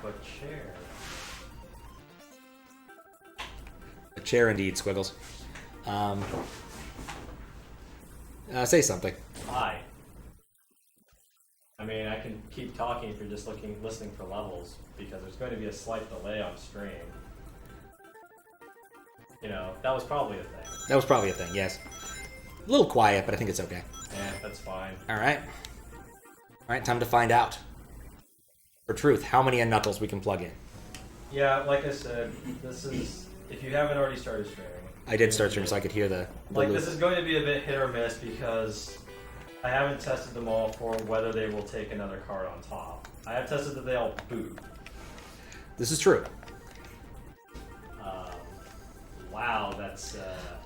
A chair. A chair indeed, Squiggles. Say something. Hi. I mean, I can keep talking if you're just listening for levels, because there's going to be a slight delay on stream. You know, that was probably a thing. That was probably a thing, yes. A little quiet, but I think it's okay. Yeah, that's fine. Alright. Alright, time to find out. For truth, how many Knuckles we can plug in. Yeah, like I said, this is... If you haven't already started streaming... I did start streaming so I could hear the like, loop. this is going to be a bit hit or miss because I haven't tested them all for whether they will take another card on top. I have tested that they all boot. This is true. Wow, that's...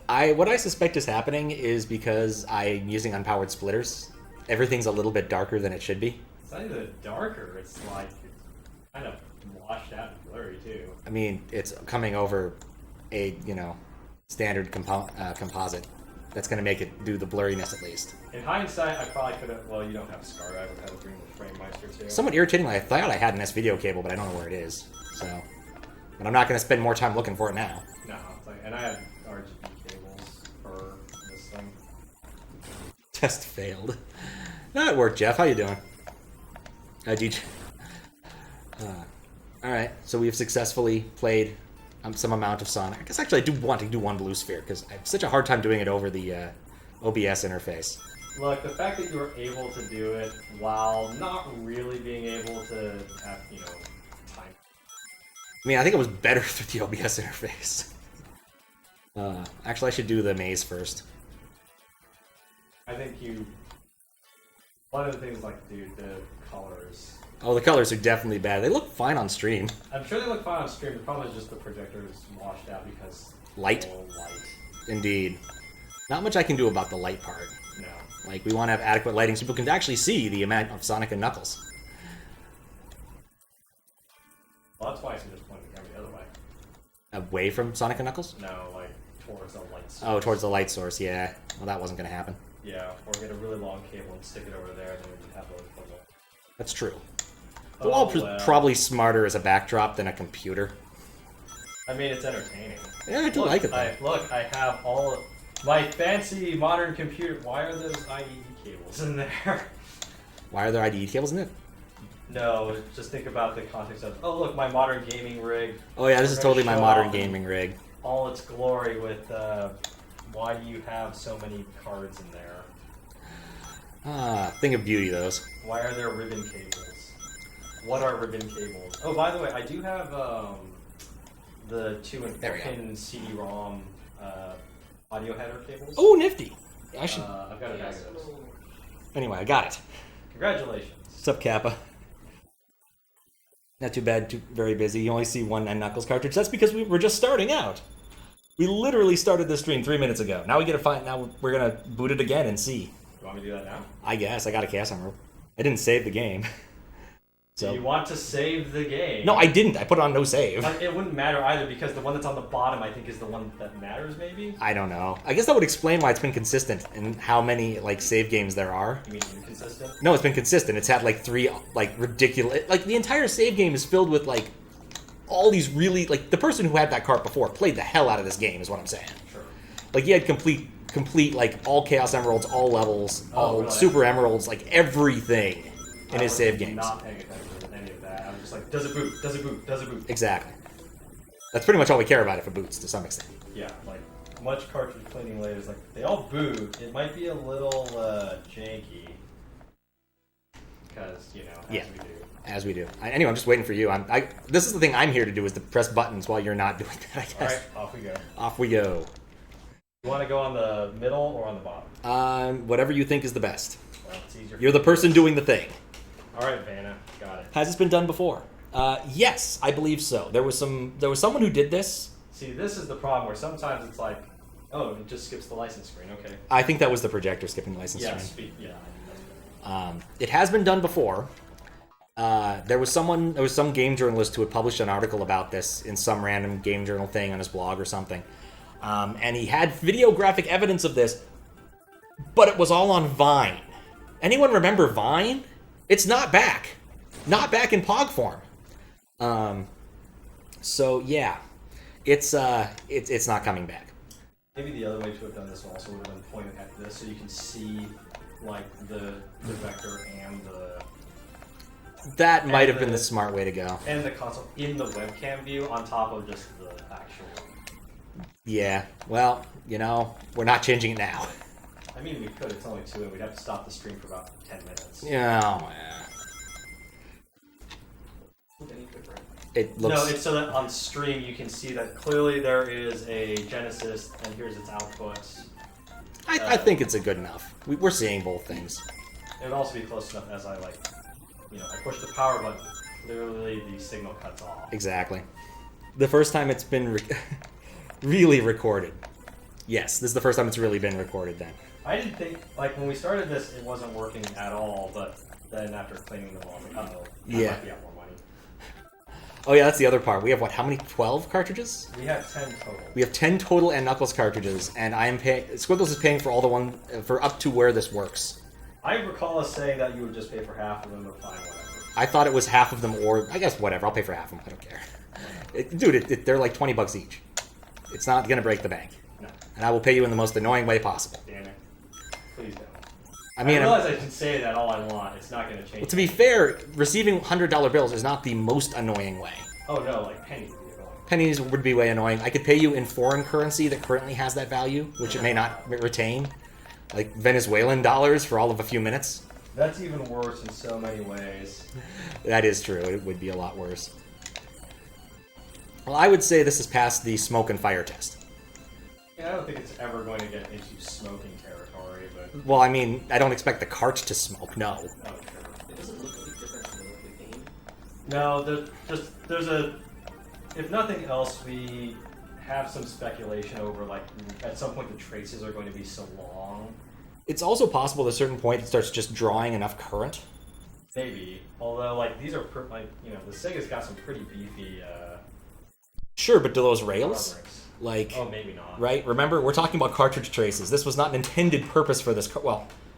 What I suspect is happening is because I'm using unpowered splitters. Everything's a little bit darker than it should be. It's not even darker, it's like kind of washed out and blurry too. I mean, it's coming over a, standard composite. That's going to make it do the blurriness at least. In hindsight, I probably could have... Well, you don't have Scar, I would have a Green Frame Meister too. Somewhat irritatingly, I thought I had an S-video cable, but I don't know where it is. So, but I'm not going to spend more time looking for it now. No, it's like, and I have RGB cables for this thing. Test failed. No, it worked, Jeff. How you doing? DJ. Alright, so we've successfully played some amount of Sonic. I guess actually I do want to do one blue sphere, because I have such a hard time doing it over the OBS interface. Look, the fact that you were able to do it while not really being able to have, time. I mean, I think it was better through the OBS interface. Actually, I should do the maze first. I think one of the things, like, dude, the colors. Oh, the colors are definitely bad. They look fine on stream. I'm sure they look fine on stream. The problem is just the projector is washed out because... Light? Light. Indeed. Not much I can do about the light part. No. Like, we want to have adequate lighting so people can actually see the amount of Sonic and Knuckles. Well, that's why I just point the camera the other way. Away from Sonic and Knuckles? No, like, towards the light source. Oh, towards the light source, yeah. Well, that wasn't going to happen. Yeah, or get a really long cable and stick it over there, and then we can have those puzzle. That's true. The wall is probably smarter as a backdrop than a computer. I mean, it's entertaining. Yeah, I do like it, though. Look, I have all of my fancy modern computer. Why are those IDE cables in there? Why are there IDE cables in it? No, just think about the context of, oh, look, my modern gaming rig. Oh, yeah, this is totally my modern gaming rig. All its glory with, why do you have so many cards in there? Ah, thing of beauty, those. Why are there ribbon cables? What are ribbon cables? Oh, by the way, I do have the 2 and 4-pin CD-ROM audio header cables. Oh, nifty! I should. I've got a bag of those. Anyway, I got it. Congratulations. What's up, Kappa? Not too bad. Very busy. You only see one Knuckles cartridge. That's because we're just starting out. We literally started this stream 3 minutes ago. Now we get to find. Now we're gonna boot it again and see. You want me to do that now? I guess I got a cast on. I didn't save the game. So you want to save the game? No, I didn't. I put it on no save. Like, it wouldn't matter either because the one that's on the bottom, I think, is the one that matters. Maybe. I don't know. I guess that would explain why it's been consistent and how many save games there are. You mean inconsistent? No, it's been consistent. It's had 3 ridiculous. The entire save game is filled with all these really the person who had that cart before played the hell out of this game. Is what I'm saying. Sure. He had complete all Chaos Emeralds, all levels, all really? Super Emeralds, everything in his save games. Not paying attention to any of that. I'm just like, does it boot? Does it boot? Does it boot? Exactly. That's pretty much all we care about if it boots to some extent. Yeah, much cartridge cleaning later is they all boot. It might be a little janky because as we do. Anyway, I'm just waiting for you. This is the thing I'm here to do is to press buttons while you're not doing that. I guess. All right, off we go. Off we go. You want to go on the middle or on the bottom? Whatever you think is the best. Well, it's easier. You're the person doing the thing. All right, Vanna, got it. Has this been done before? Yes, I believe so. There was someone who did this. See, this is the problem where sometimes it's like, oh, it just skips the license screen. Okay. I think that was the projector skipping the license screen. Yeah. It has been done before. There was some game journalist who had published an article about this in some random game journal thing on his blog or something. And he had videographic evidence of this, but it was all on Vine. Anyone remember Vine? It's not back. Not back in POG form. So yeah, it's not coming back. Maybe the other way to have done this also would have been pointed at this, so you can see like the vector and the. That might have been the smart way to go. And the console in the webcam view on top of just the actual. Yeah. Well, we're not changing it now. I mean, we could. It's only 2, and we'd have to stop the stream for about 10 minutes. Yeah. It looks. No, it's so that on stream you can see that clearly there is a Genesis, and here's its output. I think it's a good enough. We're seeing both things. It would also be close enough as I I push the power button. Clearly, the signal cuts off. Exactly. The first time it's been really recorded. Yes, this is the first time it's really been recorded. Then. I didn't think when we started this, it wasn't working at all. But then after cleaning them all, I was like, "Uh-oh, I might be out more money." Oh yeah, that's the other part. We have how many? 12 cartridges? We have 10 total. We have 10 total and Knuckles cartridges, and I am paying. Squiggles is paying for all the one for up to where this works. I recall us saying that you would just pay for half of them, but fine, whatever. I thought it was half of them, or I guess whatever. I'll pay for half of them. I don't care. Dude, they're like $20 each. It's not gonna break the bank. No. And I will pay you in the most annoying way possible. Damn it. Please don't. I mean, I realize I can say that all I want. It's not gonna change. Well, to be fair, receiving $100 bills is not the most annoying way. Oh no, pennies would be annoying. Pennies would be way annoying. I could pay you in foreign currency that currently has that value, which it may not retain. Like Venezuelan dollars for all of a few minutes. That's even worse in so many ways. That is true. It would be a lot worse. Well, I would say this is past the smoke and fire test. Yeah, I don't think it's ever going to get into smoking territory, but... Well, I mean, I don't expect the cart to smoke, no. Oh, sure. It doesn't look any different from the game. No, there's a... If nothing else, we have some speculation over, at some point the traces are going to be so long. It's also possible at a certain point it starts just drawing enough current. Maybe. Although, these are, the Sega's got some pretty beefy, Sure, but do those rails? Oh, maybe not. Right? Remember, we're talking about cartridge traces. This was not an intended purpose for this.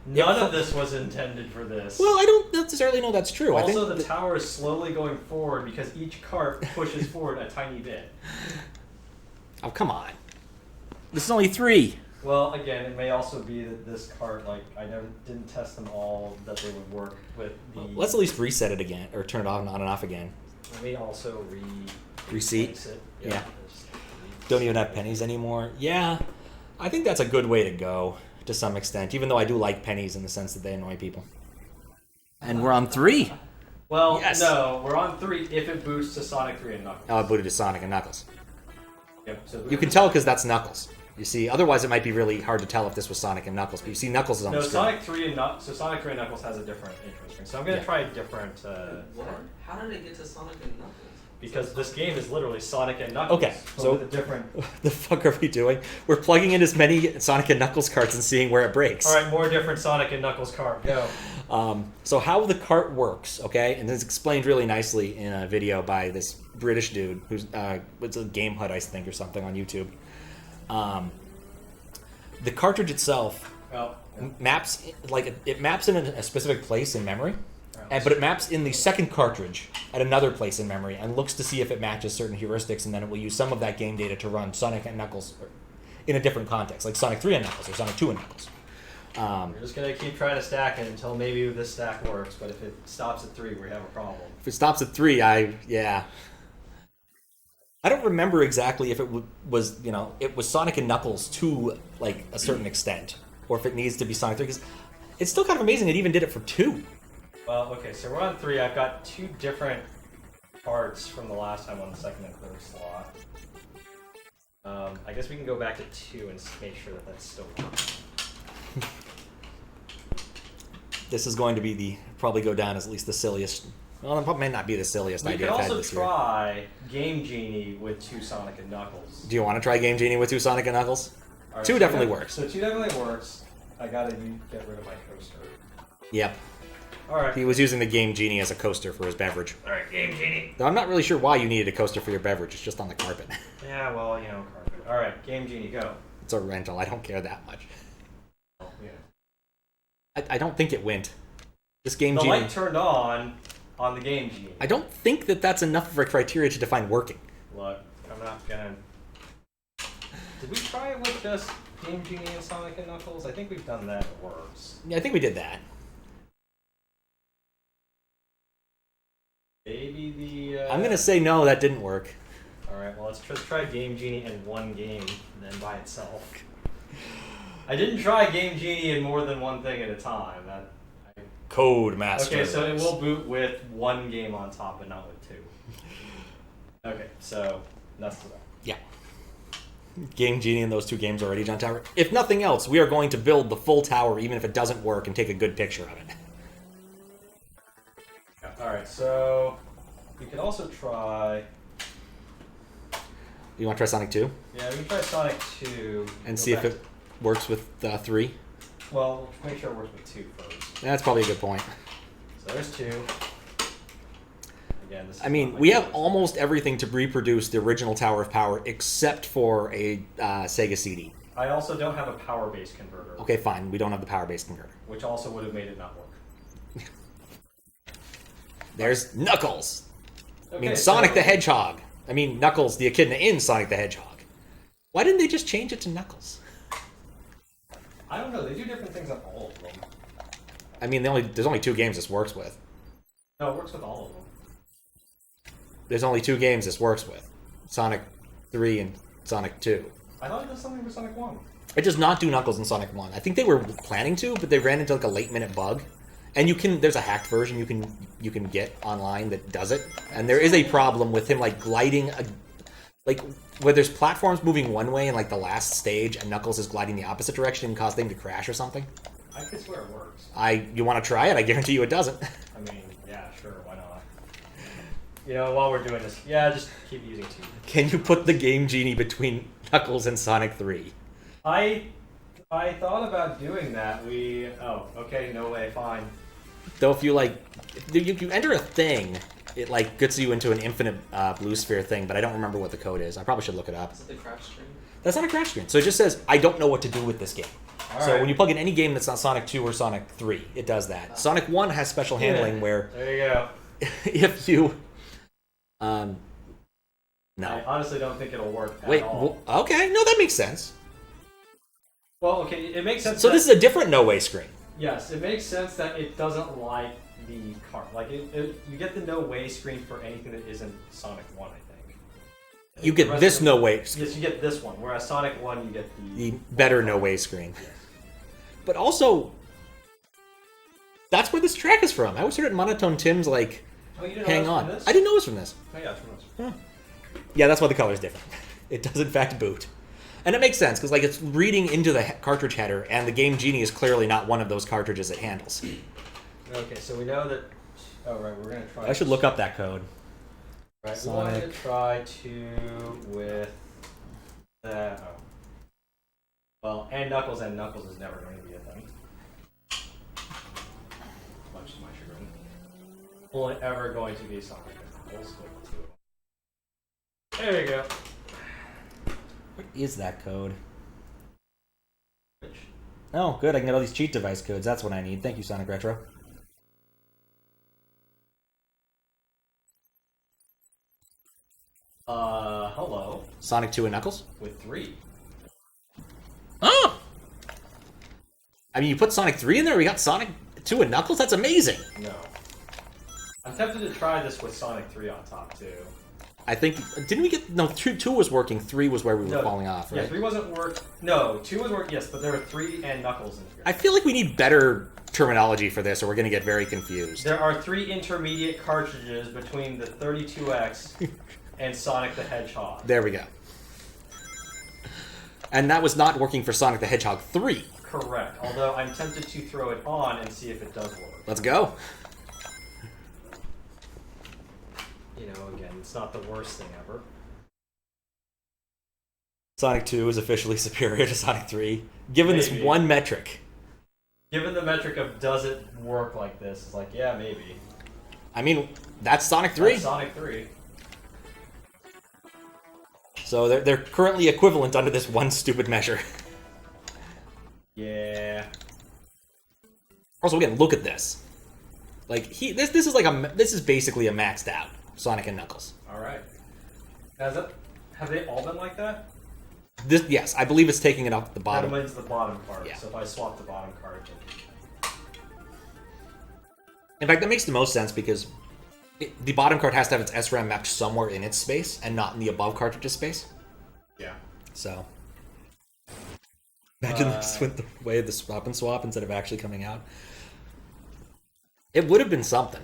None of this was intended for this. Well, I don't necessarily know that's true. Also, I think the tower is slowly going forward because each cart pushes forward a tiny bit. Oh, come on. This is only 3. Well, again, it may also be that this cart, I didn't test them all, that they would work with the... Well, let's at least reset it again, or turn it on and off again. Let me also Reseat? it. Yeah. Don't even have pennies anymore. Yeah, I think that's a good way to go, to some extent, even though I do like pennies in the sense that they annoy people. And we're on 3. Well, yes. No, we're on 3 if it boots to Sonic 3 and Knuckles. Oh, it booted to Sonic and Knuckles. Yep, so you can tell because that's Knuckles. You see, otherwise it might be really hard to tell if this was Sonic and Knuckles. But you see, Knuckles is on the screen. Sonic 3 and Knuckles has a different intro screen. So I'm going to try a different... What? How did it get to Sonic and Knuckles? Because this game is literally Sonic and Knuckles. Okay, so with a different... the fuck are we doing? We're plugging in as many Sonic and Knuckles carts and seeing where it breaks. All right, more different Sonic and Knuckles cart. Go. So how the cart works, okay? And it's explained really nicely in a video by this British dude who's it's a Game Hut, I think, or something on YouTube. The cartridge itself maps it maps in a specific place in memory. But it maps in the second cartridge at another place in memory and looks to see if it matches certain heuristics, and then it will use some of that game data to run Sonic and Knuckles in a different context, like Sonic 3 and Knuckles or Sonic 2 and Knuckles. We're just going to keep trying to stack it until maybe this stack works, but if it stops at 3, we have a problem. If it stops at 3, I don't remember exactly if it was, it was Sonic and Knuckles to, a certain extent, or if it needs to be Sonic 3, because it's still kind of amazing it even did it for 2. Well, okay, so we're on 3. I've got 2 different parts from the last time on the second and third slot. I guess we can go back to 2 and make sure that that's still working. This is going to probably go down as at least the silliest. Well, it may not be the silliest idea I've had this year. We could also try Game Genie with 2 Sonic and Knuckles. Do you want to try Game Genie with 2 Sonic and Knuckles? Right, 2 definitely works. So 2 definitely works. I gotta get rid of my coaster. Yep. Alright. He was using the Game Genie as a coaster for his beverage. Alright, Game Genie. Though I'm not really sure why you needed a coaster for your beverage. It's just on the carpet. Yeah, well, carpet. Alright, Game Genie, go. It's a rental. I don't care that much. Oh, yeah. I don't think it went. This Game Genie... The light turned on. on the Game Genie. I don't think that that's enough of a criteria to define working. Look, I'm not gonna... Did we try it with just Game Genie and Sonic and Knuckles? I think we've done that. It works. Yeah, I think we did that. Maybe the... I'm gonna say no, that didn't work. Alright, well, let's just try Game Genie in one game, and then by itself. I didn't try Game Genie in more than one thing at a time. Code Master. Okay, so it will boot with one game on top, but not with two. Okay, so that's the way. Yeah. Game Genie and those two games already, John Tower. If nothing else, we are going to build the full tower, even if it doesn't work, and take a good picture of it. Alright, so we could also try... You want to try Sonic 2? Yeah, we can try Sonic 2. And see if it works with 3? Well, make sure it works with 2 first. That's probably a good point. So there's 2. Again, this is I mean, we have almost everything to reproduce the original Tower of Power, except for a Sega CD. I also don't have a power-based converter. Okay, fine. We don't have the power-based converter. Which also would have made it not work. There's Knuckles. Okay, I mean, Sonic the Hedgehog. I mean, Knuckles the Echidna in Sonic the Hedgehog. Why didn't they just change it to Knuckles? I don't know. They do different things on all of them. I mean, there's only 2 games this works with. No, it works with all of them. There's only 2 games this works with. Sonic 3 and Sonic 2. I thought it was something for Sonic 1. It does not do Knuckles in Sonic 1. I think they were planning to, but they ran into like a late-minute bug. And there's a hacked version you can get online that does it. And there is a problem with him like gliding, like where there's platforms moving one way in like the last stage, and Knuckles is gliding the opposite direction and causing things to crash or something. I could swear it works. You want to try it? I guarantee you it doesn't. I mean, yeah, sure, why not? You know, while we're doing this, yeah, just keep using 2. Can you put the Game Genie between Knuckles and Sonic 3? I thought about doing that. Oh, okay, no way, fine. Though if you you enter a thing, it like gets you into an infinite blue sphere thing, but I don't remember what the code is. I probably should look it up. Is it the crash screen? That's not a crash screen. So it just says, I don't know what to do with this game. All so right. when you plug in any game that's not Sonic 2 or Sonic 3, it does that. Sonic 1 has special handling where There you go. if you... no. I honestly don't think it'll work at Wait, all. okay, no, that makes sense. Well, okay, it makes sense. So this is a different no-way screen. Yes, it makes sense that it doesn't like the card. Like, you get the no-way screen for anything that isn't Sonic 1, I think. You get this no-way Yes, you get this one, whereas Sonic 1, you get the better no-way screen. Yes. But also, that's where this track is from. I always heard it in Monotone Tim's, like, Oh, you didn't hang know on. it was from this? I didn't know it was from this. Oh, yeah, it's from this. Yeah, that's why the color's different. It does, in fact, boot. And it makes sense, because like it's reading into the cartridge header, and the Game Genie is clearly not one of those cartridges it handles. Okay, so we know that... Oh, right, we're going to try... I should look up that code. Right, Sonic. we want to try 2 with... that. Oh. Well, and Knuckles is never going to be a thing. Much to my chagrin. Only ever going to be Sonic and Knuckles with 2 of them. There you go. What is that code? Which? Oh, good. I can get all these cheat device codes. That's what I need. Thank you, Sonic Retro. Hello. Sonic 2 and Knuckles? With 3. Oh! I mean, you put Sonic 3 in there, we got Sonic 2 and Knuckles? That's amazing! No. I'm tempted to try this with Sonic 3 on top, too. I think... Didn't we get... No, 2 was working, 3 was where we were falling off, right? Yeah, 3 wasn't work. No, 2 was work, yes, but there were 3 and Knuckles in here. I feel like we need better terminology for this, or we're going to get very confused. There are 3 intermediate cartridges between the 32X and Sonic the Hedgehog. There we go. And that was not working for Sonic the Hedgehog 3. Correct, although I'm tempted to throw it on and see if it does work. Let's go. You know, again, it's not the worst thing ever. Sonic 2 is officially superior to Sonic 3, given this Maybe. one metric. Given the metric of does it work like this, it's like, yeah, maybe. I mean, that's Sonic 3. That's Sonic 3. So they're currently equivalent under this one stupid measure. Yeah. Also, again, look at this. Like this is basically a maxed out Sonic and Knuckles. All right. Have they all been like that? Yes, I believe it's taking it off the bottom. That means the bottom card. Yeah. So if I swap the bottom card, In fact, that makes the most sense because the bottom card has to have its SRAM mapped somewhere in its space and not in the above cartridge's space. yeah. So imagine this with the way of the swap and swap instead of actually coming out. It would have been something.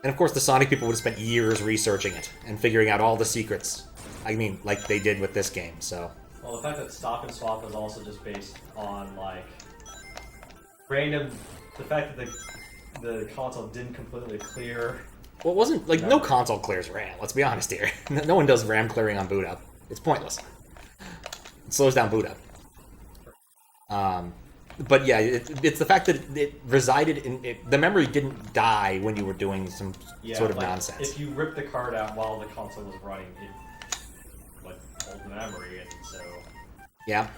And of course, the Sonic people would have spent years researching it and figuring out all the secrets. I mean, like they did with this game, so... Well, the fact that stop and swap was also just based on, like, random... The fact that the console didn't completely clear... Well, it wasn't... Like, no console clears RAM, let's be honest here. No one does RAM clearing on boot up. It's pointless. It slows down boot up. But yeah, it's the fact that it resided in... the memory didn't die when you were doing some sort of like, nonsense. If you ripped the card out while the console was running, it would hold the memory, and so... Yeah.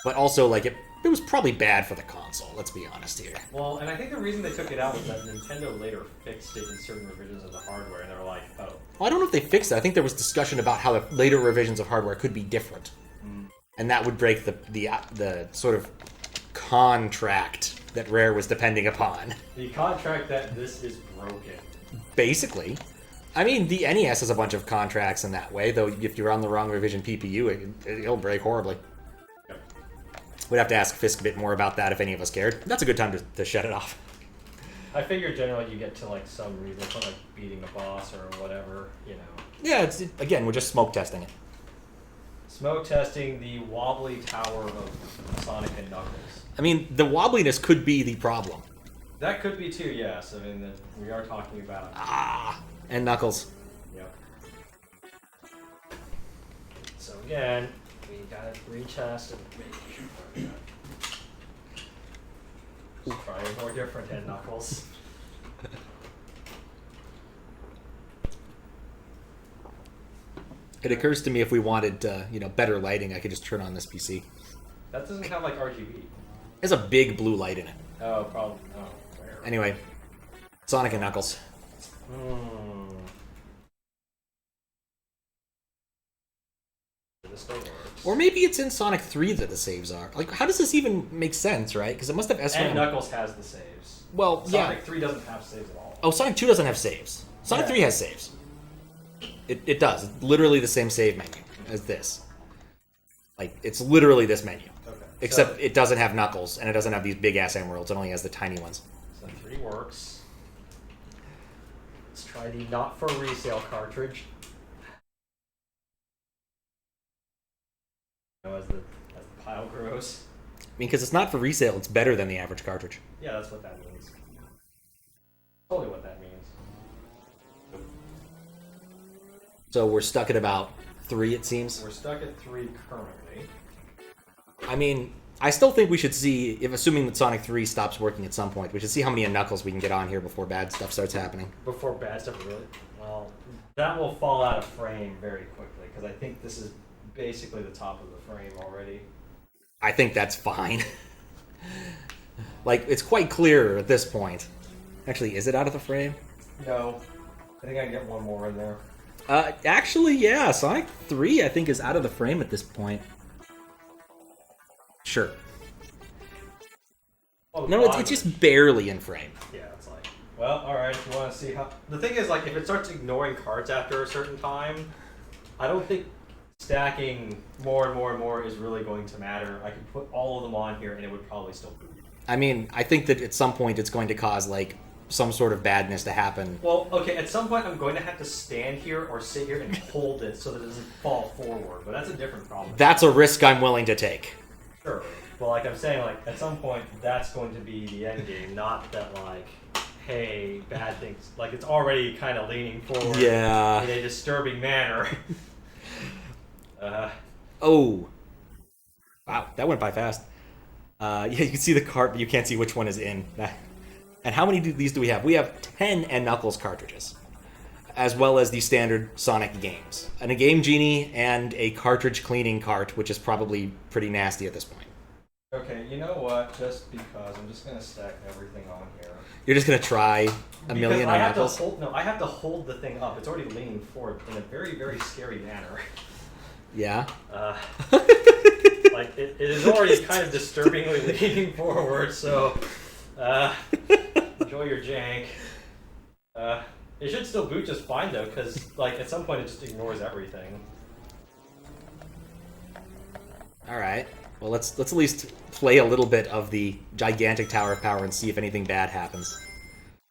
But also, like, it was probably bad for the console, let's be honest here. Well, and I think the reason they took it out was that Nintendo later fixed it in certain revisions of the hardware, and they were like, oh. Well, I don't know if they fixed it. I think there was discussion about how the later revisions of hardware could be different. And that would break the sort of contract that Rare was depending upon. The contract that this is broken. Basically. I mean, the NES has a bunch of contracts in that way, though if you're on the wrong revision PPU, it'll break horribly. Yep. We'd have to ask Fisk a bit more about that if any of us cared. That's a good time to shut it off. I figure generally you get to, like, some reason for, like, beating a boss or whatever, you know. Yeah, again, we're just smoke testing it. Smoke testing the wobbly tower of Sonic and Knuckles. I mean, the wobbliness could be the problem. That could be too, yes. I mean, we are talking about... And Knuckles. Yep. So again, we gotta retest and make sure. Let's try a more different head Knuckles. It occurs to me if we wanted, better lighting, I could just turn on this PC. That doesn't have, like, RGB. There's a big blue light in it. Oh, probably. Oh, where? Anyway, Sonic and Knuckles. This still works. Or maybe it's in Sonic 3 that the saves are. Like, how does this even make sense, right? Because it must have SRAM. And Knuckles has the saves. Well, Sonic 3 doesn't have saves at all. Oh, Sonic 2 doesn't have saves. Sonic 3 has saves. It does. It's literally the same save menu as this. Like, it's literally this menu. Okay. Except it doesn't have Knuckles, and it doesn't have these big-ass emeralds. It only has the tiny ones. So 3 works. Let's try the not-for-resale cartridge. As the pile grows. I mean, because it's not for resale, it's better than the average cartridge. Yeah, that's what that means. Totally what that means. So we're stuck at about 3, it seems. We're stuck at 3 currently. I mean, I still think we should see, if assuming that Sonic 3 stops working at some point, we should see how many Knuckles we can get on here before bad stuff starts happening. Before bad stuff really... Well, that will fall out of frame very quickly, because I think this is basically the top of the frame already. I think that's fine. Like, it's quite clear at this point. Actually, is it out of the frame? No. I think I can get one more in there. Actually, yeah. Sonic 3, I think, is out of the frame at this point. Sure. Oh, No, it's just barely in frame. Yeah, it's like... Well, alright, if you want to see how... The thing is, like, if it starts ignoring cards after a certain time, I don't think stacking more and more and more is really going to matter. I could put all of them on here and it would probably still boot. I mean, I think that at some point it's going to cause, like, some sort of badness to happen. Well, okay, at some point I'm going to have to stand here or sit here and hold it so that it doesn't fall forward, but that's a different problem. That's a risk I'm willing to take. Sure. Well, like I'm saying, like, at some point that's going to be the end game, not that, like, hey, bad things. Like, it's already kind of leaning forward in a disturbing manner. Oh. Wow, that went by fast. Yeah, you can see the cart, but you can't see which one is in. And how many of these do we have? We have 10 and Knuckles cartridges, as well as the standard Sonic games. And a Game Genie and a cartridge cleaning cart, which is probably pretty nasty at this point. Okay, you know what? Just because I'm just gonna stack everything on here. You're just gonna try a million Because I have knuckles? to hold. No, I have to hold the thing up. It's already leaning forward in a very, very scary manner. Yeah. Like it is already kind of disturbingly leaning forward. So, enjoy your jank. It should still boot just fine though, because like at some point it just ignores everything. All right. Well, let's at least play a little bit of the gigantic Tower of Power and see if anything bad happens.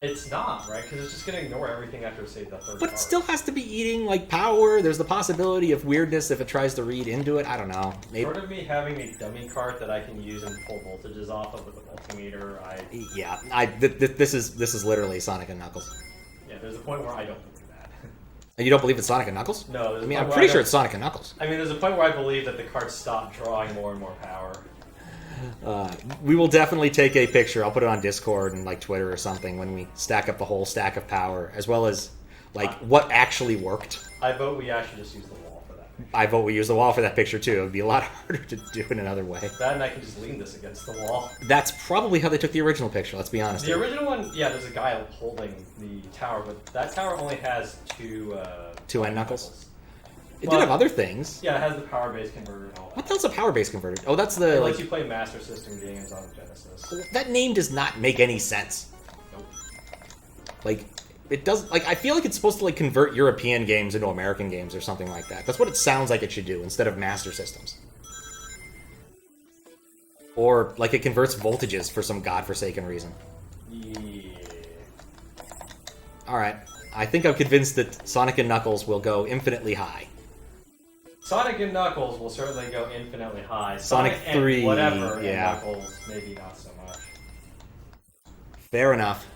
It's not, right? Because it's just going to ignore everything after, say, the third But it card. still has to be eating, like, power. There's the possibility of weirdness if it tries to read into it. I don't know. Maybe. Short of me having a dummy card that I can use and pull voltages off of with a multimeter, Yeah, this is literally Sonic and Knuckles. Yeah, there's a point where I don't believe that. And you don't believe it's Sonic and Knuckles? No, there's I a mean, point I'm where pretty I sure don't- it's Sonic and Knuckles. I mean, there's a point where I believe that the cards stop drawing more and more power. We will definitely take a picture. I'll put it on Discord and like Twitter or something when we stack up the whole stack of power, as well as like what actually worked. I vote we actually just use the wall for that. I vote we use the wall for that picture too. It would be a lot harder to do in another way. That and I can just lean this against the wall. That's probably how they took the original picture, let's be honest. The original one, yeah, there's a guy holding the tower, but that tower only has two end knuckles? It Well, did have other things. Yeah, it has the power base converter and all that. What the hell's a power base converter? Oh, that's the It like lets you play Master System games on the Genesis. that name does not make any sense. Nope. Like it does like I feel like it's supposed to like convert European games into American games or something like that. That's what it sounds like it should do instead of Master Systems. Or like it converts voltages for some godforsaken reason. Yeah. Alright. I think I'm convinced that Sonic and Knuckles will go infinitely high. Sonic and Knuckles will certainly go infinitely high. Sonic and 3, whatever, yeah. and Knuckles, maybe not so much. Fair enough.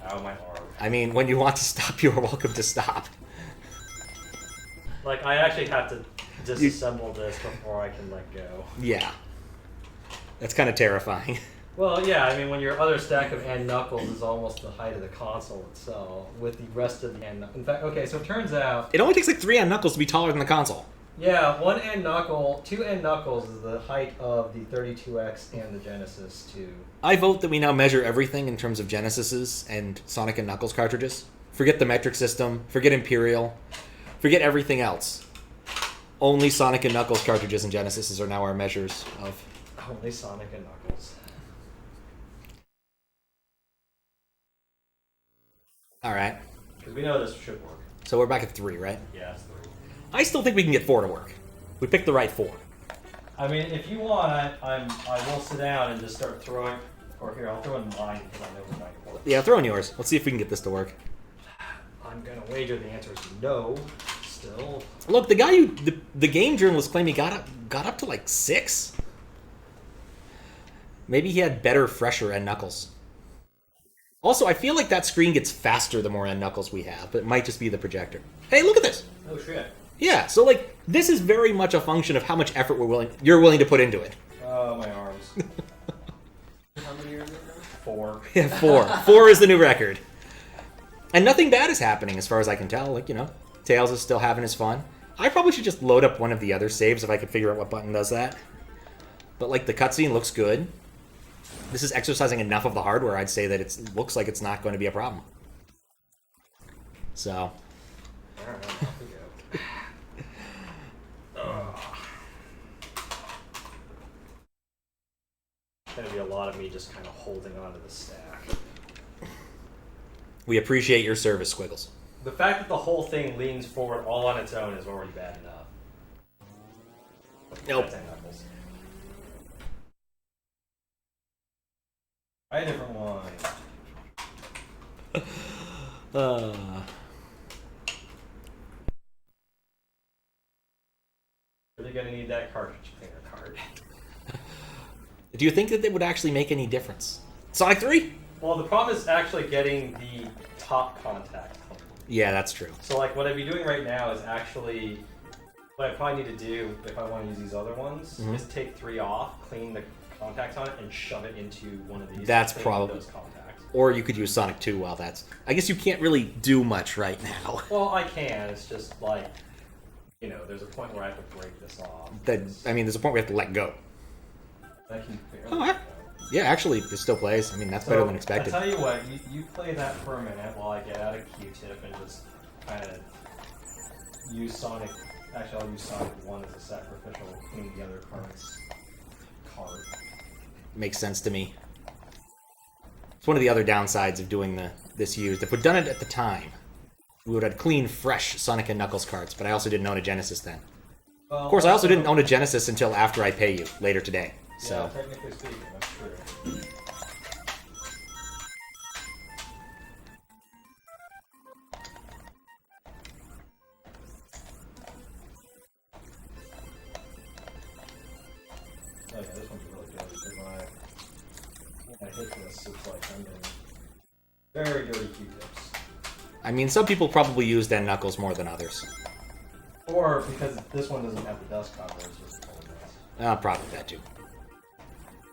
Ow, my arm. I mean, when you want to stop, you are welcome to stop. Like, I actually have to disassemble this before I can let go. Yeah. That's kind of terrifying. Well, yeah, I mean, when your other stack of end knuckles is almost the height of the console itself, with the rest of the end. In fact, okay, so it turns out, It only takes like 3 end knuckles to be taller than the console. yeah, two end knuckles is the height of the 32X and the Genesis 2. I vote that we now measure everything in terms of Genesises and Sonic and Knuckles cartridges. Forget the metric system, forget Imperial, forget everything else. Only Sonic and Knuckles cartridges and Genesises are now our measures of... Only Sonic and Knuckles. Alright, Because we know this should work. so we're back at 3, right? Yeah, it's 3. I still think we can get 4 to work. We picked the right 4. I mean, if you want, I will sit down and just start throwing. Or here, I'll throw in mine because I know what might work. Yeah, throw in yours. Let's see if we can get this to work. I'm gonna wager the answer is no. Still, Look, the guy the game journalist claimed he got up to like 6. Maybe he had better, fresher end knuckles. Also, I feel like that screen gets faster the more end knuckles we have, but it might just be the projector. Hey, look at this. oh shit. Yeah, so like this is very much a function of how much effort you're willing to put into it. Oh, my arms. How many are there now? 4. Yeah, 4. 4 is the new record. And nothing bad is happening as far as I can tell. Like, you know, Tails is still having his fun. I probably should just load up one of the other saves if I could figure out what button does that. But like the cutscene looks good. This is exercising enough of the hardware, I'd say that it looks like it's not going to be a problem. So, Alright, off we go. It's gonna be a lot of me just kind of holding onto the stack. we appreciate your service, Squiggles. The fact that the whole thing leans forward all on its own is already bad enough. Nope. That's knuckles. Try a different one. Really gonna need that cartridge cleaner card. Do you think that it would actually make any difference? Sonic 3? Well, the problem is actually getting the top contact clean. Yeah, that's true. So, like, what I'd be doing right now is actually what I probably need to do if I want to use these other ones is take 3 off, clean the contacts on it, and shove it into one of these. That's and clean probably- those contacts. Or you could use Sonic 2 while that's... I guess you can't really do much right now. Well, I can. It's just like, you know, there's a point where I have to break this off. I mean, there's a point where we have to let go. That can barely Oh, count. Yeah, actually, it still plays. I mean, that's better than expected. I tell you what, you play that for a minute while I get out a Q-tip and just kind of use Sonic. Actually, I'll use Sonic 1 as a sacrificial clean the other cards. Makes sense to me. It's one of the other downsides of doing this used. If we'd done it at the time, we would have clean, fresh Sonic and Knuckles cards, but I also didn't own a Genesis then. Well, Of course, I also didn't own a Genesis until after I pay you, later today. So. Yeah, technically speaking, that's true. Oh yeah, this one's really good because when I hit this, it's like I'm getting very dirty Q-tips. I mean, some people probably use Den Knuckles more than others. Or because this one doesn't have the dust cover, it's just the color dust. Probably that too.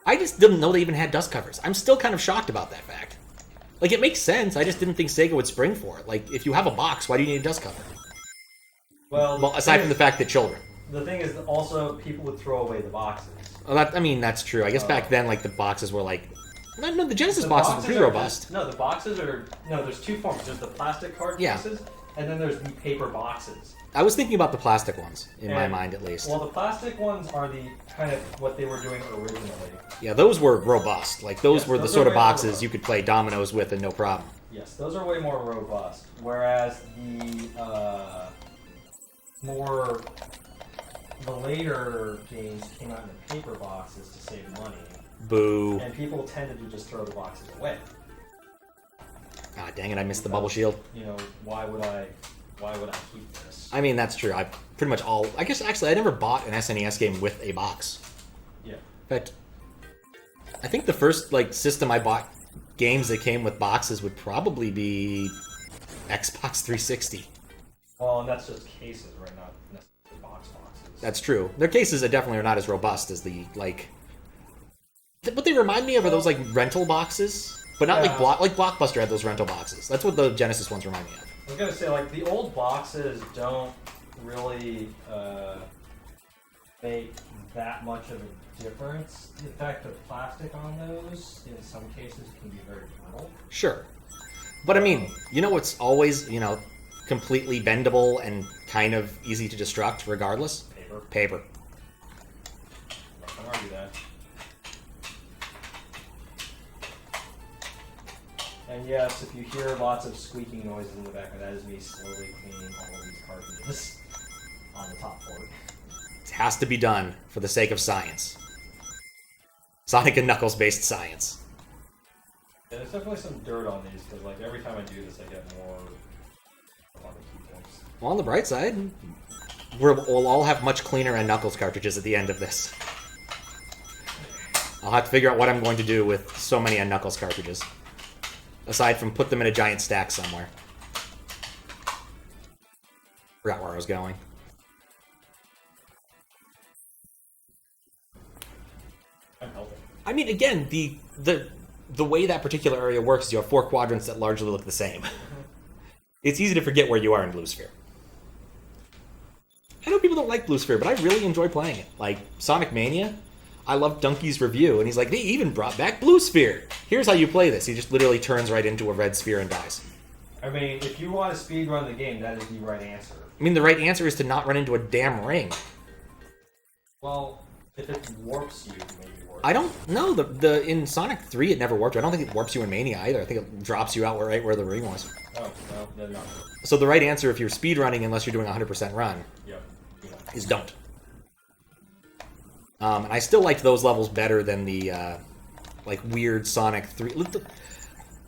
I just didn't know they even had dust covers. I'm still kind of shocked about that fact. Like, it makes sense, I just didn't think Sega would spring for it. Like, if you have a box, why do you need a dust cover? Well, aside from the fact that children. The thing is, also, people would throw away the boxes. Well, I mean, that's true. I guess back then, like, the boxes were like... No, the Genesis The boxes were pretty robust. No, the boxes are... No, there's two forms. There's the plastic card cases, and then there's the paper boxes. I was thinking about the plastic ones, in my mind at least. Well, the plastic ones are the kind of what they were doing originally. Yeah, those were robust. Like, those were the those sort are of way boxes more you could play dominoes with and no problem. Yes, those are way more robust. Whereas the later games came out in the paper boxes to save money. Boo. And people tended to just throw the boxes away. Ah, dang it, I missed the bubble shield. You know, why would I keep this? I mean, that's true. I pretty much I guess, actually, I never bought an SNES game with a box. Yeah. But I think the first, like, system I bought games that came with boxes would probably be Xbox 360. Well, and that's just cases, right? Not necessarily boxes. That's true. Their cases definitely are not as robust as the, like... What they remind me of are those, like, rental boxes. But not like Blockbuster had those rental boxes. That's what the Genesis ones remind me of. I was gonna say, like, the old boxes don't really make that much of a difference. The effect of plastic on those, in some cases, can be very brittle. Sure. But I mean, you know what's always, completely bendable and kind of easy to destruct regardless? Paper. I can argue that. And yes, if you hear lots of squeaking noises in the background, that is me slowly cleaning all of these cartridges on the top port. It has to be done for the sake of science. Sonic and Knuckles based science. Yeah, there's definitely some dirt on these, because like every time I do this, I get more on the keyboards. Well, on the bright side, we'll all have much cleaner and Knuckles cartridges at the end of this. I'll have to figure out what I'm going to do with so many Knuckles cartridges. Aside from put them in a giant stack somewhere. Forgot where I was going. I'm helping. I mean, again, the way that particular area works is you have 4 quadrants that largely look the same. It's easy to forget where you are in Blue Sphere. I know people don't like Blue Sphere, but I really enjoy playing it. Like, Sonic Mania, I love Donkey's review, and he's like, they even brought back Blue Sphere! Here's how you play this. He just literally turns right into a red sphere and dies. I mean, if you want to speedrun the game, that is the right answer. I mean, the right answer is to not run into a damn ring. Well, if it warps you, maybe warps. I don't know. In Sonic 3, it never warped you. I don't think it warps you in Mania either. I think it drops you out right where the ring was. Oh, no, then not. So the right answer, if you're speedrunning, unless you're doing a 100% run, Yep. is don't. And I still liked those levels better than the, like, weird Sonic 3.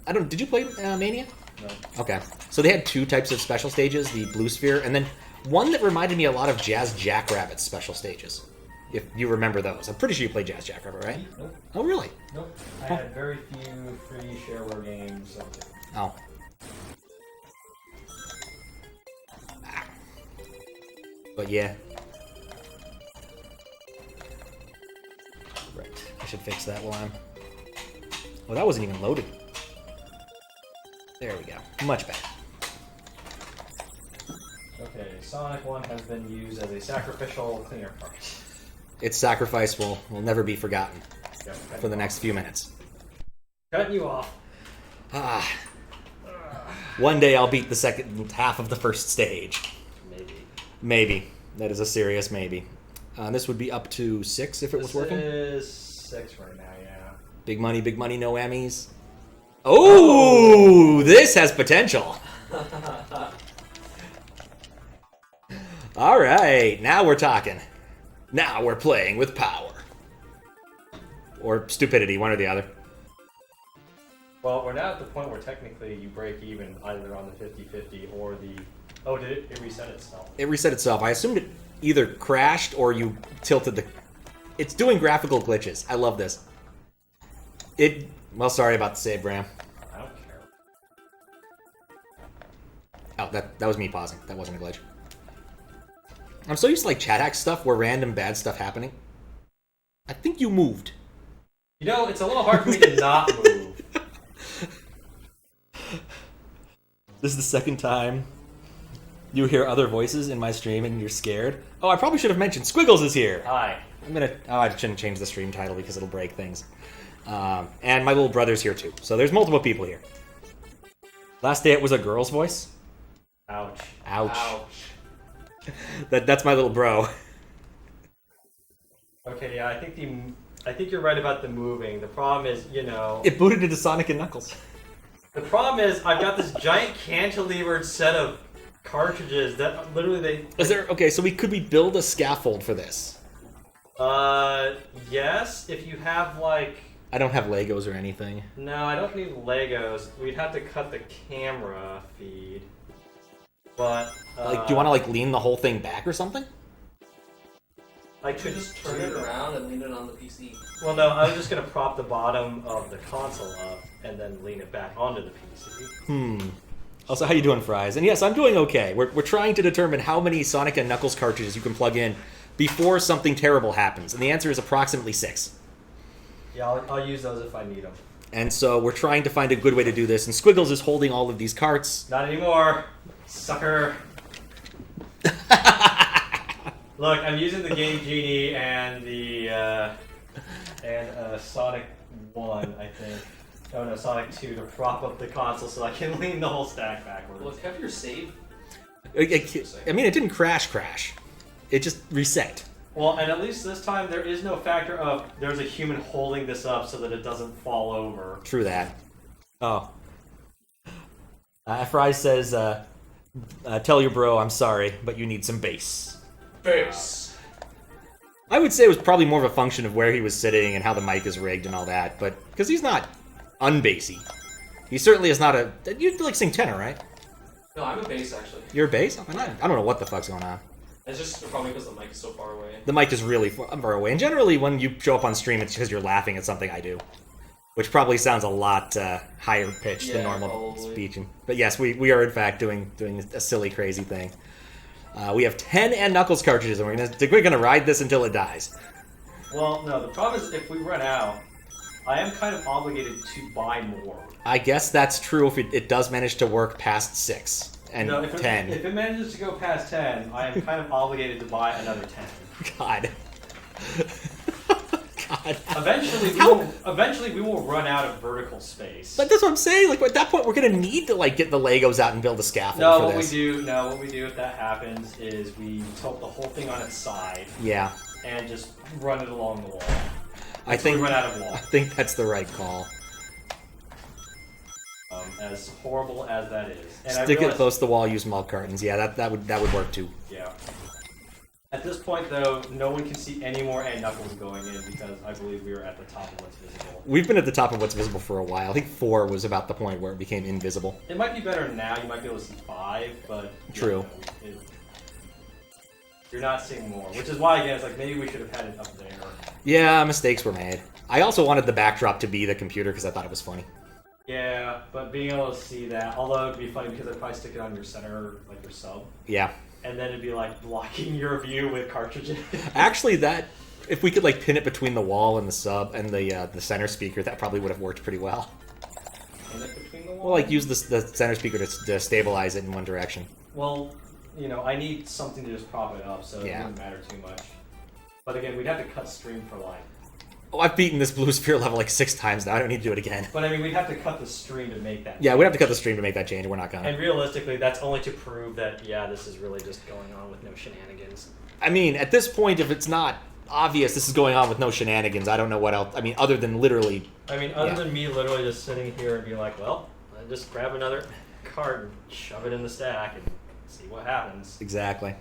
Did you play Mania? No. Okay. So they had 2 types of special stages, the Blue Sphere, and then one that reminded me a lot of Jazz Jackrabbit's special stages. If you remember those. I'm pretty sure you played Jazz Jackrabbit, right? Nope. Oh, really? Nope. I had very few free shareware games. Oh. But yeah. Right. I should fix that while I'm... Oh, that wasn't even loaded. There we go. Much better. Okay, Sonic 1 has been used as a sacrificial cleaner part. Its sacrifice will never be forgotten Yep, for the next few minutes. Cutting you off. Ah. One day I'll beat the second half of the first stage. Maybe. Maybe. That is a serious maybe. This would be up to 6 if it was working. This is 6 right now, yeah. Big money, no Emmys. Oh, this has potential. All right, now we're talking. Now we're playing with power. Or stupidity, one or the other. Well, we're now at the point where technically you break even either on the 50-50 or the... Oh, did it? It reset itself. It reset itself. I assumed it either crashed or you tilted the... It's doing graphical glitches. I love this. Well, sorry about the save, Bram. I don't care. Oh, that was me pausing. That wasn't a glitch. I'm so used to like chat hack stuff where random bad stuff happening. I think you moved. You know, it's a little hard for me to not move. This is the second time you hear other voices in my stream and you're scared. Oh, I probably should have mentioned Squiggles is here. Hi. I shouldn't change the stream title because it'll break things. And my little brother's here too. So there's multiple people here. Last day it was a girl's voice. Ouch. Ouch. Ouch. That's my little bro. Okay, yeah, I think you're right about the moving. The problem is, you know... It booted into Sonic and Knuckles. The problem is, I've got this giant cantilevered set of cartridges that literally So could we build a scaffold for this? Yes, if you have, like... I don't have Legos or anything. No, I don't need Legos. We'd have to cut the camera feed. But, Like, do you want to, like, lean the whole thing back or something? I could Just turn it around and lean it on the PC. Well, no, I was just gonna prop the bottom of the console up and then lean it back onto the PC. Also, how you doing, Fries? And yes, I'm doing okay. We're trying to determine how many Sonic and Knuckles cartridges you can plug in before something terrible happens. And the answer is approximately 6. Yeah, I'll use those if I need them. And so we're trying to find a good way to do this. And Squiggles is holding all of these carts. Not anymore, sucker. Look, I'm using the Game Genie and the Sonic 1, I think. Oh no, Sonic 2 to prop up the console so I can lean the whole stack backwards. Well, have your save. I mean, it didn't crash. It just reset. Well, and at least this time there is no factor of there's a human holding this up so that it doesn't fall over. True that. Oh. Fry says, tell your bro I'm sorry, but you need some bass. Bass. I would say it was probably more of a function of where he was sitting and how the mic is rigged and all that, but because he's not unbassy. He certainly is not a... You like sing tenor, right? No, I'm a bass actually. You're a bass? I don't know what the fuck's going on. It's just probably because the mic is so far away. The mic is really far away, and generally when you show up on stream, it's because you're laughing at something I do. Which probably sounds a lot higher pitched than normal speeching. But yes, we are in fact doing a silly, crazy thing. We have 10 and Knuckles cartridges, and we're gonna ride this until it dies. Well, no, the problem is if we run out, I am kind of obligated to buy more. I guess that's true if it does manage to work past 6 and No, if 10. If it manages to go past 10, I am kind of obligated to buy another 10. God. God. Eventually we will run out of vertical space. But that's what I'm saying. Like at that point, we're gonna need to like get the Legos out and build a scaffold for this. What we do if that happens is we tilt the whole thing on its side. Yeah. And just run it along the wall. I think we run out of wall. I think that's the right call. As horrible as that is. And Stick it close to the wall. Use malt cartons. Yeah, that would work too. Yeah. At this point, though, no one can see any more and Knuckles going in because I believe we are at the top of what's visible. We've been at the top of what's visible for a while. I think 4 was about the point where it became invisible. It might be better now. You might be able to see 5, but... True. You're not seeing more. Which is why, again, it's like maybe we should have had it up there. Yeah, mistakes were made. I also wanted the backdrop to be the computer because I thought it was funny. Yeah, but being able to see that, although it'd be funny because I'd probably stick it on your center, like your sub. Yeah. And then it'd be like blocking your view with cartridges. Actually, if we could like pin it between the wall and the sub and the center speaker, that probably would have worked pretty well. Pin it between the wall? Well, like use the center speaker to stabilize it in one direction. Well, I need something to just prop it up, so it wouldn't matter too much. But again, we'd have to cut stream for like. Oh, I've beaten this blue sphere level like 6 times now. I don't need to do it again. But I mean, we'd have to cut the stream to make that. Yeah, we'd have to cut the stream to make that change. We're not gonna. And realistically, that's only to prove that, yeah, this is really just going on with no shenanigans. I mean, at this point, if it's not obvious this is going on with no shenanigans, I don't know what else. I mean, other than literally. I mean, other than me literally just sitting here and being like, well, I just grab another card and shove it in the stack and see what happens. Exactly.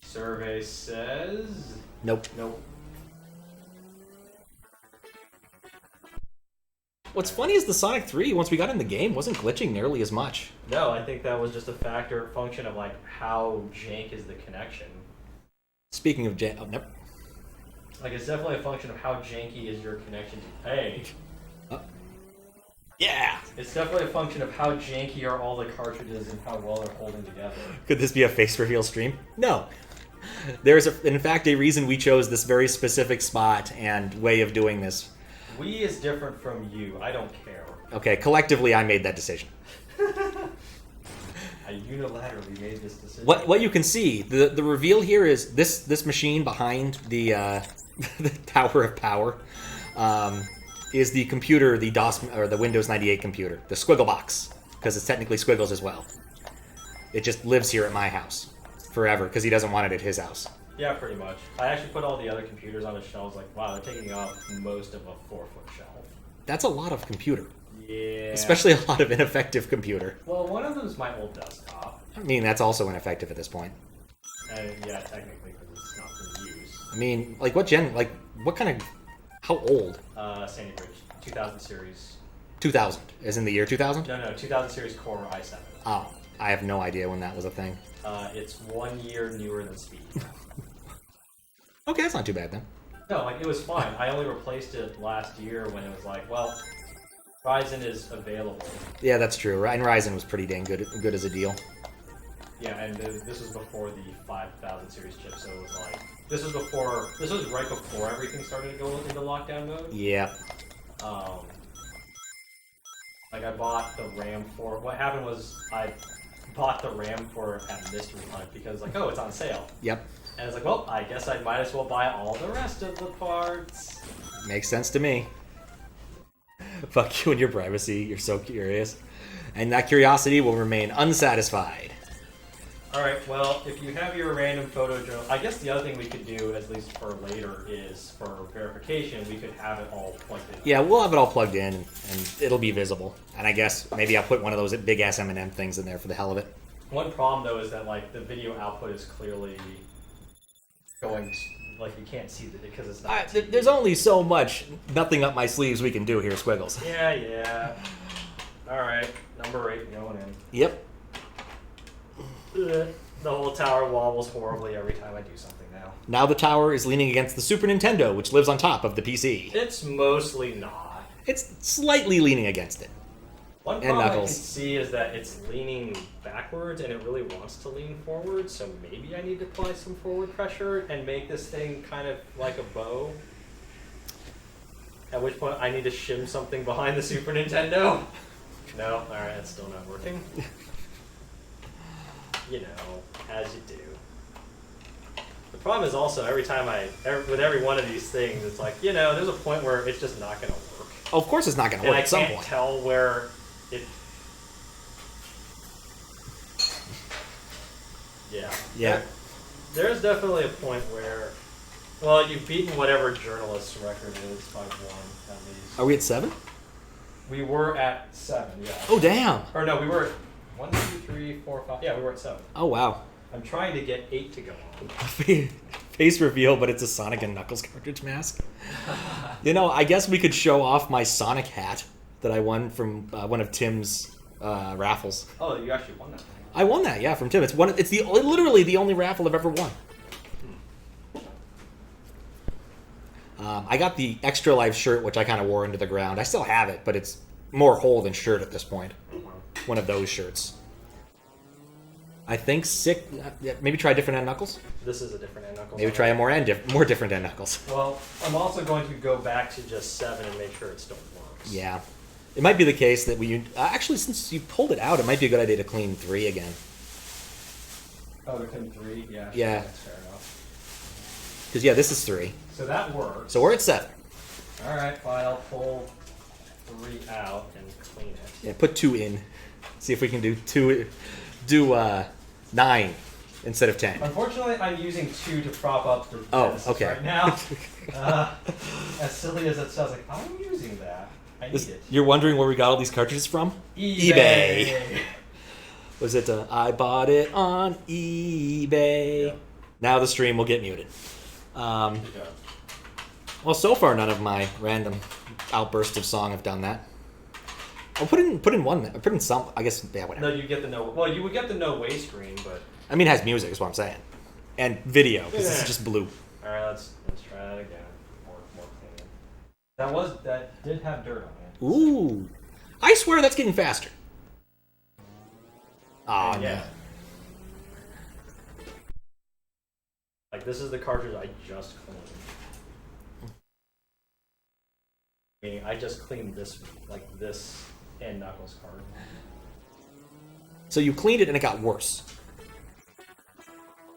Survey says... Nope. Nope. What's funny is the Sonic 3, once we got in the game, wasn't glitching nearly as much. No, I think that was just a function of like how jank is the connection. Speaking of jank, oh, nope. Like it's definitely a function of how janky is your connection to pay. Yeah! It's definitely a function of how janky are all the cartridges and how well they're holding together. Could this be a face reveal stream? No. There's, in fact, a reason we chose this very specific spot and way of doing this. We is different from you. I don't care. Okay, collectively, I made that decision. I unilaterally made this decision. What you can see, the reveal here is this machine behind the the Tower of Power is the computer, the DOS or the Windows 98 computer, the Squiggle box, because it's technically Squiggles as well. It just lives here at my house forever because he doesn't want it at his house. Yeah, pretty much. I actually put all the other computers on the shelves. Like, wow, they're taking up most of a 4-foot shelf. That's a lot of computer. Yeah. Especially a lot of ineffective computer. Well, one of them is my old desktop. I mean, that's also ineffective at this point. Yeah, technically, because it's not being used. I mean, like what gen? Like what kind of? How old? Sandy Bridge, 2000 series. 2000, as in the year 2000? No, 2000 series Core i7. Oh, I have no idea when that was a thing. It's 1 year newer than Speed. Okay, that's not too bad then. No, like it was fine. I only replaced it last year when it was like, well, Ryzen is available. Yeah, that's true. And Ryzen was pretty dang good as a deal. Yeah, and this was before the 5000 series chip, so it was like this was right before everything started to go into lockdown mode. Yeah. Like I bought the RAM for. What happened was I bought the RAM for at Mystery Hunt because like, oh, it's on sale. Yep. And it's like, well, I guess I might as well buy all the rest of the parts. Makes sense to me. Fuck you and your privacy. You're so curious. And that curiosity will remain unsatisfied. Alright, well, if you have your random photo journal, I guess the other thing we could do, at least for later, is for verification, we could have it all plugged in. Yeah, we'll have it all plugged in, and it'll be visible. And I guess maybe I'll put one of those big-ass M&M things in there for the hell of it. One problem, though, is that, like, the video output is clearly going to, like, you can't see it because it's not There's only so much nothing up my sleeves we can do here, Squiggles. Yeah. Alright, number 8 going in. Yep. The whole tower wobbles horribly every time I do something now. Now the tower is leaning against the Super Nintendo, which lives on top of the PC. It's mostly not. It's slightly leaning against it. One problem I can see is that it's leaning backwards and it really wants to lean forward, so maybe I need to apply some forward pressure and make this thing kind of like a bow. At which point I need to shim something behind the Super Nintendo. No? Alright, that's still not working. You know, as you do. The problem is also with every one of these things, it's like, you know, there's a point where it's just not going to work. Oh, of course it's not going to work at some point. And I can't tell where it... Yeah. There's definitely a point where, well, you've beaten whatever journalist's record is by 1, at least. Are we at 7? We were at 7, yeah. Oh, damn. Or no, we were at 1, 2, 3, 4, 5. Yeah, we were at 7. Oh, wow. I'm trying to get 8 to go on. Face reveal, but it's a Sonic and Knuckles cartridge mask. You know, I guess we could show off my Sonic hat that I won from one of Tim's raffles. Oh, you actually won that thing. I won that, yeah, from Tim. It's literally the only raffle I've ever won. I got the Extra Life shirt, which I kind of wore into the ground. I still have it, but it's more hole than shirt at this point. One of those shirts. I think maybe try different end knuckles. This is a different end knuckles. Maybe try a more different end knuckles. Well, I'm also going to go back to just 7 and make sure it still works. Yeah, it might be the case that actually, since you pulled it out, it might be a good idea to clean 3 again. Oh, there can be 3? Yeah. Yeah. That's fair enough. Because, yeah, this is 3. So that works. So we're at 7. Alright, fine. I'll pull 3 out and clean it. Yeah, put 2 in. See if we can do 9 instead of 10. Unfortunately, I'm using 2 to prop up the Genesis okay. right now. As silly as it sounds, like, I'm using that. I need it. You're wondering where we got all these cartridges from? eBay. Was it I bought it on eBay. Yep. Now the stream will get muted. Yeah. Well, so far none of my random outbursts of song have done that. I'll put in one. Put in some. I guess yeah, whatever. No, you get the no. Well, you would get the no way screen, but I mean, it has music. Is what I'm saying, and video because this is Yeah. just blue. all right, let's try that again. More clean. That did have dirt on it. Ooh, I swear that's getting faster. Oh And no. yeah. Like this is the cartridge I just cleaned. Meaning I just cleaned this and Knuckles card. So you cleaned it and it got worse.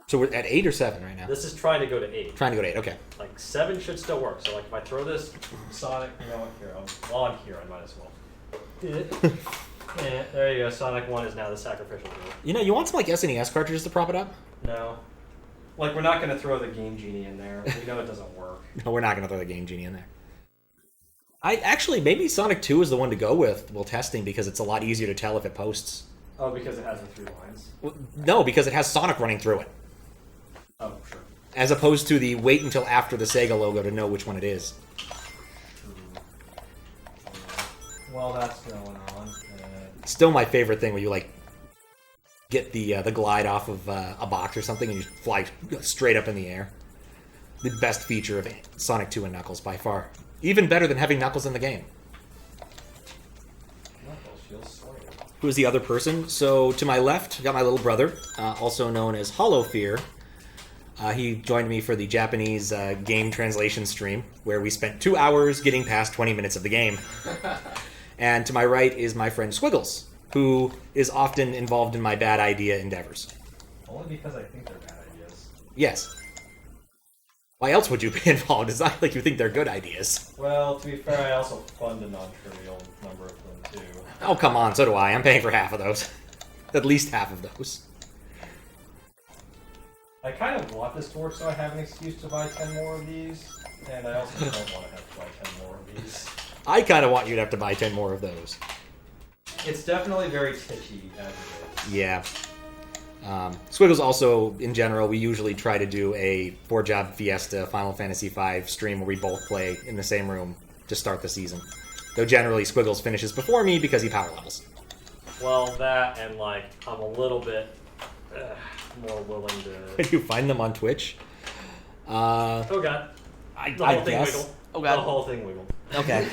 So we're at 8 or 7 right now. This is trying to go to 8. Trying to go to 8. Okay. Like 7 should still work. So like if I throw this Sonic, you know what? Here, while I'm here, I might as well. Yeah, there you go. Sonic 1 is now the sacrificial group. You know, you want some like SNES cartridges to prop it up? No. Like we're not gonna throw the Game Genie in there. We know it doesn't work. No, we're not going to throw the Game Genie in there. I actually maybe Sonic 2 is the one to go with while testing because it's a lot easier to tell if it posts. Oh, because it has the 3 lines. Well, no, because it has Sonic running through it, Oh, sure. as opposed to the wait until after the Sega logo to know which one it is. Well, that's going on. Still my favorite thing where you like get the glide off of a box or something and you fly straight up in the air. The best feature of Sonic 2 and Knuckles by far. Even better than having Knuckles in the game. Knuckles feels slight. Who is the other person? So to my left, I got my little brother, also known as Hollow Fear. He joined me for the Japanese game translation stream, where we spent 2 hours getting past 20 minutes of the game. And to my right is my friend Squiggles, who is often involved in my bad idea endeavors. Only because I think they're bad ideas. Yes. Why else would you be involved? It's not like you think they're good ideas. Well, to be fair, I also fund a non-trivial number of them too. Oh, come on, so do I. I'm paying for half of those. At least half of those. I kind of want this to work so I have an excuse to buy 10 more of these, and I also don't want to have to buy 10 more of these. I kind of want you to have to buy 10 more of those. It's definitely very titchy as it is. Yeah. Squiggles also, in general, we usually try to do a 4-job Fiesta Final Fantasy V stream where we both play in the same room to start the season. Though generally Squiggles finishes before me because he power levels. Well, that and like I'm a little bit more willing to. Can you find them on Twitch? Oh god, I the whole thing guess. wiggled. Oh god. The whole thing wiggled. Okay.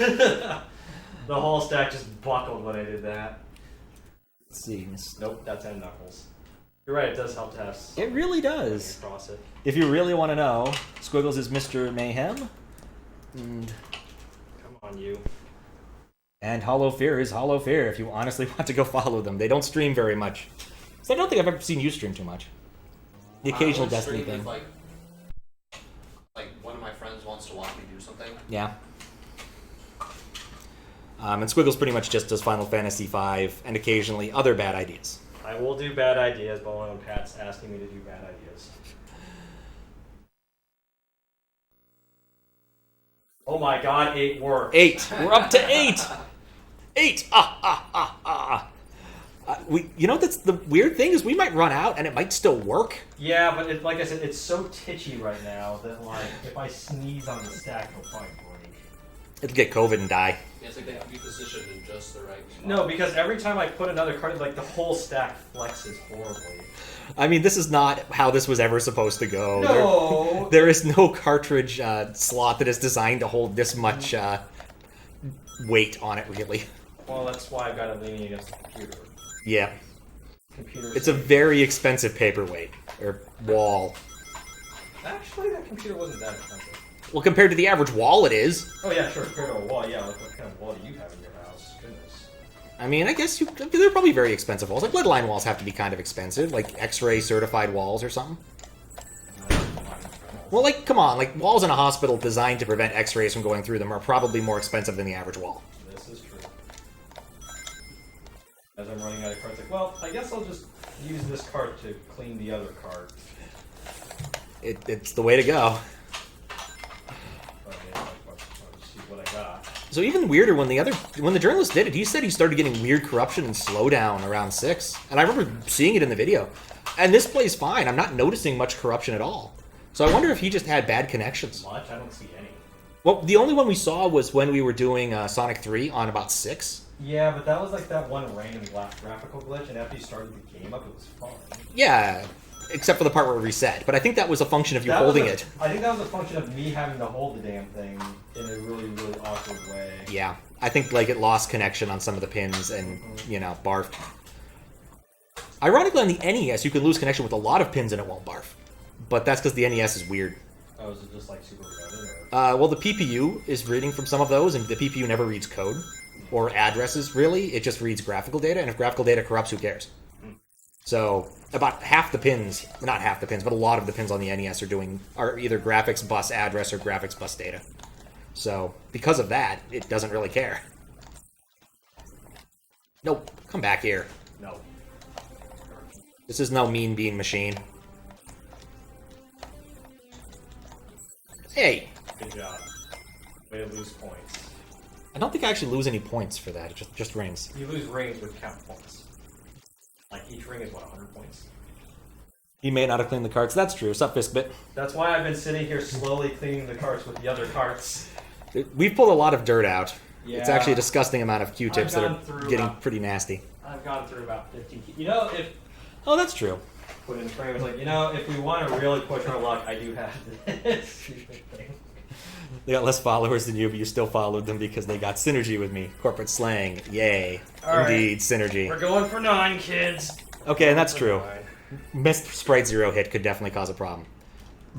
The whole stack just buckled when I did that. Let's see. Nope, that's end Knuckles. You're right, it does help to have some It really does. across it. If you really want to know, Squiggles is Mr. Mayhem. And Come on, you. And Hollow Fear is Hollow Fear if you honestly want to go follow them. They don't stream very much. So I don't think I've ever seen you stream too much. The occasional I only Destiny stream thing. if, like one of my friends wants to watch me do something. Yeah. And Squiggles pretty much just does Final Fantasy V and occasionally other bad ideas. I will do bad ideas, but when Pat's asking me to do bad ideas. Oh my god, 8 worked. 8. We're up to 8. 8. You know, that's the weird thing is we might run out and it might still work. Yeah, but like I said, it's so titchy right now that like if I sneeze on the stack, it'll probably break. It'll get COVID and die. Yeah, it's like they have to be positioned in just the right spot. No, because every time I put another card, like the whole stack flexes horribly. I mean, this is not how this was ever supposed to go. No! There is no cartridge slot that is designed to hold this much weight on it, really. Well, that's why I've got it leaning against the computer. Yeah. Computer. It's a very expensive paperweight, or wall. Actually, that computer wasn't that expensive. Well, compared to the average wall, it is. Oh yeah, sure. Compared to a wall, yeah. Like what kind of wall do you have in your house? Goodness. I mean, I guess they're probably very expensive walls. Like, bloodline walls have to be kind of expensive, like X-ray certified walls or something. Well, like, come on, like, walls in a hospital designed to prevent X-rays from going through them are probably more expensive than the average wall. This is true. As I'm running out of cards, like, well, I guess I'll just use this card to clean the other card. It's the way to go. See what I got. So even weirder, when the journalist did it, he said he started getting weird corruption and slowdown around 6. And I remember seeing it in the video. And this plays fine. I'm not noticing much corruption at all. So I wonder if he just had bad connections. Much? I don't see any. Well, the only one we saw was when we were doing Sonic 3 on about 6. Yeah, but that was like that one random graphical glitch, and after you started the game up, it was fine. Yeah, except for the part where it reset. But I think that was a function of you holding it. I think that was a function of me having to hold the damn thing in a really, really awkward way. Yeah, I think like it lost connection on some of the pins and, barfed. Ironically, on the NES, you can lose connection with a lot of pins and it won't barf. But that's because the NES is weird. Oh, is it just like super redundant? Well, the PPU is reading from some of those, and the PPU never reads code or addresses, really. It just reads graphical data, and if graphical data corrupts, who cares? So about half the pins, not half the pins, but a lot of the pins on the NES are either graphics bus address or graphics bus data. So because of that, it doesn't really care. Nope, come back here. No. This is no mean bean machine. Hey! Good job. Way to lose points. I don't think I actually lose any points for that. It just rings. You lose rings with count points. Like each ring is what, 100 points? He may not have cleaned the carts. That's true. Sup, Fiskbit? That's why I've been sitting here slowly cleaning the carts with the other carts. We've pulled a lot of dirt out. Yeah. It's actually a disgusting amount of Q-tips that are getting pretty nasty. I've gone through about 15. You know, if... Oh, that's true. Put in the frame, it's like, if we want to really push our luck, I do have this. They got less followers than you, but you still followed them because they got synergy with me. Corporate slang. Yay. All Indeed, right. synergy. We're going for 9, kids. Okay, and that's true. Missed Sprite Zero hit could definitely cause a problem.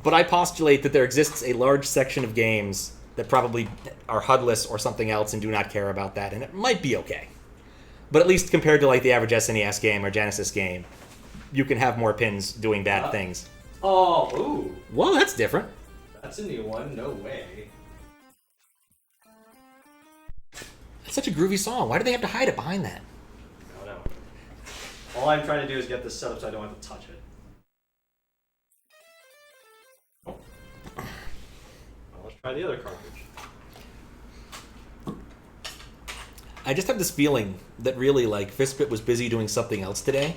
But I postulate that there exists a large section of games that probably are HUDless or something else and do not care about that, and it might be okay. But at least compared to like the average SNES game or Genesis game, you can have more pins doing bad things. Oh, ooh. Well, that's different. That's a new one. No way. It's such a groovy song. Why do they have to hide it behind that? I don't know. All I'm trying to do is get this set up so I don't have to touch it. Oh. Well, let's try the other cartridge. I just have this feeling that really, like, Fistbit was busy doing something else today,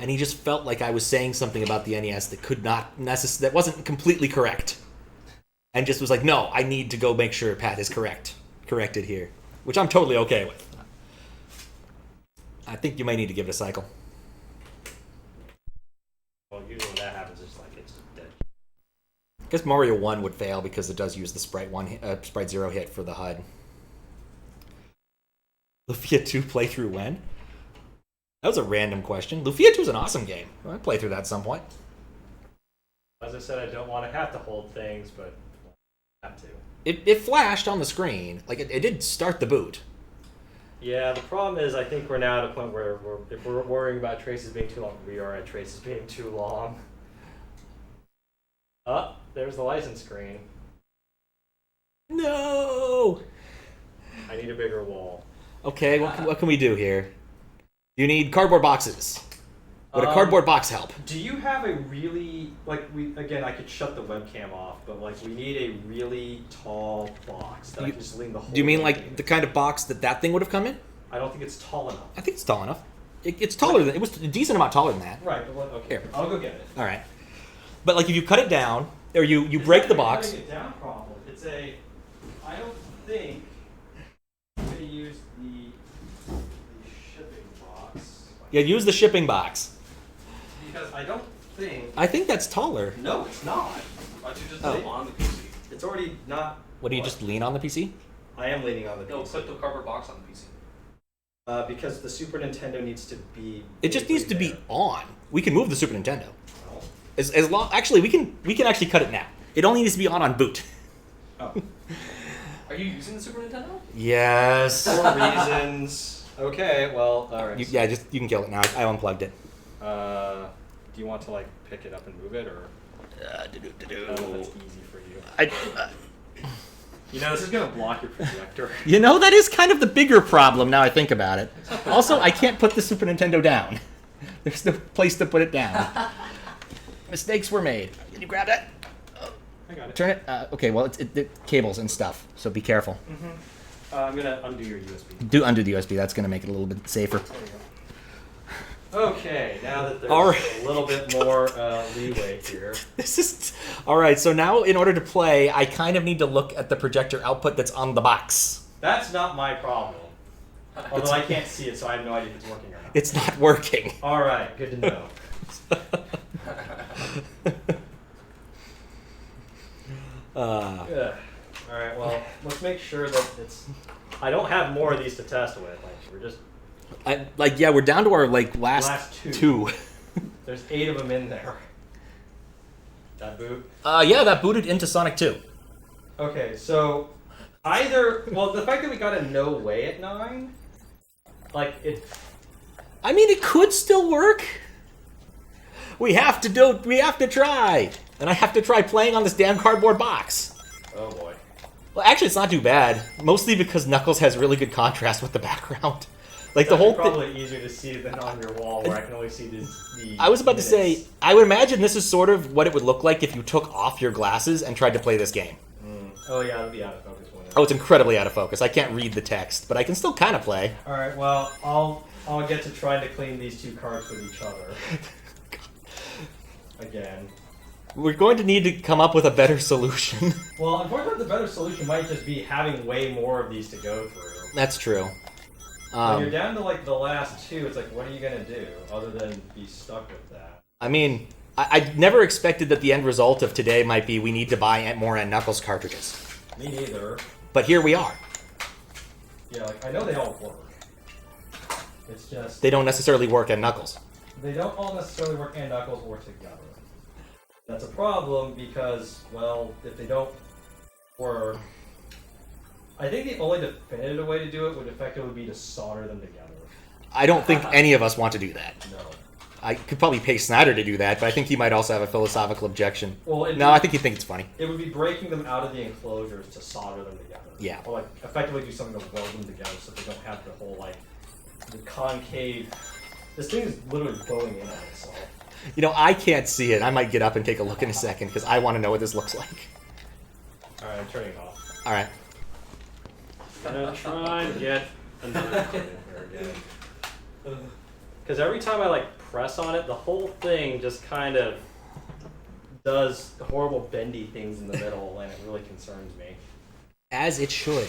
and he just felt like I was saying something about the NES that could not that wasn't completely correct, and just was like, no, I need to go make sure Pat is corrected here, which I'm totally okay with. I think you might need to give it a cycle. Well, usually when that happens, it's like it's dead. I guess Mario 1 would fail because it does use the Sprite Zero hit for the HUD. Lufia 2 playthrough when? That was a random question. Lufia 2 is an awesome game. I'll play through that at some point. As I said, I don't want to have to hold things, but I have to. It flashed on the screen. Like, it did start the boot. Yeah, the problem is I think we're now at a point where if we're worrying about traces being too long, we are at traces being too long. Oh, there's the license screen. No! I need a bigger wall. Okay, what can we do here? You need cardboard boxes. Would a cardboard box help? Do you have a really, like, I could shut the webcam off, but, like, we need a really tall box that I can just lean the whole Do you mean thing like in. the kind of box that thing would have come in? I don't think it's tall enough. I think it's tall enough. It's taller than... It was a decent amount taller than that. Right, but okay. Here. I'll go get it. All right. But, like, if you cut it down, or you break the box... It's not a cutting it down problem. It's a... I don't think they use the shipping box. Yeah, use the shipping box. Because I don't think... I think that's taller. No, it's not. Why don't you just put it on the PC? It's already not... What, do you just lean on the PC? I am leaning on the No, PC. put the cardboard box on the PC. Because the Super Nintendo needs to be... It just needs to be there. on. We can move the Super Nintendo. Well, As long... Actually, we can actually cut it now. It only needs to be on boot. oh. Are you using the Super Nintendo? Yes. For reasons. Okay, well, alright. Yeah, you can kill it now. I unplugged it. Do you want to, like, pick it up and move it, or? I don't know if that's easy for you. You know, this is going to block your projector. You know, that is kind of the bigger problem now I think about it. Also, I can't put the Super Nintendo down. There's no place to put it down. Mistakes were made. Can you grab that? I got it. Turn it. Okay, well, it's cables and stuff, so be careful. Mm-hmm. I'm going to undo your USB. Do undo the USB. That's going to make it a little bit safer. There you go. Okay, now that there's a little bit more leeway here. This is all right. So now, in order to play, I kind of need to look at the projector output that's on the box. That's not my problem. Although I can't see it, so I have no idea if it's working or not. It's not working. All right, good to know. All right, well, let's make sure that it's. I don't have more of these to test with. Like we're just. Yeah, we're down to our last two. There's 8 of them in there. That boot? Yeah, that booted into Sonic 2. Okay, so the fact that we got a no way at 9, like it. I mean, it could still work. We have to try, and I have to try playing on this damn cardboard box. Oh boy. Well, actually, it's not too bad. Mostly because Knuckles has really good contrast with the background. Like the whole probably easier to see than on your wall, where I can only see the I was about to say, I would imagine this is sort of what it would look like if you took off your glasses and tried to play this game. Oh yeah, it'll be out of focus. Oh, it's incredibly out of focus. I can't read the text, but I can still kind of play. All right, well, I'll get to trying to clean these 2 cards with each other. Again. We're going to need to come up with a better solution. Well, unfortunately, the better solution might just be having way more of these to go through. That's true. When you're down to like the last 2, it's like, what are you gonna do other than be stuck with that? I mean, I never expected that the end result of today might be we need to buy more N Knuckles cartridges. Me neither. But here we are. Yeah, like I know they all work. It's just they don't necessarily work N Knuckles. They don't all necessarily work and Knuckles or together. That's a problem because, well, if they don't work, I think the only definitive way to do it would effectively be to solder them together. I don't think any of us want to do that. No. I could probably pay Snyder to do that, but I think he might also have a philosophical objection. Well, I think he'd think it's funny. It would be breaking them out of the enclosures to solder them together. Yeah. Or like effectively do something to weld them together so they don't have the whole like the concave. This thing is literally bowing in on itself. You know, I can't see it. I might get up and take a look in a second because I want to know what this looks like. Alright, I'm turning it off. Alright. Gonna try and get another card in here again. Because every time I like press on it, the whole thing just kind of does horrible bendy things in the middle, and it really concerns me. As it should.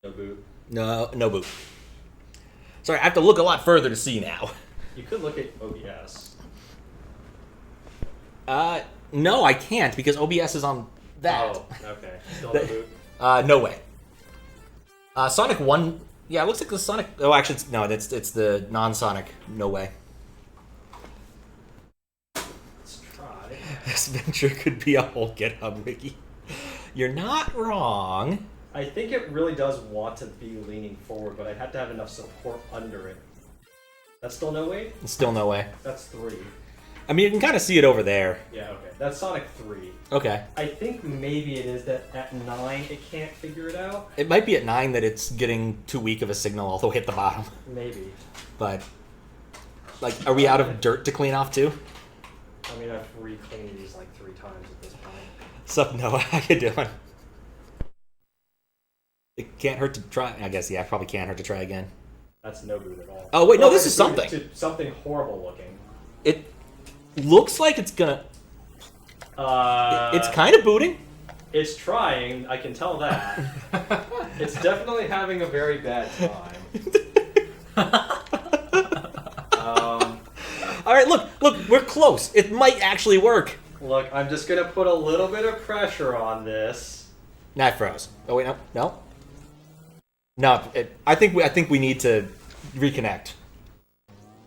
No boot. No boot. Sorry, I have to look a lot further to see now. You could look at OBS. No, I can't because OBS is on that. Oh, okay. Still no boot. No way. Sonic 1. Yeah, it looks like the Sonic. Oh, actually, it's the non-Sonic. No way. Let's try. This venture could be a whole GitHub wiki. You're not wrong. I think it really does want to be leaning forward, but I'd have to have enough support under it. That's still no way? Still no way. That's 3. I mean, you can kind of see it over there. Yeah, okay. That's Sonic 3. Okay. I think maybe it is that at 9 it can't figure it out. It might be at 9 that it's getting too weak of a signal all the way at the bottom. Maybe. But, like, are we out of dirt to clean off too? I mean, I've recleaned these like 3 times at this point. Sup, Noah? How you doing? It can't hurt to try. I guess, yeah, it probably can't hurt to try again. That's no boot at all. Oh, wait, no, this is something. Something horrible looking. It looks like it's gonna... it's kind of booting. It's trying, I can tell that. It's definitely having a very bad time. Alright, look, we're close. It might actually work. Look, I'm just gonna put a little bit of pressure on this. Nah, it froze. Oh, wait, no. No, I think we need to reconnect.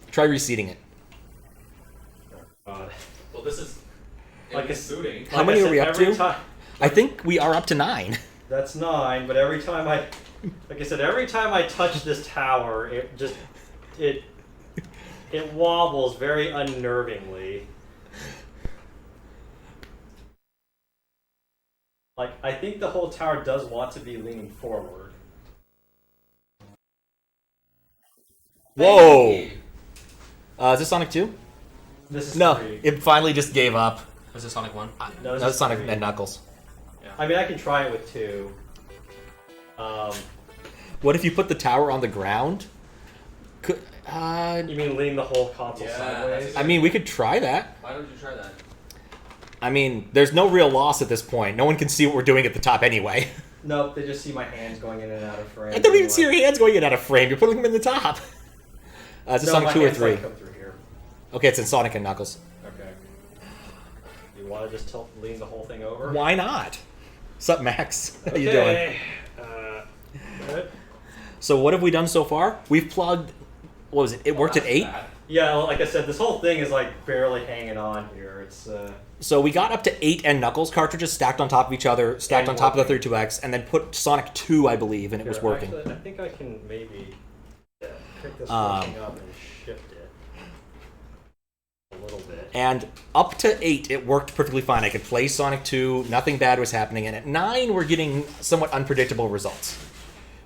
Try reseating it. God. Well, this is Like it's booting. How many are we up to? Time, I think we are up to 9. that's 9, but every time I Like I said, every time I touch this tower, it wobbles very unnervingly. Like, I think the whole tower does want to be leaning forward. Whoa! Is this Sonic 2? This is No, 3. it finally just gave up. Was it Sonic 1? No, That's Sonic 3. and Knuckles. I mean, I can try it with 2. What if you put the tower on the ground? Could, You mean lean the whole console Yeah, sideways? I mean, we could try that. Why don't you try that? I mean, there's no real loss at this point. No one can see what we're doing at the top anyway. Nope, they just see my hands going in and out of frame. I don't even see your hands going in out of frame. You're putting them in the top. Is it Sonic 2 or 3? Come through here. Okay, it's in Sonic and Knuckles. Okay. You want to just lean the whole thing over? Why not? Sup, Max? How you doing? Okay. Good. So what have we done so far? We've plugged... What was it? It worked at 8? Yeah, well, like I said, this whole thing is like barely hanging on here. It's So we got up to 8 and Knuckles cartridges stacked on top of each other, stacked on top of the 32X, and then put Sonic 2, I believe, and it was working. Actually, I think I can maybe pick this whole thing up and shift it a little bit. And up to 8, it worked perfectly fine. I could play Sonic 2, nothing bad was happening, and at 9, we're getting somewhat unpredictable results.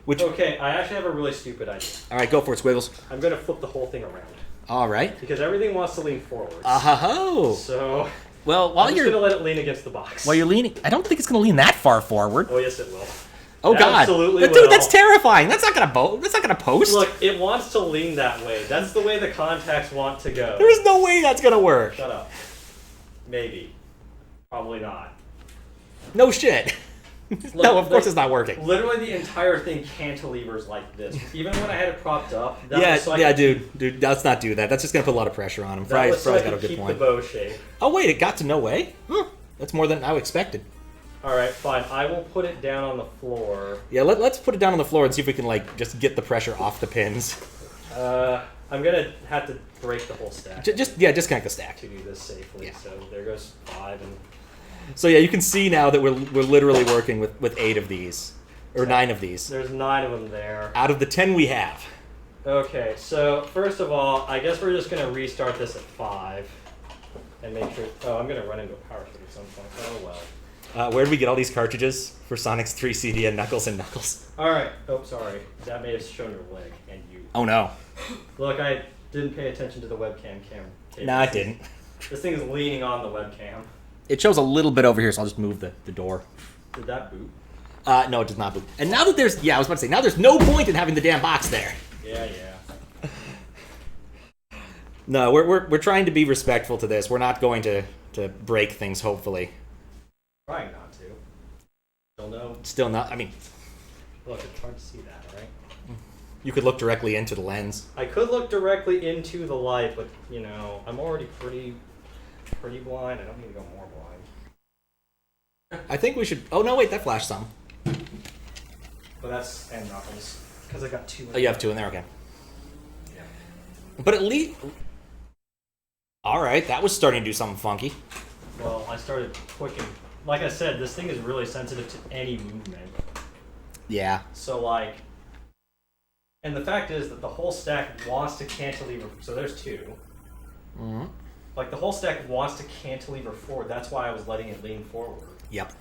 Which, Okay, I actually have a really stupid idea. all right, go for it, Squiggles. I'm going to flip the whole thing around. All right. Because everything wants to lean forwards. Oh. So, Well, while I'm just you're going to let it lean against the box. leaning, I don't think it's going to lean that far forward. Oh, yes, it will. Oh God! Absolutely Dude, will. that's terrifying. That's not gonna post. Look, it wants to lean that way. That's the way the contacts want to go. There is no way that's gonna work. Shut up. Maybe. Probably not. No shit. No, of course it's not working. Literally the entire thing cantilevers like this. Even when I had it propped up, that Yeah, was so I yeah, could dude, let's not do that. That's just gonna put a lot of pressure on him. That Fry's was so I got a could good keep point. the bow shape. Oh wait, it got to no way. Huh. That's more than I expected. Alright, fine. I will put it down on the floor. Yeah, let's put it down on the floor and see if we can like just get the pressure off the pins. I'm gonna have to break the whole stack Just connect the stack. to do this safely. Yeah. So there goes 5 and So yeah, you can see now that we're literally working with 8 of these, or 9 of these, there's 9 of them there. out of the 10 we have. Okay, so first of all, I guess we're just gonna restart this at 5 and make sure. Oh, I'm gonna run into a power cord at some point. Oh well. Where did we get all these cartridges for Sonic's 3 CD and Knuckles and Knuckles? All right. Oh, sorry. That may have shown your leg and you. Oh no. Look, I didn't pay attention to the webcam camera. Nah, it didn't. This thing is leaning on the webcam. It shows a little bit over here, so I'll just move the door. Did that boot? No, it does not boot. And now that there's, I was about to say, now there's no point in having the damn box there. Yeah. No, we're trying to be respectful to this. We're not going to break things, hopefully. Trying not to. Still no. Still not, I mean, Look, it's hard to see that, right? you could look directly into the lens. I could look directly into the light, but you know, I'm already pretty blind. I don't need to go more blind. I think we should, oh no, wait, that flashed some. But that's and Knuckles because I got 2. Oh, you have 2 in there, okay. Yeah. But at least, alright, that was starting to do something funky. Well, I started clicking. Like I said, this thing is really sensitive to any movement. Yeah. So like, and the fact is that the whole stack wants to cantilever. So there's 2. Mm-hmm. Like the whole stack wants to cantilever forward. That's why I was letting it lean forward. Yep.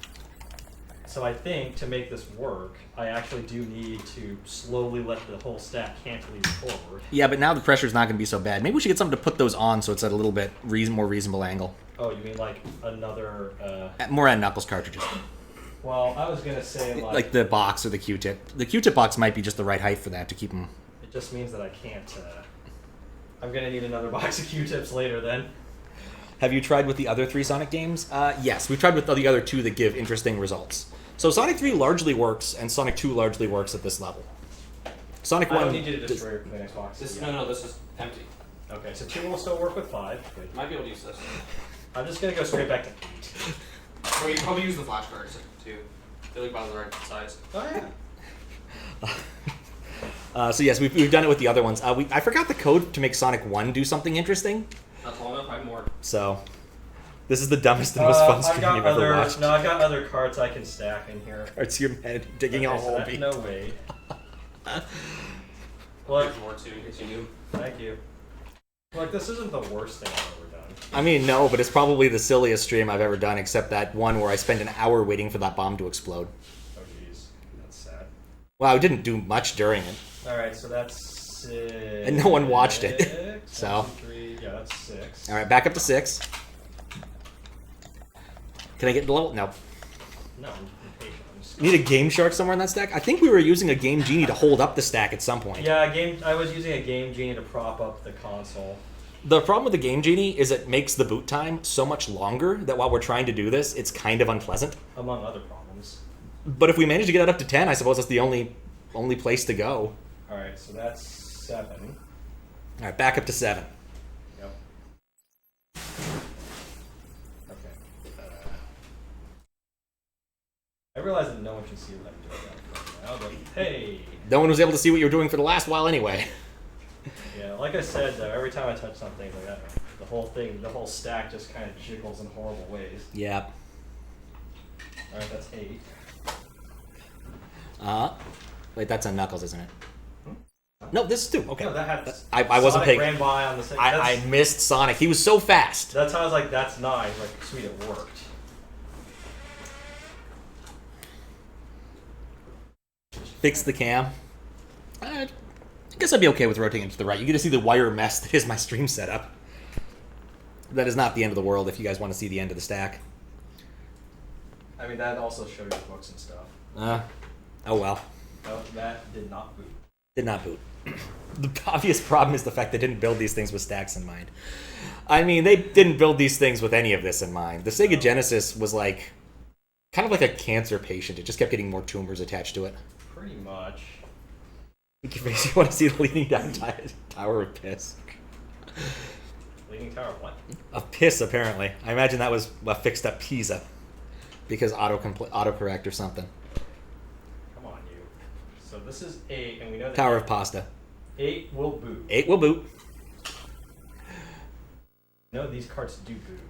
So I think to make this work, I actually do need to slowly let the whole stack cantilever forward. Yeah, but now the pressure's not going to be so bad. Maybe we should get something to put those on so it's at a little bit more reasonable angle. Oh, you mean like another? More on Knuckles cartridges. Well, I was gonna say Like the box or the Q-tip. The Q-tip box might be just the right height for that to keep them. It just means that I can't. I'm gonna need another box of Q-tips later then. Have you tried with the other 3 Sonic games? Yes, we've tried with the other 2 that give interesting results. So Sonic 3 largely works, and Sonic 2 largely works at this level. Sonic 1... I don't need you to destroy your next box. No, this is empty. Okay, so 2 will still work with 5. Good. Might be able to use this. I'm just gonna go straight back to 8. Or you can probably use the flashcards too. They look about the right size. Oh yeah. So yes, we've done it with the other ones. I forgot the code to make Sonic 1 do something interesting. Not tall enough, I have more. So, this is the dumbest and most fun stream you've ever watched. No, I've got other cards I can stack in here. Arts your head digging a Okay, so hole. that's no way. Look, There's more to continue. thank you. Look, this isn't the worst thing I've ever done. I mean, no, but it's probably the silliest stream I've ever done, except that one where I spent an hour waiting for that bomb to explode. Oh, jeez. That's sad. Well, I didn't do much during it. Alright, so that's 6. And no one watched it. So. 1, 2, 3. Yeah, that's 6. All right, back up to 6. Can I get the level? No. No, I'm impatient. I'm just... Need a Game Shark somewhere in that stack? I think we were using a Game Genie to hold up the stack at some point. Yeah, I was using a Game Genie to prop up the console. The problem with the Game Genie is it makes the boot time so much longer that while we're trying to do this, it's kind of unpleasant. Among other problems. But if we manage to get it up to 10, I suppose that's the only place to go. Alright, so that's 7. All right, back up to 7. Yep. Okay. I realize that no one can see what I'm doing right now, but hey! No one was able to see what you were doing for the last while anyway. Yeah, like I said, though, every time I touch something like that, the whole stack just kind of jiggles in horrible ways. Yeah. Alright, that's 8. Wait, that's on Knuckles, isn't it? No, this is 2. Okay. No, that had... I wasn't Sonic paying... ran by on the same... I missed Sonic. He was so fast. That's how I was like, that's 9. Like, sweet, it worked. Fix the cam. I guess I'd be okay with rotating it to the right. You get to see the wire mess that is my stream setup. That is not the end of the world if you guys want to see the end of the stack. I mean, that also showed you books and stuff. Oh well. No, that did not boot. Did not boot. The obvious problem is the fact they didn't build these things with stacks in mind. I mean, they didn't build these things with any of this in mind. The Sega Genesis was like, kind of like a cancer patient. It just kept getting more tumors attached to it. Pretty much. You want to see the leading down tower of piss. Leaning tower of what? Of piss, apparently. I imagine that was a fixed up Pisa. Because autocorrect or something. Come on, you. So this is 8, and we know that... Tower of pasta. 8 will boot. 8 will boot. No, these carts do boot.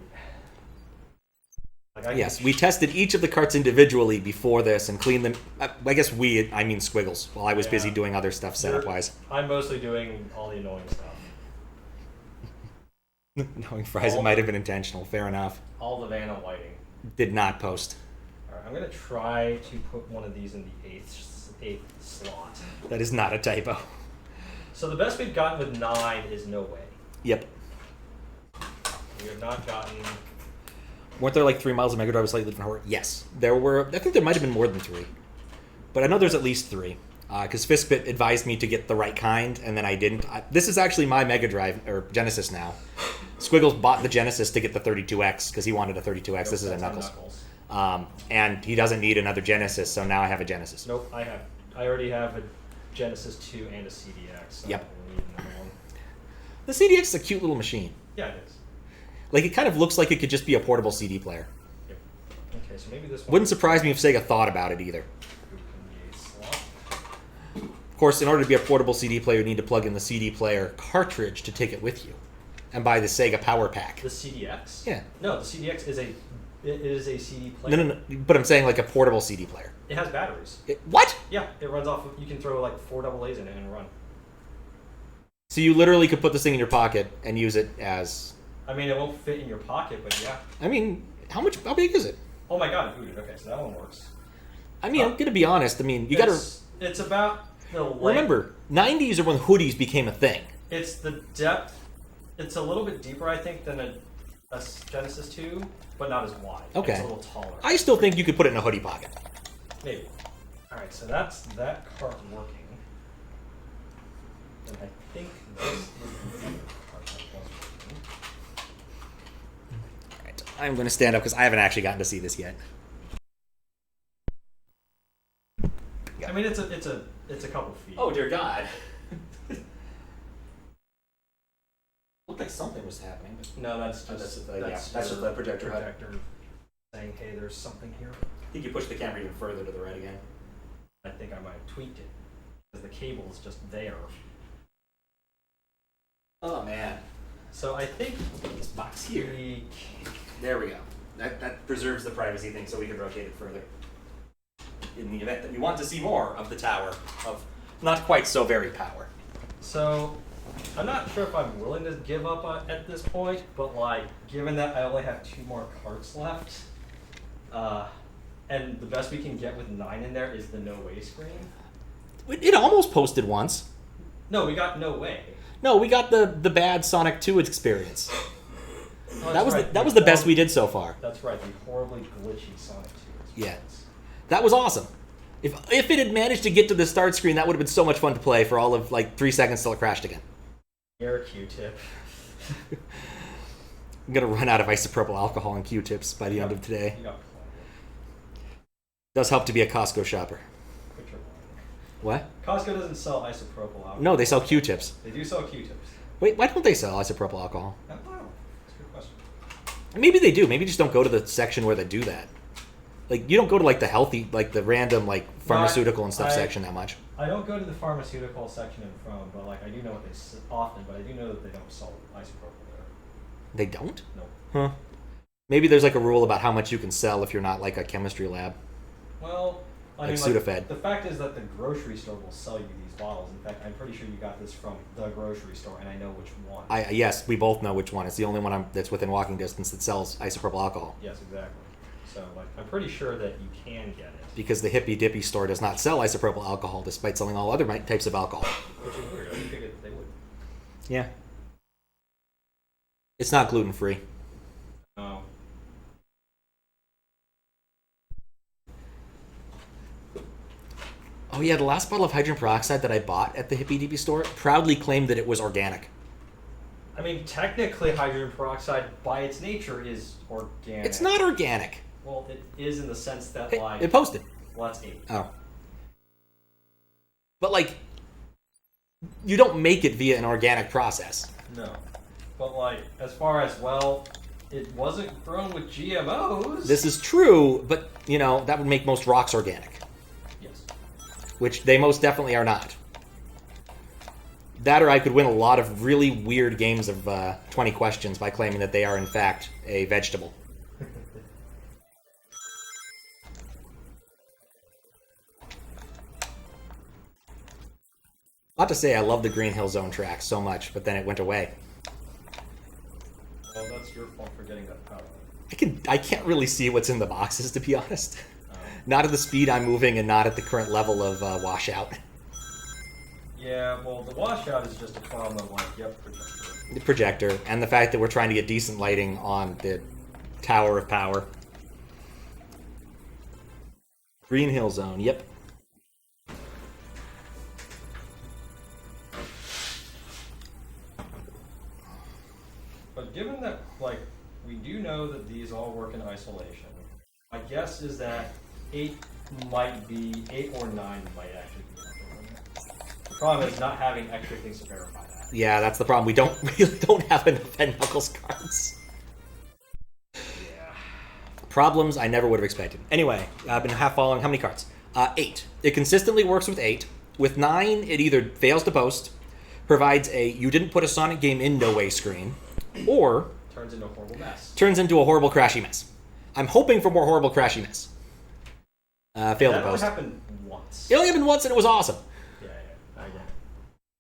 Like, Yes, we tested each of the carts individually before this and cleaned them. I guess I mean Squiggles, while I was busy doing other stuff setup-wise. I'm mostly doing all the annoying stuff. Knowing fries, it might have been intentional. Fair enough. All the Vanna whiting. Did not post. Alright, I'm going to try to put one of these in the 8th slot. That is not a typo. So the best we've gotten with 9 is no way. Yep. We have not gotten... Weren't there like 3 miles of Mega Drive with slightly different hardware? Yes. There were... I think there might have been more than 3. But I know there's at least 3. Because Fistbit advised me to get the right kind, and then I didn't. This is actually my Mega Drive, or Genesis now. Squiggles bought the Genesis to get the 32X, because he wanted a 32X. Nope, this is a that's Knuckles. Knuckles. And he doesn't need another Genesis, so now I have a Genesis. Nope, I already have a Genesis 2 and a CDX. So Yep. I don't need another one. The CDX is a cute little machine. Yeah, it is. Like, it kind of looks like it could just be a portable CD player. Yep. Okay, so maybe this one... Wouldn't surprise me if Sega thought about it either. Boot in the 8th slot. Of course, in order to be a portable CD player, you need to plug in the CD player cartridge to take it with you. And buy the Sega Power Pack. The CDX? Yeah. No, the CDX is a CD player. No. But I'm saying like a portable CD player. It has batteries. What? Yeah, it runs off. You can throw like 4 AA's in it and run. So you literally could put this thing in your pocket and use it as... I mean, it won't fit in your pocket, but yeah. I mean, how big is it? Oh my god, it booted. Okay, so that one works. I mean, I'm gonna be honest. I mean, you gotta... It's about the length. Remember, 90s are when hoodies became a thing. It's the depth. It's a little bit deeper, I think, than a Genesis 2, but not as wide. Okay. It's a little taller. I still think you could put it in a hoodie pocket. Maybe. Alright, so that's that cart working. And I think this is the other cart that was working. Alright, I'm going to stand up because I haven't actually gotten to see this yet. I mean, it's a couple feet. Oh, dear God. Looked like something was happening. But... No, that's just the projector HUD. Saying, hey, there's something here. I think you pushed the camera even further to the right again. I think I might have tweaked it because the cable is just there. Oh man! So I think This box here. There we go. That preserves the privacy thing, so we can rotate it further. In the event that we want to see more of the tower of Not quite so very power. So, I'm not sure if I'm willing to give up at this point, but like, given that I only have 2 more carts left, and the best we can get with 9 in there is the no way screen. It almost posted once. No, we got no way. No, we got the bad Sonic 2 experience. Oh, that was the best we did so far. That's right, the horribly glitchy Sonic 2 experience. Yeah. That was awesome. If it had managed to get to the start screen, that would have been so much fun to play for all of like 3 seconds till it crashed again. You're a Q-tip. I'm gonna run out of isopropyl alcohol and Q-tips by the end of today. You got plenty. Does help to be a Costco shopper. Quit your What? lying. Costco doesn't sell isopropyl alcohol. No, they sell Q-tips. They do sell Q-tips. Wait, why don't they sell isopropyl alcohol? I don't know. That's a good question. Maybe they do. Maybe just don't go to the section where they do that. Like, you don't go to like the healthy, like the random like pharmaceutical and stuff section that much. I don't go to the pharmaceutical section in front, but like I do know what they often, but I do know that they don't sell isopropyl there. They don't? No. Huh. Maybe there's like a rule about how much you can sell if you're not like a chemistry lab. Well, I Like mean, Sudafed. the fact is that the grocery store will sell you these bottles. In fact, I'm pretty sure you got this from the grocery store, and I know which one. Yes, we both know which one. It's the only one that's within walking distance that sells isopropyl alcohol. Yes, exactly. So, like, I'm pretty sure that you can get it. Because the Hippy Dippy store does not sell isopropyl alcohol, despite selling all other types of alcohol. Which is weird. I figured that they would. Yeah. It's not gluten free. No. Oh yeah, the last bottle of hydrogen peroxide that I bought at the Hippy Dippy store proudly claimed that it was organic. I mean, technically, hydrogen peroxide, by its nature, is organic. It's not organic. Well, it is in the sense that, It, like... it posted. Well, that's 8. Oh. But like, you don't make it via an organic process. No. But, like, as far as, well, it wasn't grown with GMOs. This is true, but, you know, that would make most rocks organic. Yes. Which they most definitely are not. That or I could win a lot of really weird games of 20 questions by claiming that they are, in fact, a vegetable. Not to say I love the Green Hill Zone track so much, but then it went away. Well, that's your fault for getting that power. I can't really see what's in the boxes, to be honest. Not at the speed I'm moving and not at the current level of washout. Yeah, well, the washout is just a problem of, like, yep, projector. The projector, and the fact that we're trying to get decent lighting on the Tower of Power. Green Hill Zone, yep. But given that, like, we do know that these all work in isolation, my guess is that 8 might be, 8 or 9 might actually be enough. The problem is not having extra things to verify that. Yeah, that's the problem. We really don't have enough Ed Knuckles cards. Yeah. Problems I never would have expected. Anyway, I've been half following. How many cards? 8. It consistently works with 8. With 9, it either fails to post, provides a you didn't put a Sonic game in no way screen, or Turns into a horrible mess. turns into a horrible crashy mess. I'm hoping for more horrible crashy mess. Failed to That only post. happened once. It only happened once and it was awesome. Yeah, I get it.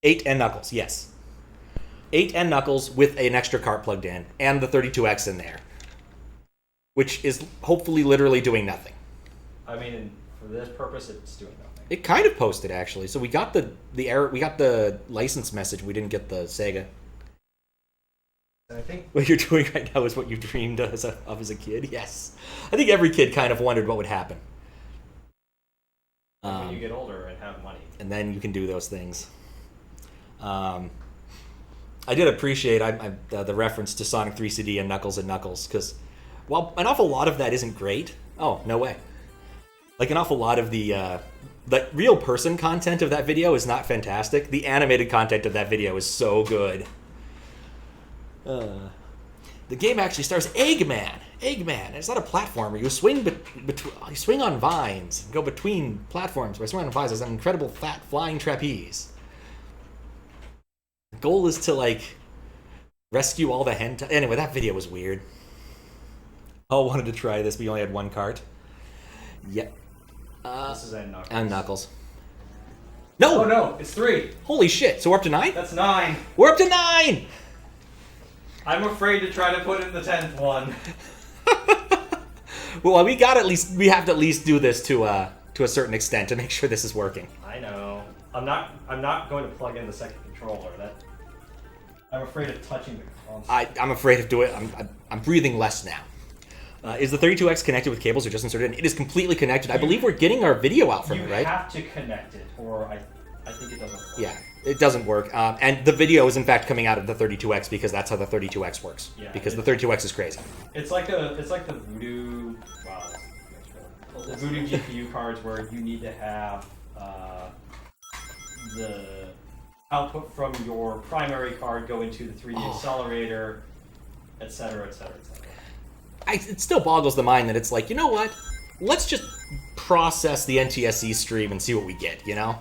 8 and Knuckles, yes. 8 and Knuckles with an extra cart plugged in, and the 32X in there. Which is hopefully literally doing nothing. I mean, for this purpose, it's doing nothing. It kind of posted, actually. So we got the error, we got the license message, we didn't get the Sega. And I think What you're doing right now is what you dreamed of as a kid, yes. I think every kid kind of wondered what would happen. when you get older and have money. And then you can do those things. I did appreciate the reference to Sonic 3 CD and Knuckles, because while an awful lot of that isn't great, oh, no way. Like an awful lot of the real person content of that video is not fantastic. The animated content of that video is so good. The game actually stars Eggman. It's not a platformer. You swing you swing on vines and go between platforms. By swinging on vines, there's an incredible fat flying trapeze. The goal is to like rescue all the hentai. Anyway, that video was weird. Oh, wanted to try this, but you only had 1 card. Yep. This is N Knuckles. And Knuckles. No! Oh no, it's 3. Holy shit, so we're up to 9? That's 9. We're up to 9! I'm afraid to try to put in the 10th one. Well, we have to at least do this to a certain extent to make sure this is working. I know. I'm not going to plug in the second controller. I'm afraid of touching the console. I'm afraid of doing it. I'm breathing less now. Is the 32X connected with cables or just inserted in? It is completely connected. I believe we're getting our video out from it, right? You have to connect it, or I think it doesn't work. Yeah, it doesn't work. And the video is in fact coming out of the 32X because that's how the 32X works. Yeah, because the 32X is crazy. It's like the Voodoo. Wow. The Voodoo GPU cards where you need to have the output from your primary card go into the 3D accelerator, etc., etc., etc. It still boggles the mind that it's like, you know what? Let's just process the NTSC stream and see what we get, you know?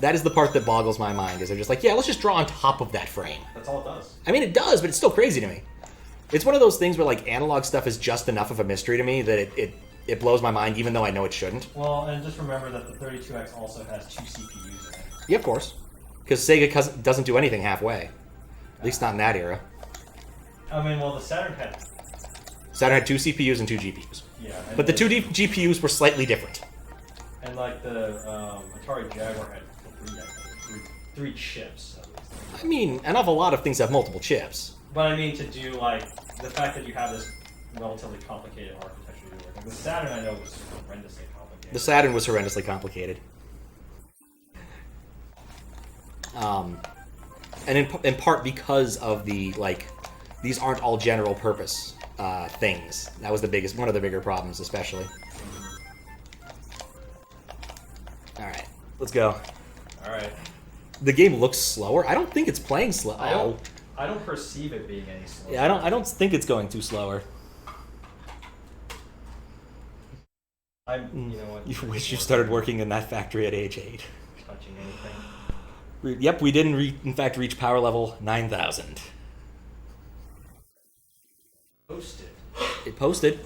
That is the part that boggles my mind, is they're just like, yeah, let's just draw on top of that frame. That's all it does. I mean, it does, but it's still crazy to me. It's one of those things where, like, analog stuff is just enough of a mystery to me that it blows my mind, even though I know it shouldn't. Well, and just remember that the 32X also has 2 CPUs in it. Yeah, of course. Because Sega doesn't do anything halfway. At least not in that era. I mean, well, the Saturn had 2 CPUs and 2 GPUs. Yeah. But the 2 GPUs were slightly different. And like the Atari Jaguar had 3 chips. At least. I mean, an awful lot of things have multiple chips. But I mean, to do like the fact that you have this relatively complicated architecture to work. The Saturn I know was horrendously complicated. The Saturn was horrendously complicated. And in part because of the, like, these aren't all general purpose things. That was one of the bigger problems, especially. Alright, let's go. Alright. The game looks slower. I don't think it's playing slow. I don't perceive it being any slower. Yeah, I don't think it's going too slower. You know what? You wish you started working in that factory at age 8. Touching anything. Yep, we didn't in fact reach power level 9,000. Posted. It posted.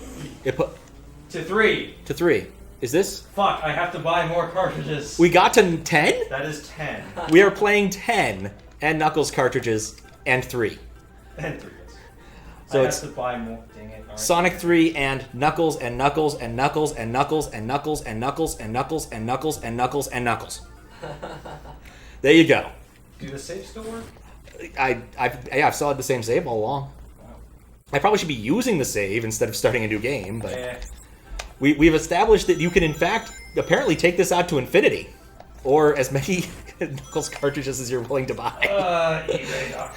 To 3. To 3. Is this? Fuck, I have to buy more cartridges. We got to 10? That is 10. We are playing 10 and Knuckles cartridges and 3. And 3, yes. So I it's have to buy more. Dang it. Right. Sonic 3 and Knuckles and Knuckles and Knuckles and Knuckles and Knuckles and Knuckles and Knuckles and Knuckles and Knuckles and Knuckles. There you go. Do the saves still work? I've still had the same save all along. Wow. I probably should be using the save instead of starting a new game, but Yeah. we've established that you can in fact apparently take this out to infinity, or as many Knuckles cartridges as you're willing to buy. eBay.com.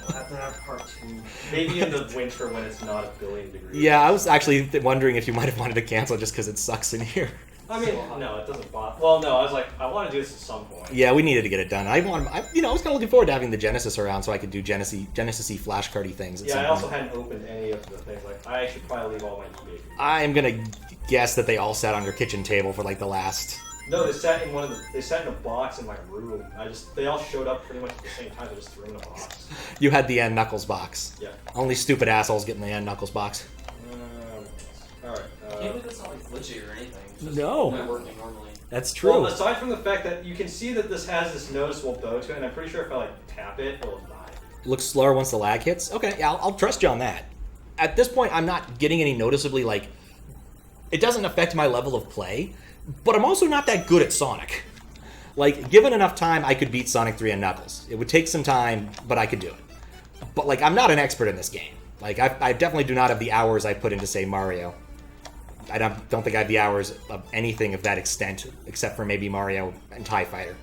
I'll have to have part 2. Maybe in the winter when it's not 1,000,000,000 degrees. Yeah, I was actually wondering if you might have wanted to cancel just because it sucks in here. I mean, no, it doesn't bother. Well, no, I was like, I want to do this at some point. Yeah, we needed to get it done. I was kind of looking forward to having the Genesis around so I could do Genesis-y flashcardy things. At some Yeah, I point. also hadn't opened any of the things. Like, I should probably leave all my eBay. I'm gonna guess that they all sat on your kitchen table for like the last. No, they sat in They sat in a box in my room. They all showed up pretty much at the same time. I just threw them in a box. You had the N Knuckles box. Yeah. Only stupid assholes get in the N Knuckles box. All right. I can't believe it's not like glitchy or anything. It's just No. not working normally. That's true. Well, aside from the fact that you can see that this has this noticeable bow to it, and I'm pretty sure if I like tap it, it'll die. Looks slower once the lag hits. Okay, yeah, I'll trust you on that. At this point, I'm not getting any noticeably like. It doesn't affect my level of play, but I'm also not that good at Sonic. Like, given enough time, I could beat Sonic 3 and Knuckles. It would take some time, but I could do it. But like, I'm not an expert in this game. Like, I definitely do not have the hours I put into, say, Mario. I don't think I have the hours of anything of that extent, except for maybe Mario and TIE Fighter.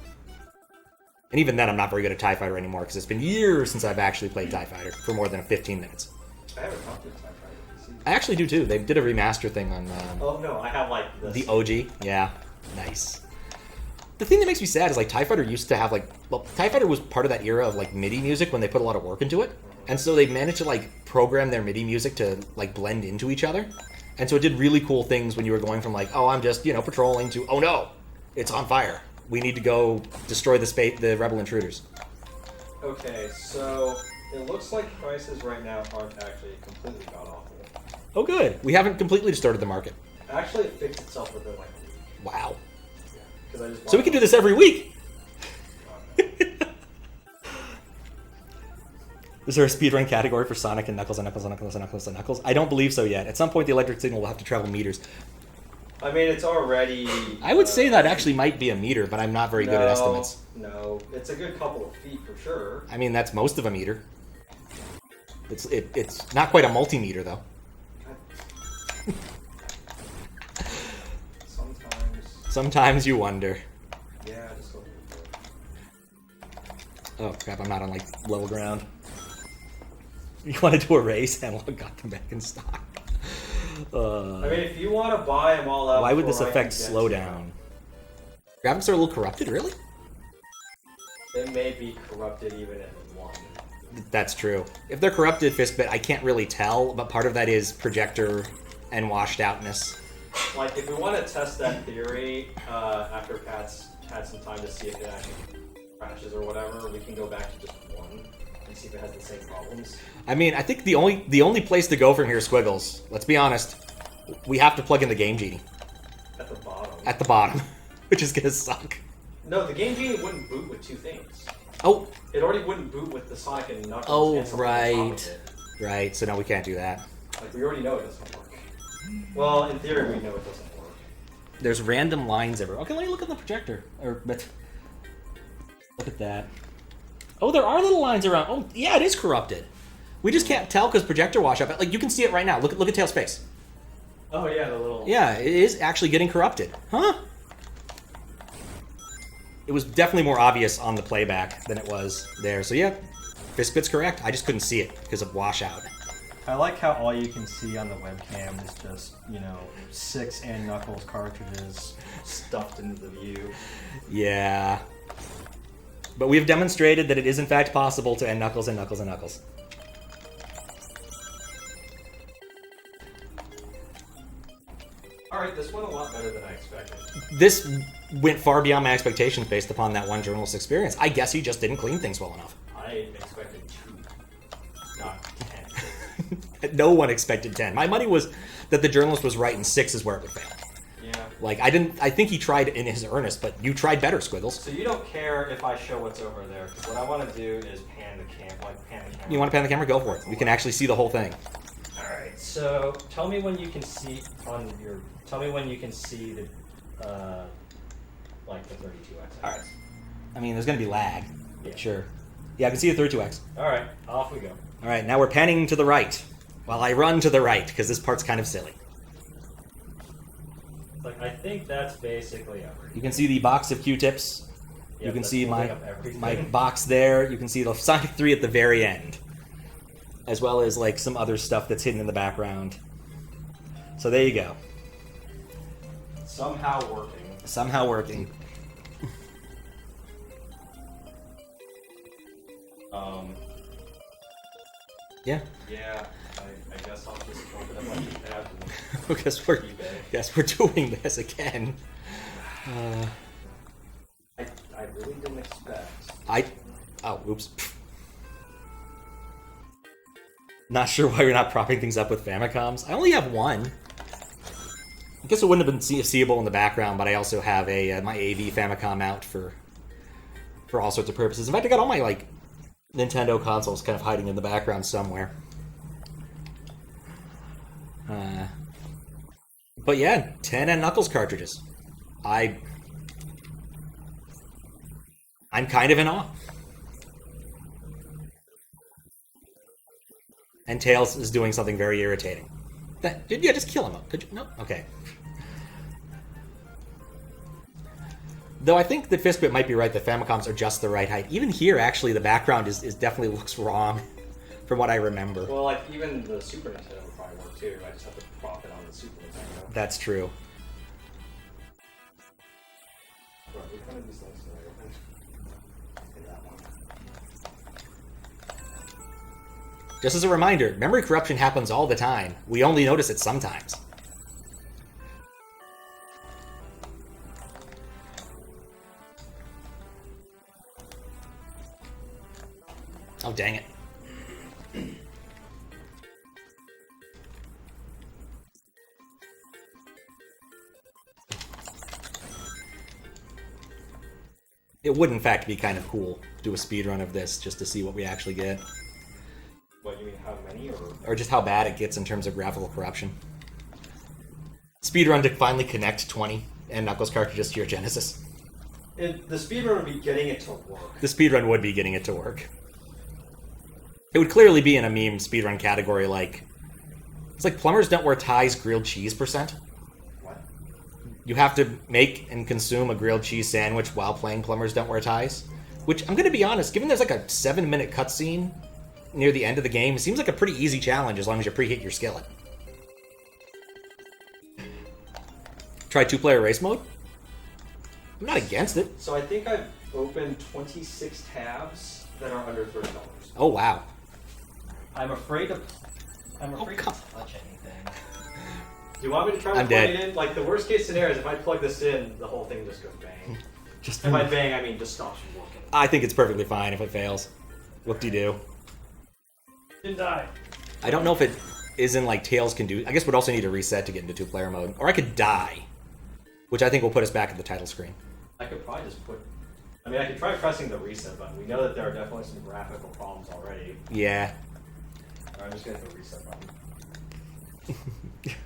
And even then, I'm not very good at TIE Fighter anymore, because it's been years since I've actually played TIE Fighter for more than 15 minutes. I haven't talked to TIE Fighter. I actually do, too. They did a remaster thing on... Oh, no, I have, like, this. The OG? Yeah. Nice. The thing that makes me sad is, like, TIE Fighter used to have, like... Well, TIE Fighter was part of that era of, like, MIDI music when they put a lot of work into it. And so they managed to, like, program their MIDI music to, like, blend into each other. And so it did really cool things when you were going from, like, oh, I'm just, patrolling to, oh, no, it's on fire. We need to go destroy the rebel intruders. Okay, so it looks like prices right now aren't actually completely god-awful. Oh, good. We haven't completely distorted the market. Actually, it fixed itself within, like, a week. Wow. 'Cause I just So we can do this every week. Is there a speedrun category for Sonic and Knuckles and Knuckles and Knuckles and Knuckles and Knuckles? I don't believe so yet. At some point, the electric signal will have to travel meters. I mean, it's already... I would say that actually might be a meter, but I'm not very good at estimates. No, it's a good couple of feet for sure. I mean, that's most of a meter. It's not quite a multimeter, though. Sometimes you wonder. Yeah, just a little bit. Oh crap, I'm not on, like, level ground. You want to do a race? Analog got them back in stock. I mean, if you want to buy them all out... Why would this before I affect can get slowdown? Graphics are a little corrupted, really? to them, It may be corrupted even in one. That's true. If they're corrupted, Fistbit, I can't really tell, but part of that is projector and washed outness. Like, if we want to test that theory, after Pat's had some time to see if it actually crashes or whatever, we can go back to just one and see if it has the same problems. I mean, I think the only place to go from here is Squiggles. Let's be honest. We have to plug in the Game Genie. At the bottom. At the bottom. Which is gonna suck. No, the Game Genie wouldn't boot with two things. Oh! It already wouldn't boot with the Sonic and Knuckles. Oh, and something on top of right. it. Right, so no, we can't do that. Like, we already know it doesn't work. Well, in theory, we know it doesn't work. There's random lines everywhere. Okay, let me look at the projector. But look at that. Oh, there are little lines around. Oh, yeah, it is corrupted. We just can't tell because projector washout. Like, you can see it right now. Look at Tail's face. Oh, yeah, the little... Yeah, it is actually getting corrupted. Huh? It was definitely more obvious on the playback than it was there. So yeah, Fistbit's correct. I just couldn't see it because of washout. I like how all you can see on the webcam is just, 6 and Knuckles cartridges stuffed into the view. Yeah. But we've demonstrated that it is in fact possible to end Knuckles and Knuckles and Knuckles. Alright, this went a lot better than I expected. This went far beyond my expectations based upon that one journalist experience. I guess he just didn't clean things well enough. I expected 2, not 10. No one expected 10. My money was that the journalist was right and 6 is where it would fail. Yeah. Like, I think he tried in his earnest, but you tried better, Squiggles. So you don't care if I show what's over there, because what I want to do is pan the camera. You want to pan the camera? Go for it. We can actually see the whole thing. Alright, so tell me when you can see Tell me when you can see the, the 32x. Alright. I mean, there's going to be lag. Yeah. Sure. Yeah, I can see the 32x. Alright, off we go. Alright, now we're panning to the right. While I run to the right, because this part's kind of silly. Like, I think that's basically everything. You can see the box of Q-tips. Yeah, You can that's see holding my up everything. my box there. You can see the Sonic 3 at the very end. As well as, like, some other stuff that's hidden in the background. So there you go. Somehow working. Somehow working. Yeah. Yeah, I guess I'll just open up my tab and Guess we're doing this again. I really didn't expect. Oh, oops. Not sure why you're not propping things up with Famicoms. I only have one. I guess it wouldn't have been seeable in the background, but I also have my AV Famicom out for all sorts of purposes. In fact, I got all my like Nintendo consoles kind of hiding in the background somewhere. But yeah, 10 and Knuckles cartridges. I'm kind of in awe. And Tails is doing something very irritating. Did you just kill him? Did you? No? Okay. Though I think that Fistbit might be right that Famicoms are just the right height. Even here, actually, the background is definitely looks wrong from what I remember. Well, like, even the Super Nintendo would probably work too. I just have to prop it on the Super Nintendo. That's true. Right, which one of these things did I open? Okay, that one. Just as a reminder, memory corruption happens all the time. We only notice it sometimes. Oh, dang it. It would, in fact, be kind of cool to do a speedrun of this just to see what we actually get. What, you mean how many, or? Or just how bad it gets in terms of graphical corruption. Speedrun to finally connect 20 and Knuckles cartridges to your Genesis. The speedrun would be getting it to work. The speedrun would be getting it to work. It would clearly be in a meme speedrun category like... It's like plumbers don't wear ties grilled cheese %. What? You have to make and consume a grilled cheese sandwich while playing Plumbers Don't Wear Ties. Which, I'm going to be honest, given there's like a 7-minute cutscene near the end of the game, it seems like a pretty easy challenge as long as you preheat your skillet. Try 2-player race mode? I'm not against it. So I think I've opened 26 tabs that are under $30. Oh, wow. I'm afraid to come- touch anything. Do you want me to try to I'm plug dead. it in? Like, the worst case scenario is if I plug this in, the whole thing just goes bang. Just And by bang, I mean just stops from working. I think it's perfectly fine if it fails. Whoop-de-doo. Didn't die. I don't know if it is in like Tails can do... I guess we'd also need to reset to get into 2-player mode. Or I could die. Which I think will put us back at the title screen. I could probably just put... I mean, I could try pressing the reset button. We know that there are definitely some graphical problems already. Yeah. Or I'm just going to hit the reset button.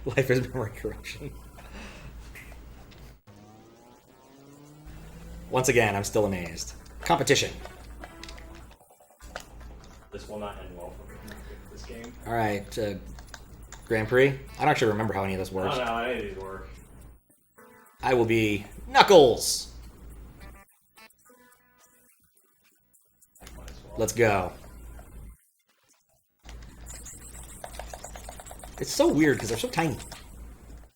Life is memory corruption. Once again, I'm still amazed. Competition. This will not end well for me with this game. Alright, Grand Prix. I don't actually remember how any of this I works. don't know how any of these work. I will be Knuckles! I might as well. Let's go. It's so weird because they're so tiny.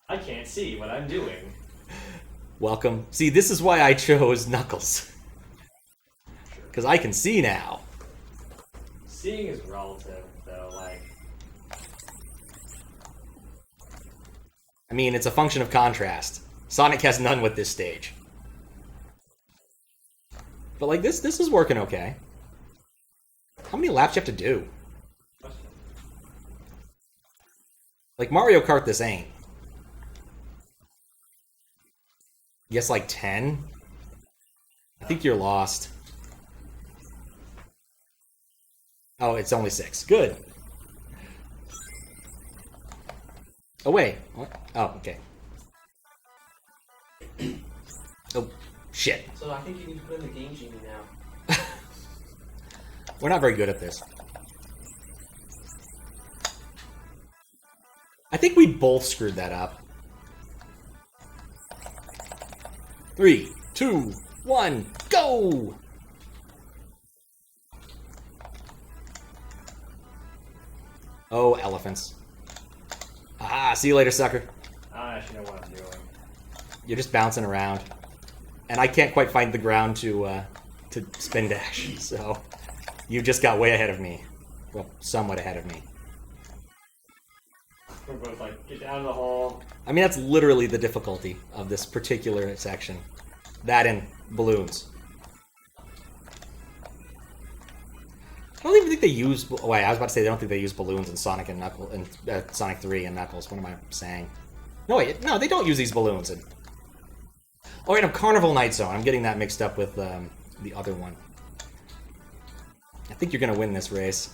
I can't see what I'm doing. Welcome. See, this is why I chose Knuckles. Because I can see now. Seeing is relative, though. Like, I mean, it's a function of contrast. Sonic has none with this stage. But like this is working okay. How many laps do you have to do? Like Mario Kart this ain't. Guess like 10? I think you're lost. Oh, it's only 6. Good. Oh, wait. What? Oh, okay. Oh, shit. So I think you need to put in the Game Genie now. We're not very good at this. I think we both screwed that up. 3, 2, 1, go! Oh, elephants. Ah, see you later, sucker. I don't actually know what I'm doing. You're just bouncing around. And I can't quite find the ground to spin dash, so you just got way ahead of me. Well, somewhat ahead of me. We're both like, get down the hole. I mean, that's literally the difficulty of this particular section. That and balloons. I don't even think they use... Oh, wait, I was about to say they don't think they use balloons in Sonic and Knuckles... in Sonic 3 and Knuckles. What am I saying? No, wait. No, they don't use these balloons in... Oh, wait, no, Carnival Night Zone. I'm getting that mixed up with the other one. I think you're going to win this race.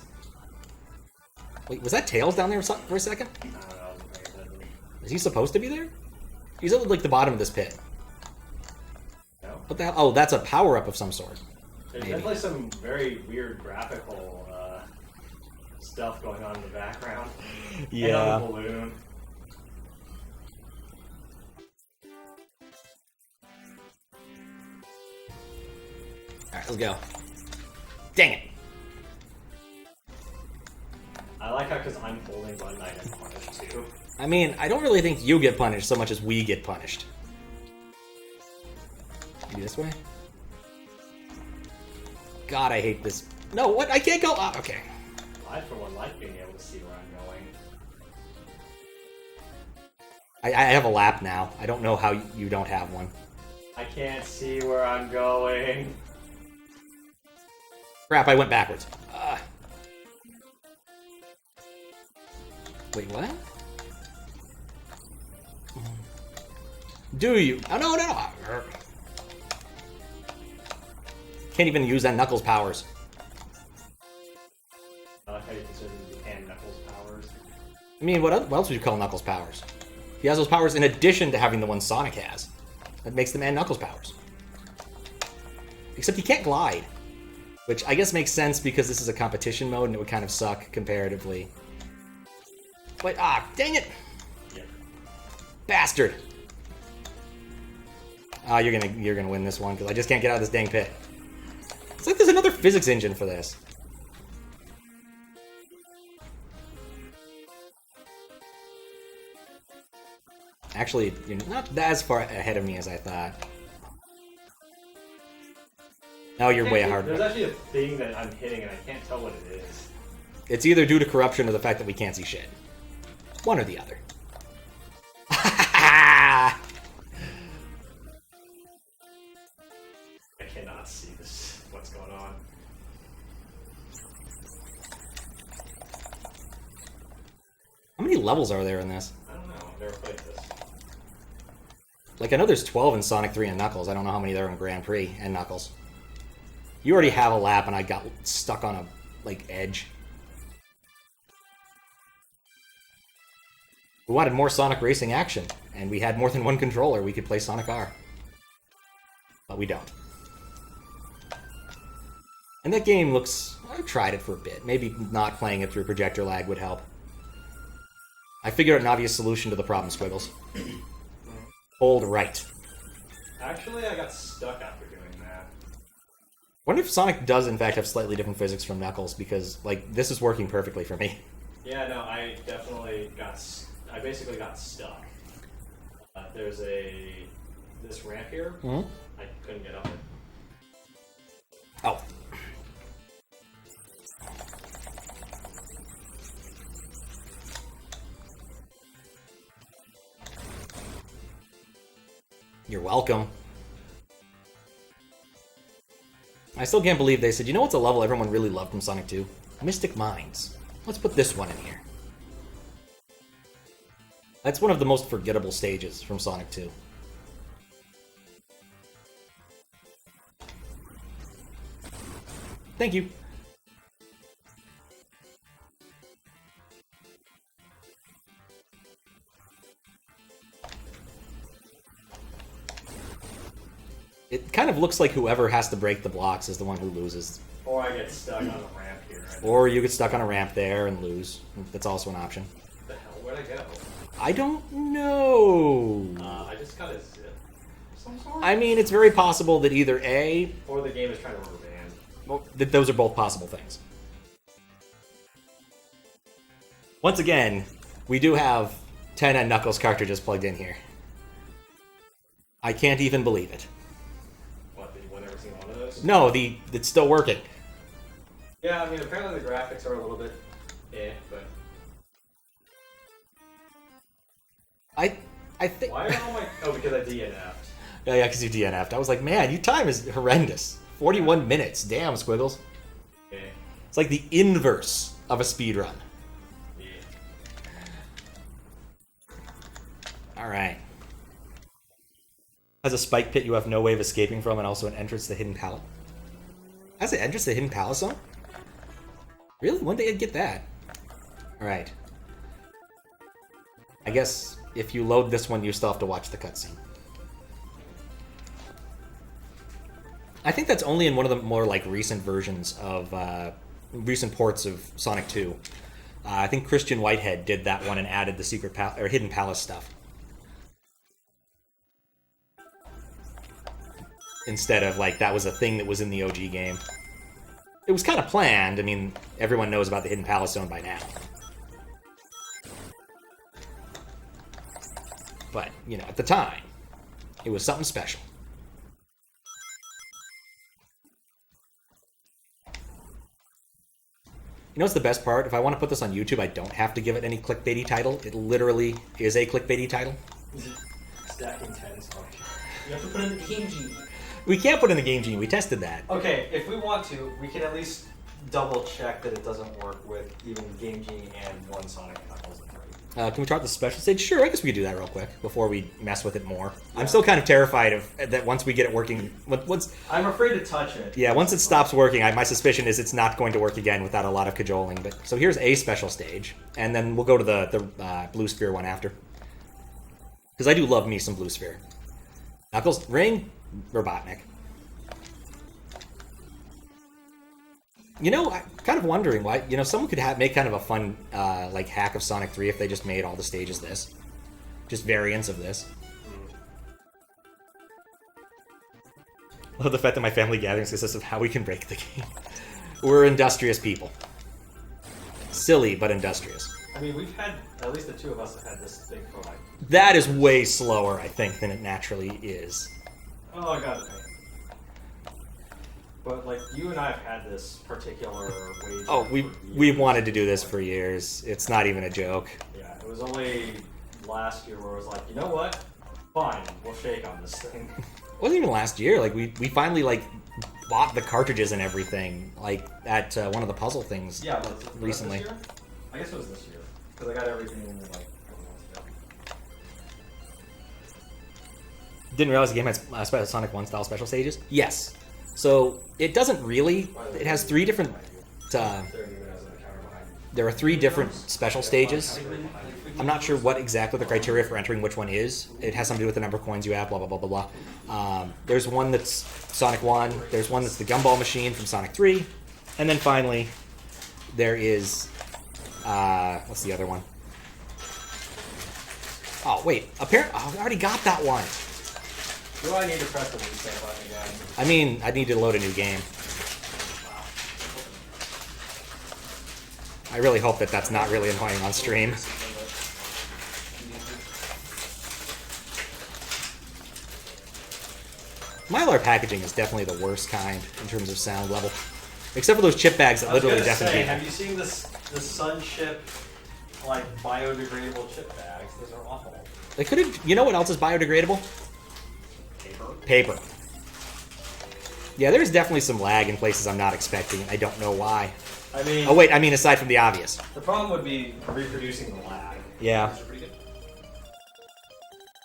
Wait, was that Tails down there for a second? I don't know. I wasn't paying attention. Is he supposed to be there? He's at, like, the bottom of this pit. No. What the hell? Oh, that's a power-up of some sort. There's Maybe. definitely some very weird graphical stuff going on in the background. And on the balloon. Alright, let's go. Dang it. I like how, because I'm holding one, I get punished too. I mean, I don't really think you get punished so much as we get punished. Maybe this way? God, I hate this. No, what? I can't go up. Okay. I, for one, like being able to see where I'm going. I have a lap now. I don't know how you don't have one. I can't see where I'm going. Crap, I went backwards. Wait, what? Do you? Oh, no. Can't even use that Knuckles powers. I like how you consider the and Knuckles powers. I mean, what else would you call Knuckles powers? He has those powers in addition to having the ones Sonic has. That makes them and Knuckles powers. Except he can't glide. Which I guess makes sense because this is a competition mode and it would kind of suck comparatively. Wait, dang it! Yep. Bastard! You're gonna win this one because I just can't get out of this dang pit. It's like there's another physics engine for this. Actually, you're not as far ahead of me as I thought. No, you're way hard. There's actually a thing that I'm hitting and I can't tell what it is. It's either due to corruption or the fact that we can't see shit. One or the other. I cannot see this. What's going on? How many levels are there in this? I don't know. I've never played this. Like, I know there's 12 in Sonic 3 and Knuckles. I don't know how many there are in Grand Prix and Knuckles. You already have a lap, and I got stuck on a, like, edge. We wanted more Sonic racing action, and we had more than one controller. We could play Sonic R. But we don't. And that game looks... I've tried it for a bit. Maybe not playing it through projector lag would help. I figured out an obvious solution to the problem, Squiggles. Hold right. Actually, I got stuck after doing that. Wonder if Sonic does, in fact, have slightly different physics from Knuckles, because, like, this is working perfectly for me. Yeah, no, I definitely got... I basically got stuck. There's this ramp here. Mm-hmm. I couldn't get up it. Oh. You're welcome. I still can't believe they said, you know what's a level everyone really loved from Sonic 2? Mystic Mines. Let's put this one in here. That's one of the most forgettable stages from Sonic 2. Thank you. It kind of looks like whoever has to break the blocks is the one who loses. Or I get stuck on a ramp here. Or you get stuck on a ramp there and lose. That's also an option. What the hell? Where'd I go? I don't know. I just got a zip of some sort? I mean, it's very possible that either A... Or the game is trying to rubber band. Well, that those are both possible things. Once again, we do have 10 and Knuckles cartridges plugged in here. I can't even believe it. What, you've never seen one of those? No, it's still working. Yeah, I mean, apparently the graphics are a little bit but... I think... Why are all my... Oh, because I DNF'd. Yeah, because you DNF'd. I was like, man, your time is horrendous. 41 minutes. Damn, Squiggles. Yeah. It's like the inverse of a speedrun. Yeah. Alright. Has a spike pit you have no way of escaping from, and also an entrance to the Hidden Palace. Has an entrance to the Hidden Palace zone? Really? When did I get that? Alright. I guess if you load this one, you still have to watch the cutscene. I think that's only in one of the more like recent versions of recent ports of Sonic 2. I think Christian Whitehead did that one and added the secret or Hidden Palace stuff instead of like that was a thing that was in the OG game. It was kind of planned. I mean, everyone knows about the Hidden Palace zone by now. But, you know, at the time, it was something special. You know what's the best part? If I want to put this on YouTube, I don't have to give it any clickbaity title. It literally is a clickbaity title. Stacking 10s. You have to put in the Game Genie. We can't put in the Game Genie. We tested that. Okay, if we want to, we can at least double check that it doesn't work with even Game Genie and one Sonic and Knuckles and 3. Can we try out the special stage? Sure, I guess we could do that real quick before we mess with it more. Yeah. I'm still kind of terrified of that once we get it working. Once I'm afraid to touch it. Yeah, once it stops working, my suspicion is it's not going to work again without a lot of cajoling. But so here's a special stage, and then we'll go to the blue sphere one after. Because I do love me some blue sphere. Knuckles, ring, Robotnik. You know, I'm kind of wondering why. You know, someone could make kind of a fun like hack of Sonic 3 if they just made all the stages this, just variants of this. I love the fact that my family gatherings consist of how we can break the game. We're industrious people. Silly but industrious. I mean, we've had at least the two of us have had this thing for like. That is way slower, I think, than it naturally is. Oh, I got it. But like you and I have had this particular wage. Oh, we've wanted to do this for years. It's not even a joke. Yeah, it was only last year where I was like, you know what? Fine, we'll shake on this thing. It wasn't even last year. Like we finally like bought the cartridges and everything like at one of the puzzle things. Yeah, recently. This year? I guess it was this year because I got everything in like a couple months ago. Didn't realize the game had Sonic 1 style special stages. Yes. So it doesn't really. It has three different. There are three different special stages. I'm not sure what exactly the criteria for entering which one is. It has something to do with the number of coins you have. Blah blah blah blah blah. There's one that's Sonic 1. There's one that's the Gumball Machine from Sonic 3, and then finally there is what's the other one? Oh wait, apparently I already got that one. Do I need to press the reset button again? I mean, I need to load a new game. I really hope that that's not really annoying on stream. Mylar packaging is definitely the worst kind in terms of sound level. Except for those chip bags that literally deafen people. Have you seen the Sunchip, like, biodegradable chip bags? Those are awful. They could have... You know what else is biodegradable? Paper. Yeah, there's definitely some lag in places I'm not expecting. I don't know why. I mean... Oh, wait, I mean aside from the obvious. The problem would be reproducing the lag. Yeah.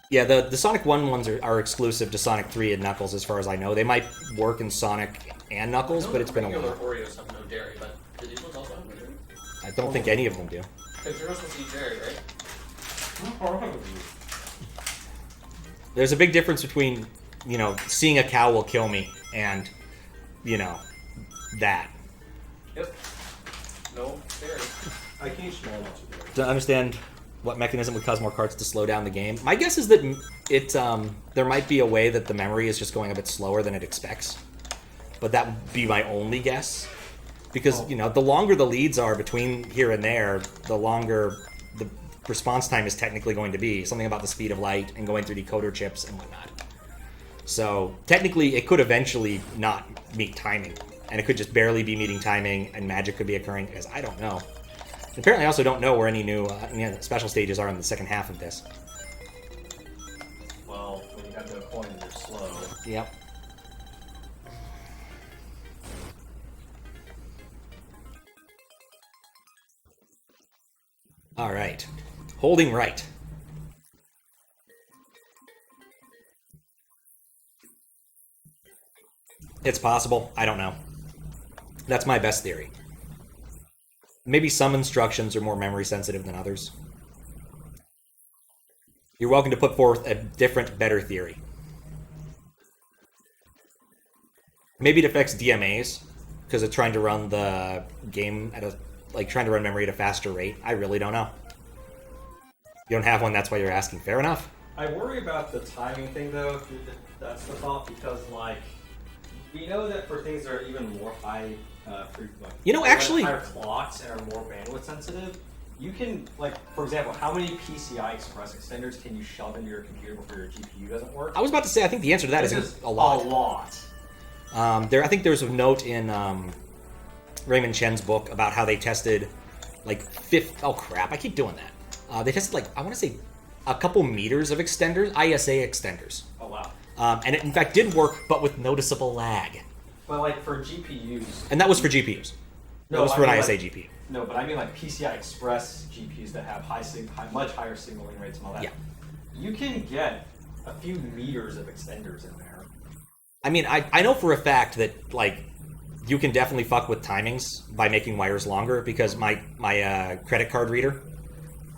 Yeah, the Sonic 1 ones are exclusive to Sonic 3 and Knuckles, as far as I know. They might work in Sonic and Knuckles, but it's been a while. Oreos have no dairy, but do these ones also have no dairy? I don't think any of them do. Because you're not supposed to eat dairy, right? There's a big difference between, you know, seeing a cow will kill me and, you know, that. Yep. No dairy. I can eat small amounts of dairy. To understand what mechanism would cause more carts to slow down the game. My guess is that there might be a way that the memory is just going a bit slower than it expects. But that would be my only guess. Because, you know, the longer the leads are between here and there, the longer the response time is technically going to be. Something about the speed of light and going through decoder chips and whatnot. So, technically, it could eventually not meet timing. And it could just barely be meeting timing, and magic could be occurring, because I don't know. Apparently, I also don't know where any new special stages are in the second half of this. Well, when you have no coin, you're slow. Yep. All right. Holding right. It's possible. I don't know. That's my best theory. Maybe some instructions are more memory sensitive than others. You're welcome to put forth a different, better theory. Maybe it affects DMAs because it's trying to run the game at trying to run memory at a faster rate. I really don't know. You don't have one, that's why you're asking. Fair enough. I worry about the timing thing, though, if that's the thought, because, like, we know that for things that are even more high, actually, higher clocks and are more bandwidth sensitive, you can, like, for example, how many PCI Express extenders can you shove into your computer before your GPU doesn't work? I was about to say, I think the answer to that is a lot. A lot. I think there's a note in Raymond Chen's book about how they tested, like, oh crap, I keep doing that. They tested, like, I want to say a couple meters of extenders, ISA extenders. Oh, wow. And it, in fact, did work, but with noticeable lag. But, like, for GPUs... And that was for GPUs. No, that was for an ISA like, GPU. No, but I mean like PCI Express GPUs that have much higher signaling rates and all that. Yeah. You can get a few meters of extenders in there. I mean, I know for a fact that, like, you can definitely fuck with timings by making wires longer, because my credit card reader,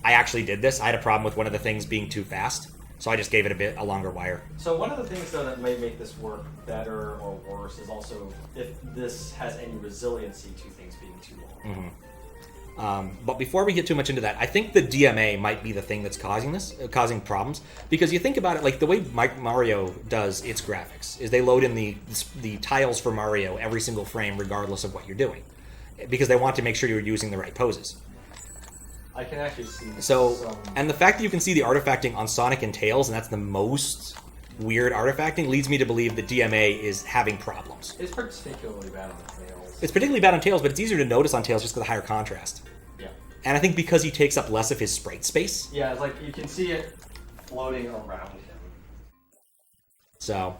I actually did this. I had a problem with one of the things being too fast, so I just gave it a longer wire. So one of the things, though, that may make this work better or worse is also if this has any resiliency to things being too long. Mm-hmm. But before we get too much into that, I think the DMA might be the thing that's causing problems. Because you think about it, like the way Mario does its graphics is they load in the tiles for Mario every single frame, regardless of what you're doing, because they want to make sure you're using the right poses. I can actually see. And the fact that you can see the artifacting on Sonic and Tails, and that's the most weird artifacting, leads me to believe that DMA is having problems. It's particularly bad on Tails. It's particularly bad on Tails, but it's easier to notice on Tails just because of the higher contrast. Yeah. And I think because he takes up less of his sprite space. Yeah, it's like you can see it floating around him. So.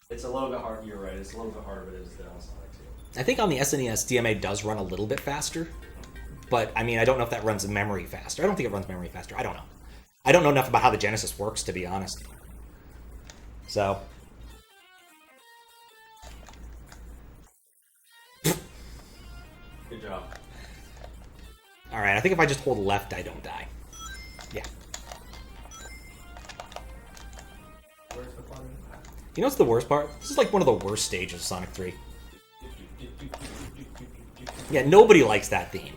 It's a little bit hard. You're right. It's a little bit harder, but it is there on Sonic too. I think on the SNES, DMA does run a little bit faster. But, I mean, I don't know if that runs memory faster. I don't think it runs memory faster. I don't know. I don't know enough about how the Genesis works, to be honest. So. Good job. Alright, I think if I just hold left, I don't die. Yeah. Where's the button? You know what's the worst part? This is like one of the worst stages of Sonic 3. Yeah, nobody likes that theme.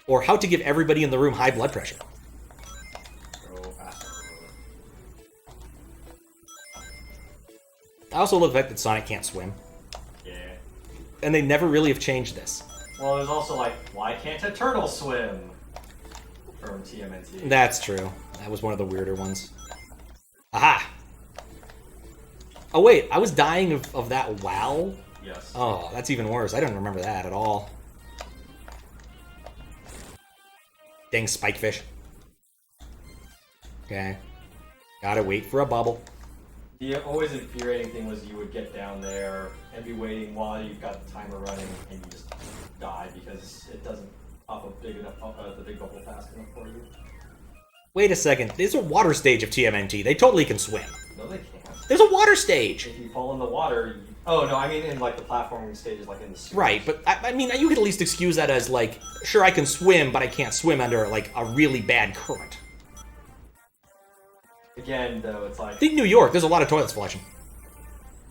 Or how to give everybody in the room high blood pressure. Go faster. I also love the fact that Sonic can't swim. Yeah. And they never really have changed this. Well, there's also like, why can't a turtle swim? From TMNT. That's true. That was one of the weirder ones. Aha! Oh wait, I was dying of that wow? Yes. Oh, that's even worse. I don't remember that at all. Dang spikefish. Okay. Gotta wait for a bubble. The always infuriating thing was you would get down there and be waiting while you've got the timer running and you just die because it doesn't pop up big enough, the big bubble fast enough for you. Wait a second. There's a water stage of TMNT. They totally can swim. No, they can't. There's a water stage! If you fall in the water, you... Oh, no, I mean in like the platforming stages, like in the sewers. Right, but I mean, you could at least excuse that as like, sure, I can swim, but I can't swim under like a really bad current. Again, though, it's like... Think New York, there's a lot of toilets flushing.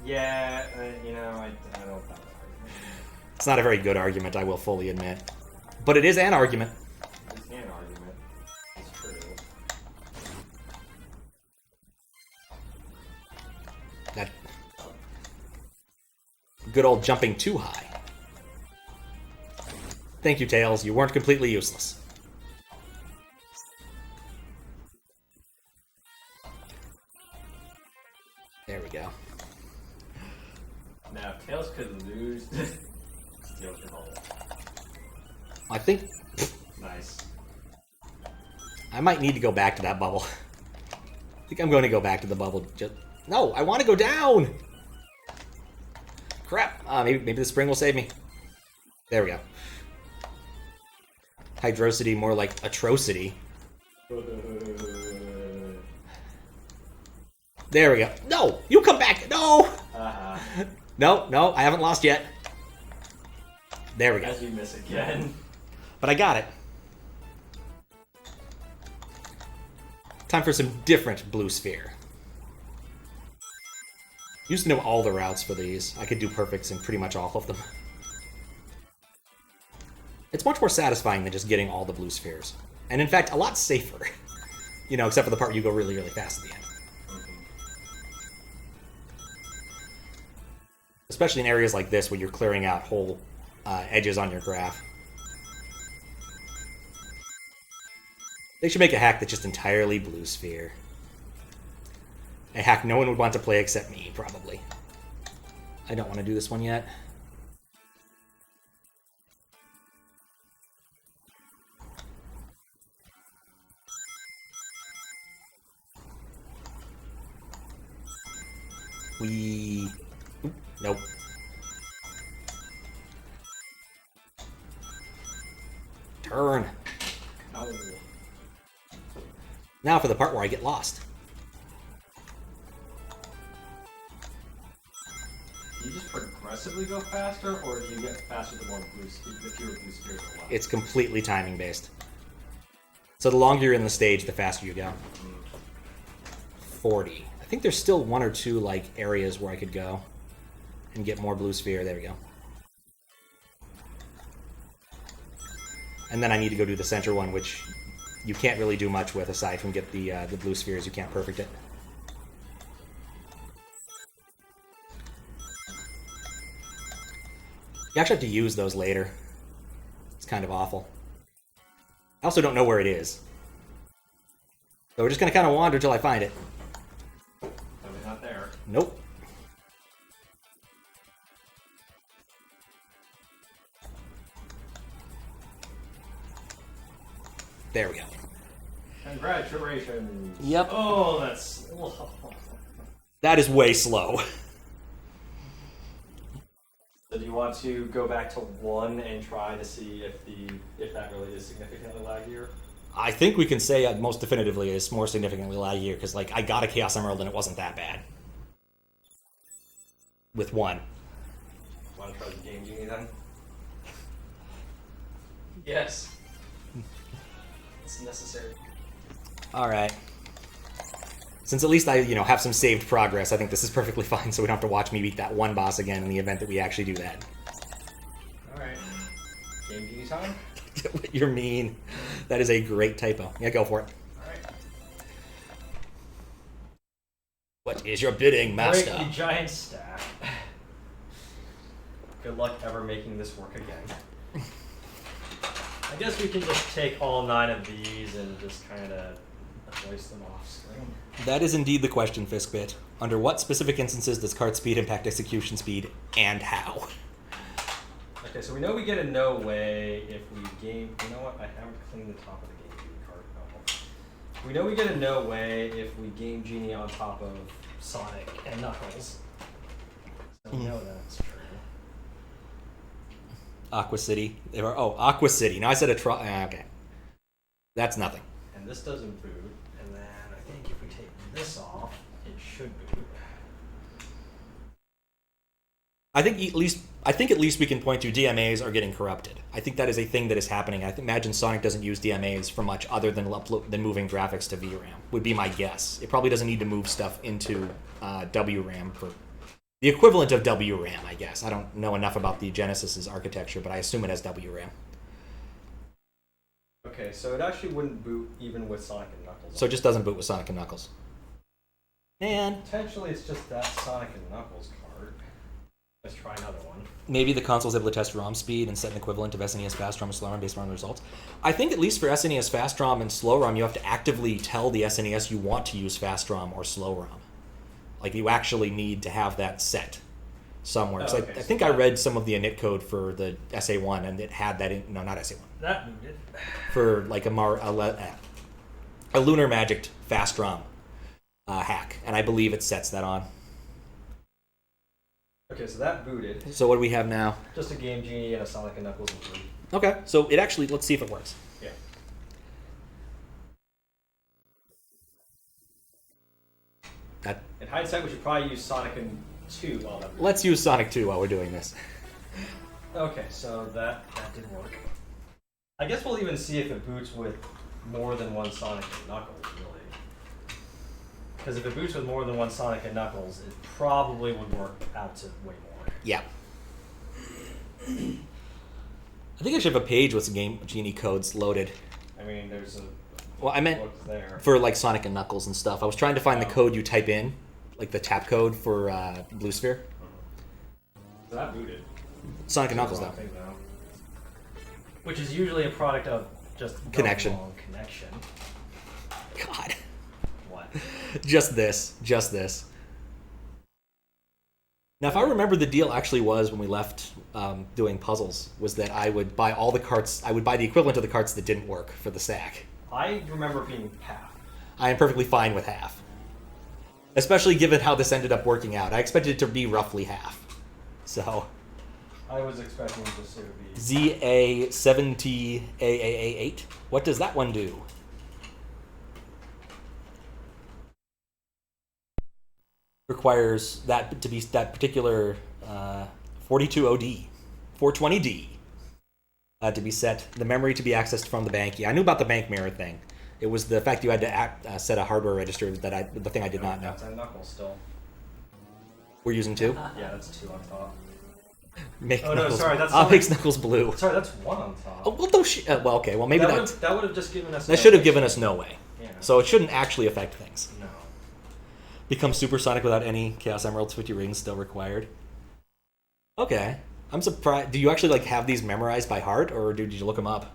Yeah, you know, I don't know about that argument. It's not a very good argument, I will fully admit. But it is an argument. It's an argument. It's true. That good old jumping too high. Thank you, Tails. You weren't completely useless. There we go. Now, if Tails could lose... Tails could hold. I think Nice. I might need to go back to that bubble. I think I'm going to go back to the bubble. No, I want to go down! Crap! Maybe the spring will save me. There we go. Hydrocity, more like atrocity. There we go. No! You come back! No! No, I haven't lost yet. There we go. As you miss again. But I got it. Time for some different blue sphere. Used to know all the routes for these. I could do perfects in pretty much all of them. It's much more satisfying than just getting all the blue spheres. And in fact, a lot safer. You know, except for the part where you go really, really fast at the end. Especially in areas like this where you're clearing out whole edges on your graph. They should make a hack that's just entirely blue sphere. A hack no one would want to play except me, probably. I don't want to do this one yet. Nope. Turn. Ow. Now for the part where I get lost. Do you just progressively go faster, or do you get faster the more the fewer blue spheres are left? It's completely timing based. So the longer you're in the stage, the faster you go. 40. I think there's still one or two like areas where I could go and get more blue sphere. There we go. And then I need to go do the center one, which you can't really do much with aside from get the blue spheres. You can't perfect it. You actually have to use those later. It's kind of awful. I also don't know where it is. So we're just going to kind of wander till I find it. Probably not there. Nope. There we go. Congratulations. Yep. Oh, that's slow. That is way slow. So do you want to go back to 1 and try to see if that really is significantly laggier? I think we can say most definitively it's more significantly laggier because like I got a Chaos Emerald and it wasn't that bad. With 1. Want to try the Game Genie then? Yes. It's necessary. All right. Since at least I, have some saved progress, I think this is perfectly fine, so we don't have to watch me beat that one boss again in the event that we actually do that. Alright. Game Genie time? You're mean. That is a great typo. Yeah, go for it. Alright. What is your bidding, master? Break the giant stack. Good luck ever making this work again. I guess we can just take all 9 of these and just kind of place them off screen. That is indeed the question, Fiskbit. Under what specific instances does card speed impact execution speed, and how? Okay, so we know we get a no way if we game. You know what? I haven't cleaned the top of the Game Genie card. Oh. We know we get a no way if we Game Genie on top of Sonic and Knuckles. So we know that's true. Aqua City. Aqua City. Now I said okay. That's nothing. And this doesn't boot. And then I think if we take this off, it should boot. I think at least we can point to DMAs are getting corrupted. I think that is a thing that is happening. I imagine Sonic doesn't use DMAs for much other than moving graphics to VRAM. Would be my guess. It probably doesn't need to move stuff into WRAM for the equivalent of WRAM, I guess. I don't know enough about the Genesis's architecture, but I assume it has WRAM. Okay, so it actually wouldn't boot even with Sonic and Knuckles. So it just doesn't boot with Sonic and Knuckles. Man. Potentially it's just that Sonic and Knuckles card. Let's try another one. Maybe the console's able to test ROM speed and set an equivalent of SNES Fast ROM and Slow ROM based on the results. I think at least for SNES Fast ROM and Slow ROM, you have to actively tell the SNES you want to use Fast ROM or Slow ROM. Like, you actually need to have that set somewhere. Oh, okay, I think I read some of the init code for the SA1, and it had that in... No, not SA1. That booted. For, like, a Lunar Magic Fast ROM hack, and I believe it sets that on. Okay, so that booted. So what do we have now? Just a Game Genie and a Sonic and Knuckles and 3. Okay, so it actually... Let's see if it works. Yeah. In hindsight, we should probably use Sonic and 2 while that booted. Let's use Sonic 2 while we're doing this. Okay, so that did work. I guess we'll even see if it boots with more than one Sonic and Knuckles, really. Because if it boots with more than one Sonic and Knuckles, it probably would work out to way more. Yeah. I think I should have a page with some Game Genie codes loaded. I mean, there's a... Well, I meant there. for like Sonic and Knuckles and stuff. I was trying to find the code you type in, like the tap code for Blue Sphere. So that booted. Sonic and Knuckles, though. Thing, though. Which is usually a product of just Connection. Long connection. God. What? Just this. Now, if I remember, the deal actually was when we left doing puzzles, was that I would buy all the carts, I would buy the equivalent of the carts that didn't work for the stack. I remember being half. I am perfectly fine with half. Especially given how this ended up working out. I expected it to be roughly half. So... I was expecting just it would be ZA70AAA8. What does that one do? Requires that to be that particular 42OD, 420D to be set. The memory to be accessed from the bank. Yeah, I knew about the bank mirror thing. It was the fact you had to set a hardware register the thing I did not know. That's a knuckle still. We're using 2? Yeah, that's 2 on top. Make Oh Knuckles, no, sorry, that's makes Knuckles blue. Sorry, that's 1 on top. Oh, well, well, okay, well maybe that would have just given us. that should have given us no way. Yeah. So it shouldn't actually affect things. No. Become supersonic without any Chaos Emeralds 50 rings still required. Okay, I'm surprised. Do you actually like have these memorized by heart, or did you look them up?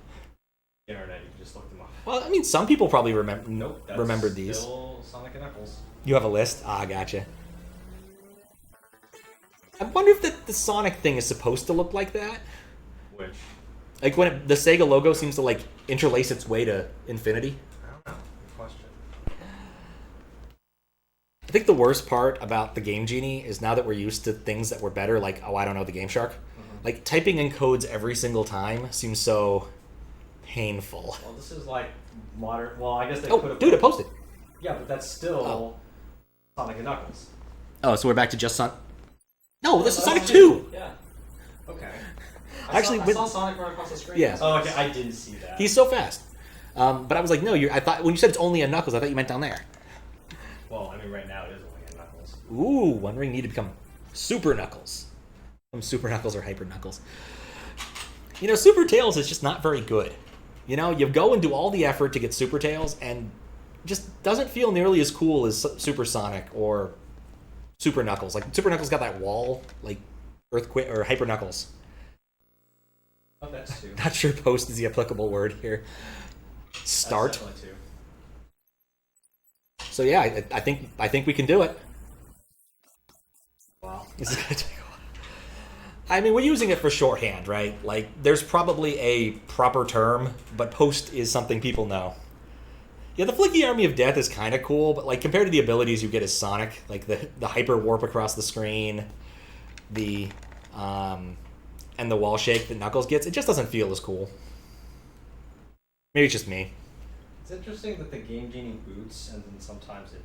Internet, you can just look them up. Well, I mean, some people probably remembered That's these. Still Sonic and Knuckles. You have a list? Ah, gotcha. I wonder if the Sonic thing is supposed to look like that. Which? Like when the Sega logo seems to like interlace its way to infinity. I don't know. Good question. I think the worst part about the Game Genie is now that we're used to things that were better, like, oh, I don't know, the Game Shark. Like, typing in codes every single time seems so painful. Well, this is like modern. Well, I guess they Oh, could have. dude, it posted. Yeah, but that's still Sonic and Knuckles. Oh, so we're back to just Sonic. No, this is Sonic 2! Yeah. Okay. Actually, I saw Sonic run across the screen. Yeah. Oh, okay. I didn't see that. He's so fast. But I was like, no, I thought when you said it's only a Knuckles, I thought you meant down there. Well, I mean, right now it is only a Knuckles. Ooh, One Ring need to become Super Knuckles. Super Knuckles or Hyper Knuckles. You know, Super Tails is just not very good. You know, you go and do all the effort to get Super Tails, and just doesn't feel nearly as cool as Super Sonic or Super Knuckles. Like, Super Knuckles got that wall, like Earthquake or Hyper Knuckles. Oh, that's 2. Not sure post is the applicable word here. Start. That's definitely 2. So yeah, I think we can do it. Wow. This is gonna take a while. I mean, we're using it for shorthand, right? Like, there's probably a proper term, but post is something people know. Yeah, the Flicky Army of Death is kind of cool, but like compared to the abilities you get as Sonic, like the hyper warp across the screen, and the wall shake that Knuckles gets, it just doesn't feel as cool. Maybe it's just me. It's interesting that the Game Genie boots, and then sometimes the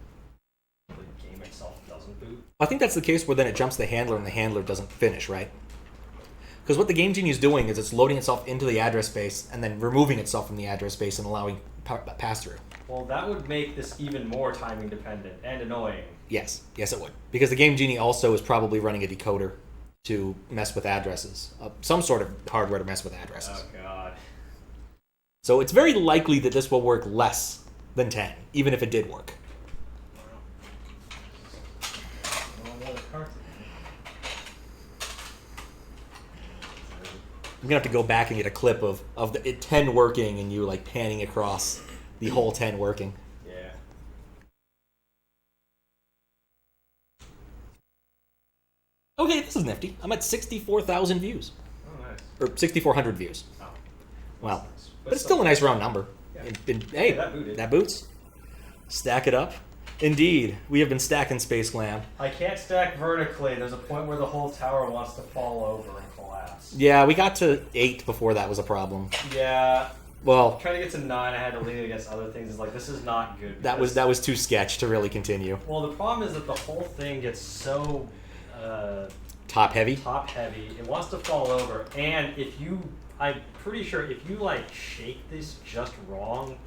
game itself doesn't boot. I think that's the case where then it jumps the handler and the handler doesn't finish, right? Because what the Game Genie is doing is it's loading itself into the address space and then removing itself from the address space and allowing pass-through. Well, that would make this even more timing dependent and annoying. Yes, it would. Because the Game Genie also is probably running a decoder to mess with addresses. Some sort of hardware to mess with addresses. Oh, God. So it's very likely that this will work less than 10, even if it did work. I'm gonna have to go back and get a clip of 10 working and you like panning across the whole 10 working. Yeah. Okay, this is nifty. I'm at 64,000 views. Oh, nice. Or 6,400 views. Oh. Well, Nice. but it's still a nice round number. Yeah. Hey, that booted. that boots. Stack it up. Indeed, we have been stacking Space Glam. I can't stack vertically. There's a point where the whole tower wants to fall over and collapse. Yeah, we got to 8 before that was a problem. Yeah. Well, Trying to get to 9, I had to lean against other things. It's like, this is not good. that was too sketch to really continue. Well, the problem is that the whole thing gets so Top heavy. top heavy. It wants to fall over, and I'm pretty sure if you like shake this just wrong,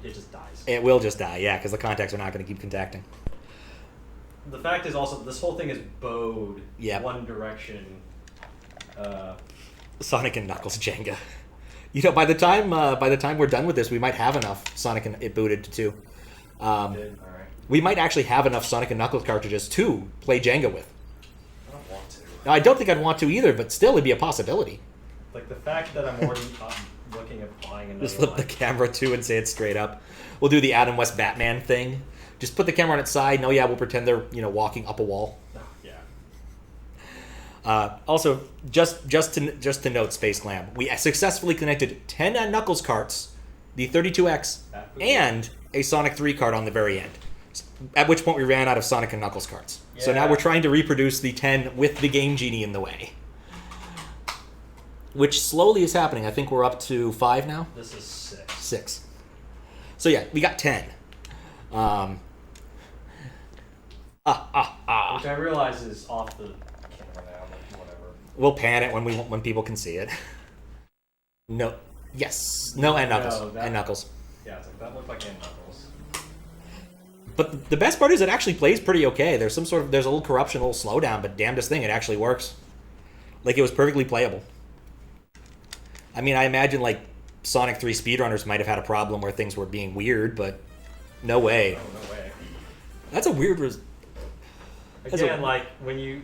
it just dies. It will just die, yeah, because the contacts are not going to keep contacting. The fact is also this whole thing is bowed one direction. Sonic and Knuckles Jenga. You know, by the time we're done with this, we might have enough Sonic and it booted to 2. All right. We might actually have enough Sonic and Knuckles cartridges to play Jenga with. I don't want to. Now, I don't think I'd want to either, but still, it'd be a possibility. Like the fact that I'm already looking at buying another. Just flip the camera to and say it straight up. We'll do the Adam West Batman thing. Just put the camera on its side. No, yeah, we'll pretend they're walking up a wall. Yeah. Also, just to note, Space Glam, we successfully connected 10 Knuckles carts, the 32X, and a Sonic 3 cart on the very end. At which point we ran out of Sonic and Knuckles carts. So now we're trying to reproduce the 10 with the Game Genie in the way. which slowly is happening. I think we're up to 5 now. This is 6. 6. So yeah, we got 10. Which I realize is off the camera now, but whatever. We'll pan it when people can see it. No. Yes. No, and Knuckles. No, that- and Knuckles. Yeah, it's like, that looked like Knuckles. But the best part is it actually plays pretty okay. There's a little corruption, a little slowdown, but damnedest thing, it actually works. Like, it was perfectly playable. I mean, I imagine, like, Sonic 3 speedrunners might have had a problem where things were being weird, but no way. Oh, no way. That's a weird... Again, like, when you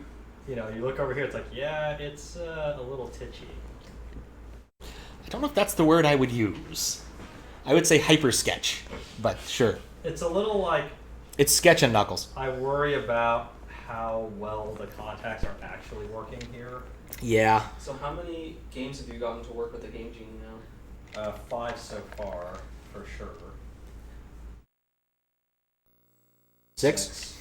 look over here, it's like, yeah, it's a little titchy. I don't know if that's the word I would use. I would say hyper-sketch, but sure. It's a little like... It's Sketch and Knuckles. I worry about how well the contacts are actually working here. Yeah. So how many games have you gotten to work with the Game Genie now? 5 so far, for sure. 6?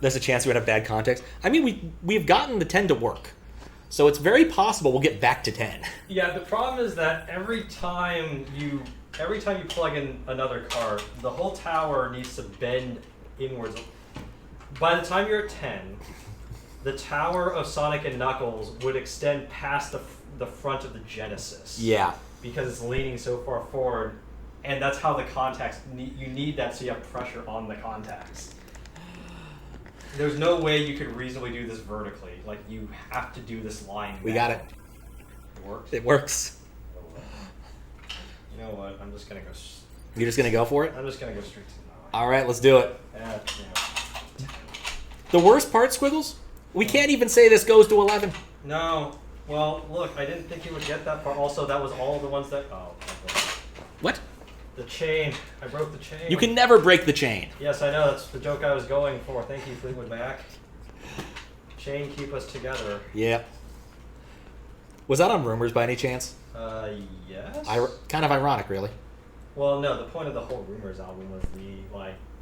There's a chance we're going to have bad contacts. I mean, we've gotten the 10 to work. So it's very possible we'll get back to 10. Yeah, the problem is that every time you plug in another card, the whole tower needs to bend inwards. By the time you're at 10, the tower of Sonic and Knuckles would extend past the front of the Genesis. Yeah. Because it's leaning so far forward, and that's how the contacts, you need that so you have pressure on the contacts. There's no way you could reasonably do this vertically. Like, you have to do this line. We got it. It works? It works. You know what? I'm just going to go... You're just going to go for it? I'm just going to go straight to the 9. All right, let's do it. The worst part, Squiggles? We can't even say this goes to 11. No. Well, look, I didn't think you would get that far. Also, that was all the ones that... Oh, okay. What? The chain. I broke the chain. You can never break the chain. Yes, I know. That's the joke I was going for. Thank you, Fleetwood Mac. Chain keep us together. Yeah. Was that on Rumors by any chance? Yes. Kind of ironic, really. Well, no. The point of the whole Rumors album was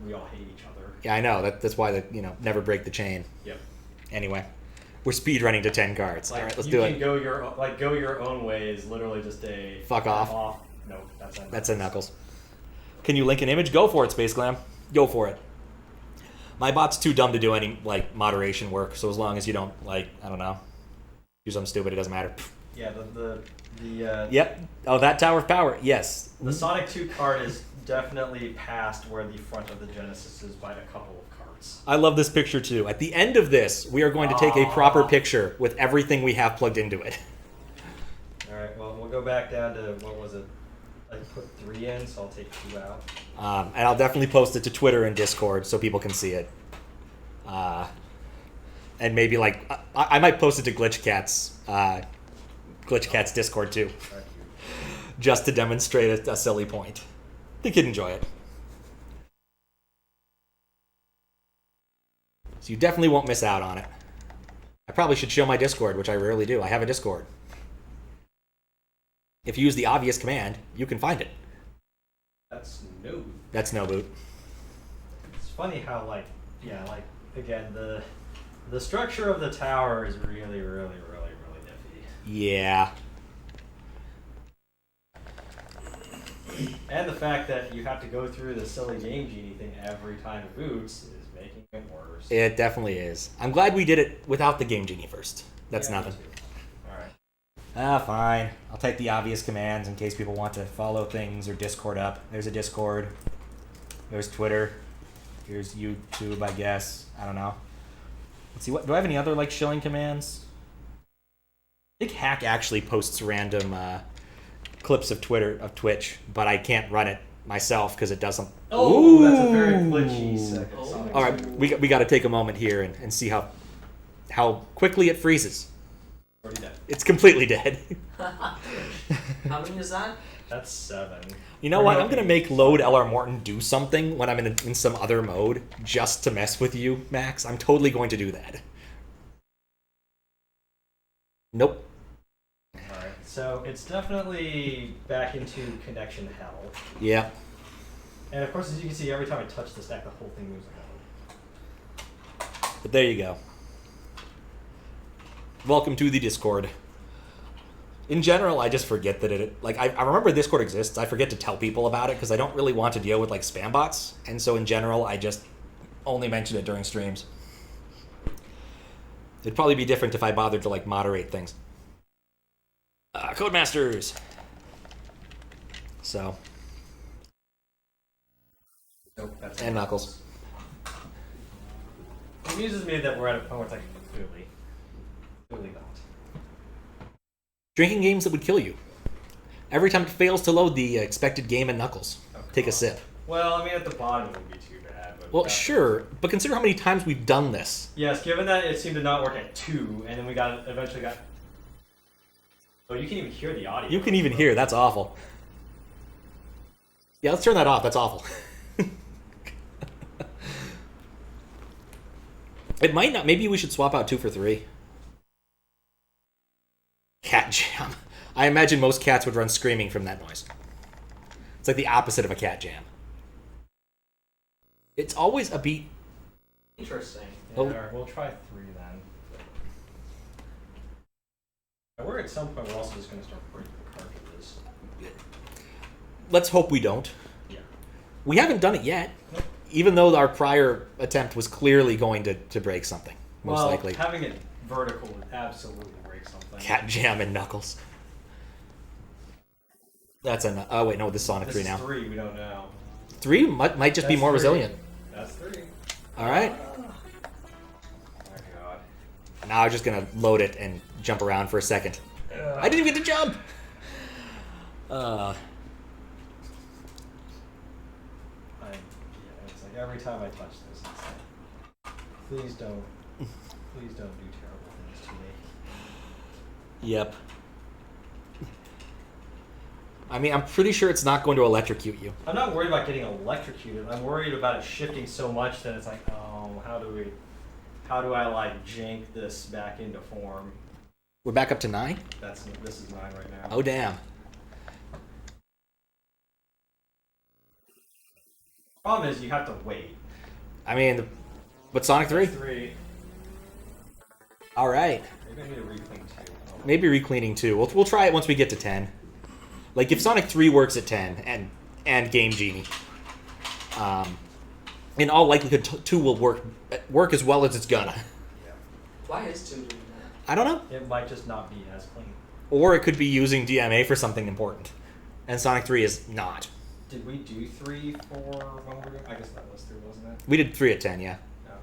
we all hate each other. Yeah, I know. That's why never break the chain. Yep. Anyway, we're speedrunning to 10 cards. Like, all right, let's do it. Go your own way is literally just a fuck off. No, that's a Knuckles. That's a Knuckles. Can you link an image? Go for it, Space Glam. Go for it. My bot's too dumb to do any moderation work, so as long as you don't I don't know, do something stupid, it doesn't matter. Yeah, the Yep. Oh, that Tower of Power. Yes. The Sonic 2 card is definitely past where the front of the Genesis is by a couple of cards. I love this picture too. At the end of this, we are going to take a proper picture with everything we have plugged into it. All right. Well, we'll go back down to what was it? I put 3 in, so I'll take 2 out. And I'll definitely post it to Twitter and Discord so people can see it. And maybe I might post it to Glitchcat's Discord too, just to demonstrate a silly point. I think you'd enjoy it. So you definitely won't miss out on it. I probably should show my Discord, which I rarely do. I have a Discord. If you use the obvious command, you can find it. That's no. That's no boot. It's funny how again the structure of the tower is really nifty. Yeah. And the fact that you have to go through the silly Game Genie thing every time it boots is making it worse. It definitely is. I'm glad we did it without the Game Genie first. That's Yeah, nothing. me too. All right. Fine. I'll take the obvious commands in case people want to follow things or Discord up. There's a Discord. There's Twitter. Here's YouTube, I guess. I don't know. Let's see. What do I have any other shilling commands? I think Hack actually posts random clips of Twitch, but I can't run it myself because it doesn't. Oh, Ooh. that's a very glitchy second. Sonic All right, 2. we got to take a moment here and see how quickly it freezes. Already dead. It's completely dead. How many is that? That's 7. You know what? I'm going to make Load LR Morton do something when I'm in some other mode just to mess with you, Max. I'm totally going to do that. Nope. Alright, so it's definitely back into connection hell. Yeah. And of course, as you can see, every time I touch the stack, the whole thing moves like But there you go. Welcome to the Discord. In general, I just forget that I remember Discord exists. I forget to tell people about it because I don't really want to deal with like spam bots, and so in general, I just only mention it during streams. It'd probably be different if I bothered to like moderate things. Codemasters. So. Nope, that's And Knuckles. It amuses me that we're at a point where it's like, clearly not. Drinking games that would kill you. Every time it fails to load the expected game in Knuckles, take a sip. Well, I mean, at the bottom it would be too bad. But Well, sure, but consider how many times we've done this. Yes, given that it seemed to not work at 2, and then we eventually got. Oh, you can even hear the audio. You can even hear. That's awful. Yeah, let's turn that off. That's awful. It might not. Maybe we should swap out 2 for 3. Cat jam. I imagine most cats would run screaming from that noise. It's like the opposite of a cat jam. It's always a beat. Interesting. Yeah, alright, we'll try 3 then. We're at some point we're also just going to start breaking the cartridges. Let's hope we don't. Yeah. We haven't done it yet. Nope. Even though our prior attempt was clearly going to break something. Most Well, likely. having it vertical would absolutely break something. Cat jam and Knuckles. That's a... Oh, wait, no, this is Sonic 3 now. This is 3, we don't know. 3 might just be That's more 3. resilient. That's 3. All right. Oh my god. Now I'm just going to load it and jump around for a second. I didn't even get to jump! It's like every time I touch this, it's like, please don't do terrible things to me. Yep. I mean, I'm pretty sure it's not going to electrocute you. I'm not worried about getting electrocuted. I'm worried about it shifting so much that it's like, oh, how do I like jank this back into form? We're back up to 9? This is 9 right now. Oh, damn. Problem is, you have to wait. I mean, but Sonic 3? 3. All right. Maybe I need to reclean 2. Oh. Maybe recleaning 2. We'll try it once we get to 10. Like, if Sonic 3 works at 10, and Game Genie, in all likelihood, 2 will work as well as it's gonna. Yeah. Why is 2 doing that? I don't know. It might just not be as clean. Or it could be using DMA for something important. And Sonic 3 is not. Did we do 3 for when we were doing? I guess that was 3, wasn't it? We did 3 at 10, yeah. Okay.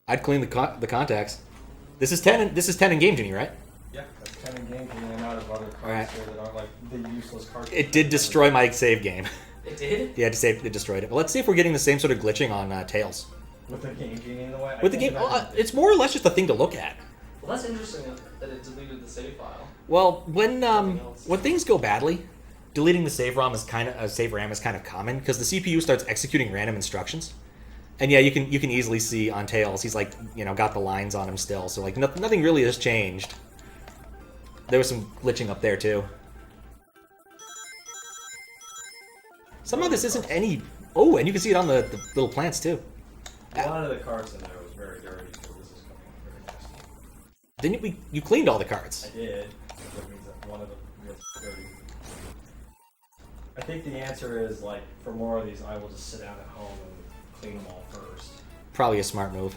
I'd clean the contacts. This is 10 in Game Genie, right? Yeah, that's 10 in game, and the amount of other cards Alright. here that aren't like the useless cards. It did destroy my save game. It did? Yeah, it destroyed it. But let's see if we're getting the same sort of glitching on Tails. With the Game Genie in the way? With the game, it's more or less just a thing to look at. Well, that's interesting that it deleted the save file. Well, when things go badly, deleting the save RAM is kind of common because the CPU starts executing random instructions. And yeah, you can easily see on Tails, he's like, got the lines on him still, so like nothing really has changed. There was some glitching up there too. Somehow this isn't any... Oh, and you can see it on the little plants too. A lot of the cards in there was very dirty, so this is coming out very nasty. Didn't you cleaned all the cards? I did, which means that one of them was dirty. I think the answer is, like, for more of these, I will just sit down at home and clean them all first. Probably a smart move.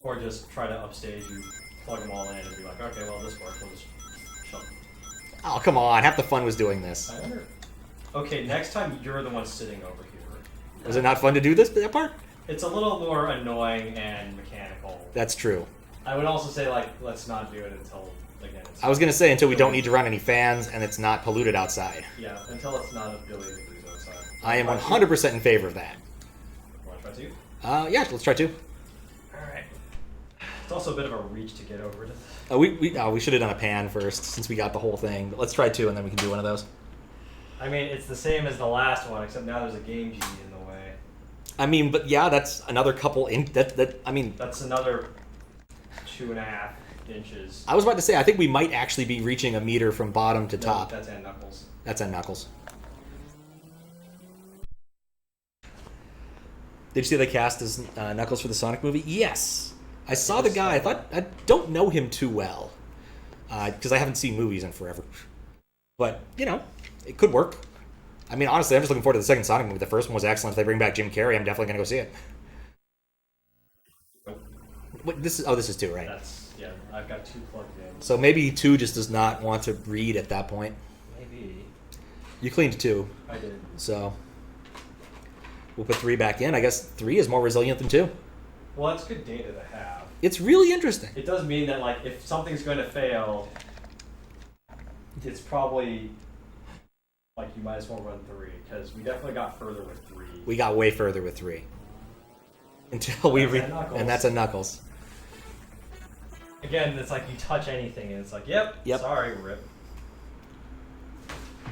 Or just try to upstage you, plug them all in, and be like, okay, well, this works, we'll just shove them. Oh, come on. Half the fun was doing this. I wonder... Okay, next time you're the one sitting over here. Was it not fun to do that part? It's a little more annoying and mechanical. That's true. I would also say, like, let's not do it until, again, it's... I was going to say until we don't need to run any fans and it's not polluted outside. Yeah, until it's not a billion degrees outside. I am 100% in favor of that. Want to try 2? Yeah, let's try 2. Alright. It's also a bit of a reach to get over to... We should have done a pan first since we got the whole thing. But let's try 2 and then we can do one of those. I mean, it's the same as the last one, except now there's a Game Genie in the way. I mean, but yeah, that's another couple That's another 2.5 inches. I was about to say, I think we might actually be reaching a meter from bottom to top. That's at Knuckles. That's at Knuckles. Did you see they cast as Knuckles for the Sonic movie? Yes! I saw the guy. I don't know him too well because I haven't seen movies in forever. But you know, it could work. I mean, honestly, I'm just looking forward to the second Sonic movie. The first one was excellent. If they bring back Jim Carrey, I'm definitely gonna go see it. What, this is 2, right? Yeah. I've got 2 plugged in. So maybe 2 just does not want to read at that point. Maybe. You cleaned 2. I did. So we'll put 3 back in. I guess 3 is more resilient than 2. Well, that's good data to have. It's really interesting. It does mean that, like, if something's going to fail, it's probably, like, you might as well run 3, because we definitely got further with 3. We got way further with 3. Until we and that's a Knuckles. Again, it's like you touch anything, and it's like, yep. Sorry, rip.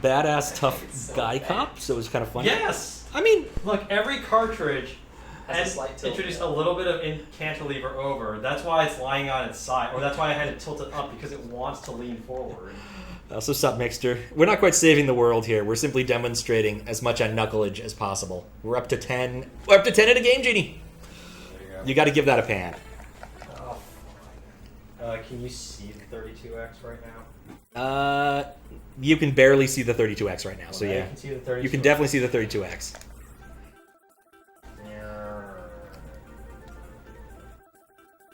Badass tough So guy bad. cop, so it was kind of funny. Yes! I mean, Look, every cartridge Has a has slight tilt, introduced yeah. a little bit of cantilever over. That's why it's lying on its side, or that's why I had it tilted up, because it wants to lean forward. so sup, Mixter. We're not quite saving the world here. We're simply demonstrating as much unknuckleage as possible. We're up to 10. We're up to 10 at a Game Genie. There you go. You got to give that a pan. Oh, fine. Can you see the 32X right now? You can barely see the 32X right now, so Well, now yeah. You can see the 32X. You can definitely see the 32X.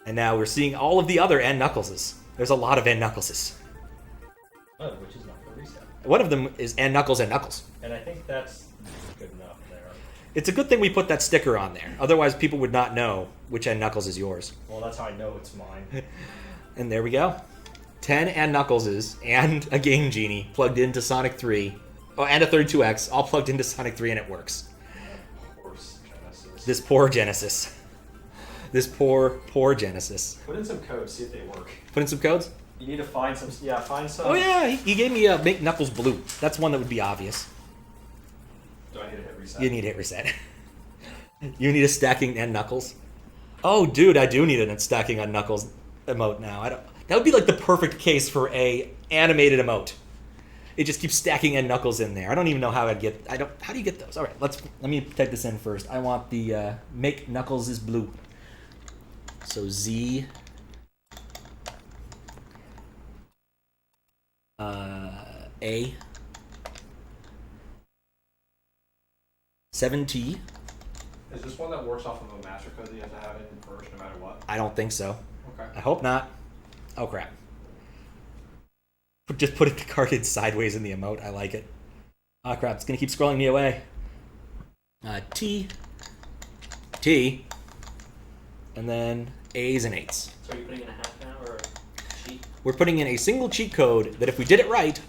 And now we're seeing all of the other N Knuckleses. There's a lot of N Knuckleses. Oh, which is not for reset. One of them is N Knuckles and Knuckles. And I think that's good enough there. It's a good thing we put that sticker on there. Otherwise, people would not know which N Knuckles is yours. Well, that's how I know it's mine. And there we go. 10 N Knuckleses and a Game Genie plugged into Sonic 3. Oh, and a 32X, all plugged into Sonic 3, and it works. Of course, Genesis. This poor Genesis. This poor Genesis. Put in some code, see if they work. Put in some codes? You need to find some. Yeah, find some. Oh yeah, he gave me a Make Knuckles Blue. That's one that would be obvious. Do I need to hit reset? You need hit reset. You need a stacking N Knuckles. Oh, dude, I do need a stacking on Knuckles emote now. I don't. That would be like the perfect case for a animated emote. It just keeps stacking N Knuckles in there. I don't even know how I'd get. How do you get those? All right, let me type this in first. I want the Make Knuckles is Blue. So Z. A. 7T. Is this one that works off of a master code that you have to have in first, no matter what? I don't think so. Okay. I hope not. Oh crap. Just put it the card in sideways in the emote. I like it. Oh crap, it's gonna keep scrolling me away. T. And then A's and 8s. So are you putting in a half now or a cheat? We're putting in a single cheat code that if we did it right,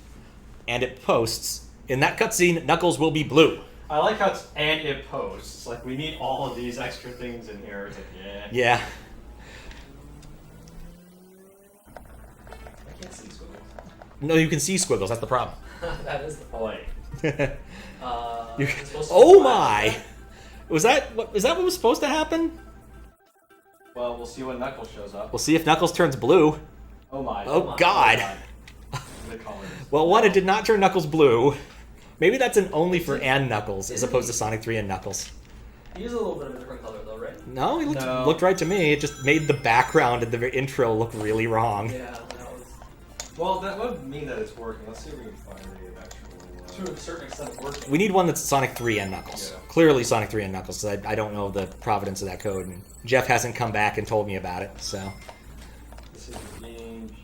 and it posts, in that cutscene, Knuckles will be blue. I like how it's and it posts. Like, we need all of these extra things in here. It's like, yeah. Yeah. I can't see squiggles. No, you can see squiggles, that's the problem. That is the point. Boy. You're- it's supposed to oh be black. my! Was that what was supposed to happen? Well, we'll see when Knuckles shows up. We'll see if Knuckles turns blue. Oh my. Oh my God. The colors. Well, one, it did not turn Knuckles blue. Maybe that's an only for and Knuckles, as opposed to Sonic 3 and Knuckles. He is a little bit of a different color though, right? No, he No. looked right to me. It just made the background and the intro look really wrong. Yeah, that was Well, that would mean that it's working. Let's see if we can find the actual. to a certain extent working. We need one that's Sonic 3 and Knuckles. Yeah. Clearly Sonic 3 and Knuckles. I don't know the providence of that code, and Jeff hasn't come back and told me about it, so... This is the Game Genie.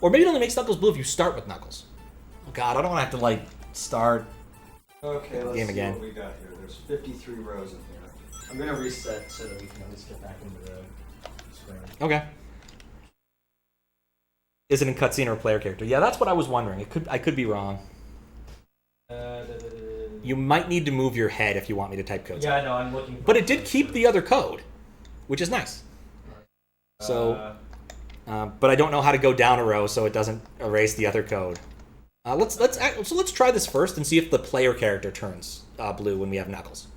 Or maybe it only makes Knuckles blue if you start with Knuckles. Oh god, I don't want to have to, like, start... Okay, let's Game see again. what we got here. There's 53 rows in here. I'm gonna reset so that we can at least get back into the screen. Okay. Is it in cutscene or player character? Yeah, that's what I was wondering. I could be wrong. You might need to move your head if you want me to type codes. Yeah, I know. I'm looking. For But it did keep the other code, which is nice. So, but I don't know how to go down a row so it doesn't erase the other code. Let's try this first and see if the player character turns blue when we have Knuckles.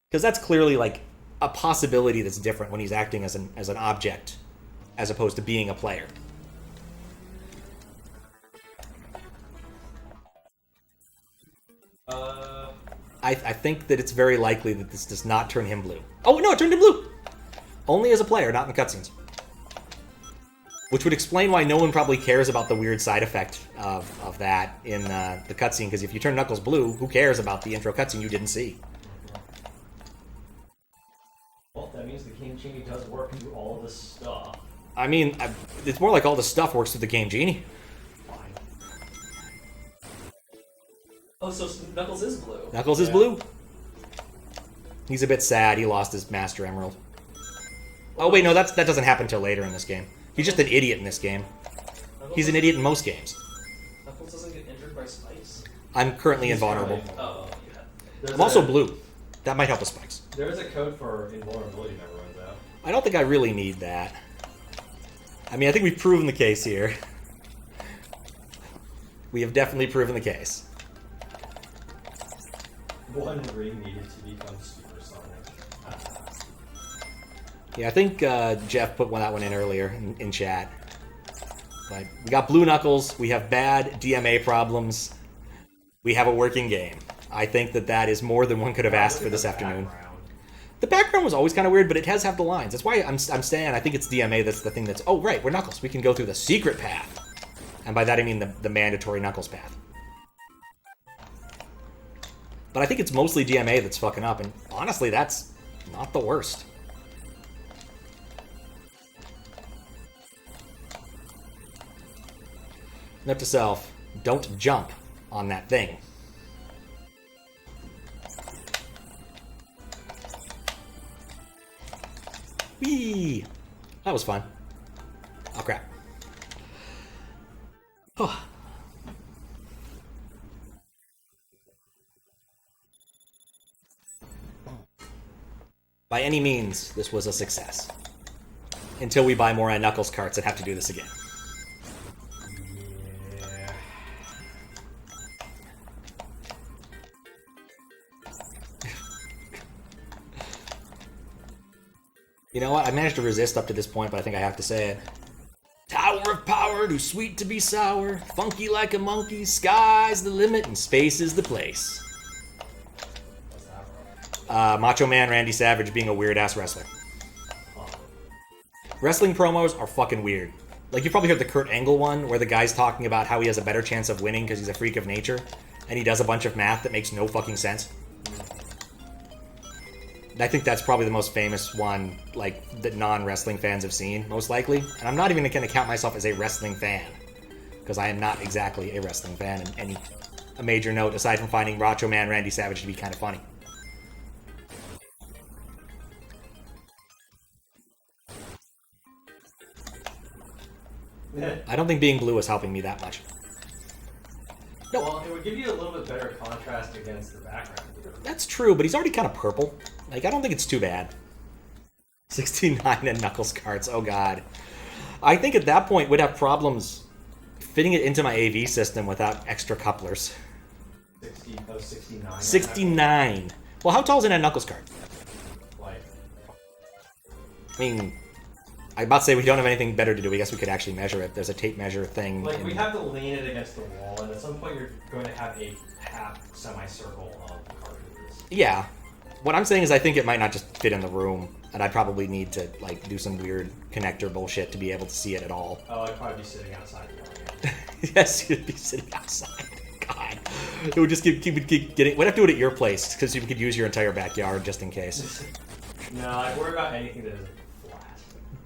Because that's clearly like a possibility that's different when he's acting as an object, as opposed to being a player. I think that it's very likely that this does not turn him blue. Oh, no, it turned him blue! Only as a player, not in the cutscenes. Which would explain why no one probably cares about the weird side effect of that in the cutscene, because if you turn Knuckles blue, who cares about the intro cutscene you didn't see? Well, that means the Game Genie does work through all of this stuff. I mean, it's more like all the stuff works through the Game Genie. Oh, so Knuckles is blue. Knuckles is blue. He's a bit sad. He lost his Master Emerald. Oh, wait, no, that doesn't happen till later in this game. He's just an idiot in this game. He's an idiot in most games. Knuckles doesn't get injured by spikes. I'm currently invulnerable. Oh, yeah. I'm also blue. That might help with spikes. There is a code for invulnerability never runs out. I don't think I really need that. I mean, I think we've proven the case here. We have definitely proven the case. One ring needed to become supersonic. Yeah, I think Jeff put that one in earlier in chat. But we got blue Knuckles, we have bad DMA problems, we have a working game. I think that is more than one could have asked for this afternoon. The background was always kind of weird, but it has half the lines. That's why I'm saying I think it's DMA that's the thing that's... Oh, right, we're Knuckles. We can go through the secret path. And by that I mean the mandatory Knuckles path. But I think it's mostly DMA that's fucking up, and honestly, that's not the worst. Note to self, don't jump on that thing. Whee! That was fun. Oh, crap. Oh. By any means, this was a success. Until we buy more Knuckles carts and have to do this again. Yeah. You know what? I managed to resist up to this point, but I think I have to say it. Tower of power, too sweet to be sour. Funky like a monkey, sky's the limit and space is the place. Macho Man Randy Savage being a weird-ass wrestler. Wrestling promos are fucking weird. Like, you probably heard the Kurt Angle one, where the guy's talking about how he has a better chance of winning because he's a freak of nature, and he does a bunch of math that makes no fucking sense. I think that's probably the most famous one, like, that non-wrestling fans have seen, most likely. And I'm not even going to count myself as a wrestling fan, because I am not exactly a wrestling fan in any a major note, aside from finding Macho Man Randy Savage to be kind of funny. I don't think being blue is helping me that much. No. Well, it would give you a little bit better contrast against the background. That's true, but he's already kind of purple. Like, I don't think it's too bad. 69 and Knuckles cards, oh god. I think at that point we'd have problems fitting it into my AV system without extra couplers. 69. 69. Well, how tall is a Knuckles card? Like, I mean, I'm about to say we don't have anything better to do. I guess we could actually measure it. There's a tape measure thing. like we have to lean it against the wall, and at some point you're going to have a half semicircle of cartridges. Yeah. What I'm saying is I think it might not just fit in the room, and I'd probably need to, like, do some weird connector bullshit to be able to see it at all. Oh, I'd probably be sitting outside. Yes, you'd be sitting outside. God. It would just keep getting... We'd have to do it at your place, because you could use your entire backyard just in case. No, I worry about anything that isn't flat.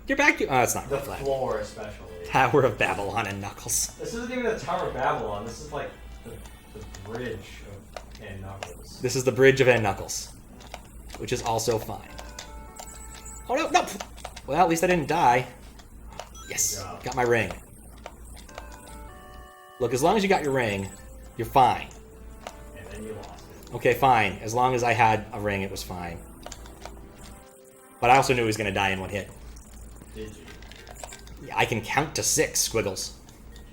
Your backyard... Oh, it's not The flat. floor, especially. Tower of Babylon and Knuckles. This isn't even the Tower of Babylon. This is like the bridge of and Knuckles. This is the bridge of N Knuckles, which is also fine. Oh, no, no! Well, at least I didn't die. Yes, got my ring. Look, as long as you got your ring, you're fine. And then you lost it. Okay, fine. As long as I had a ring, it was fine. But I also knew he was going to die in one hit. Did you? Yeah, I can count to 6 squiggles.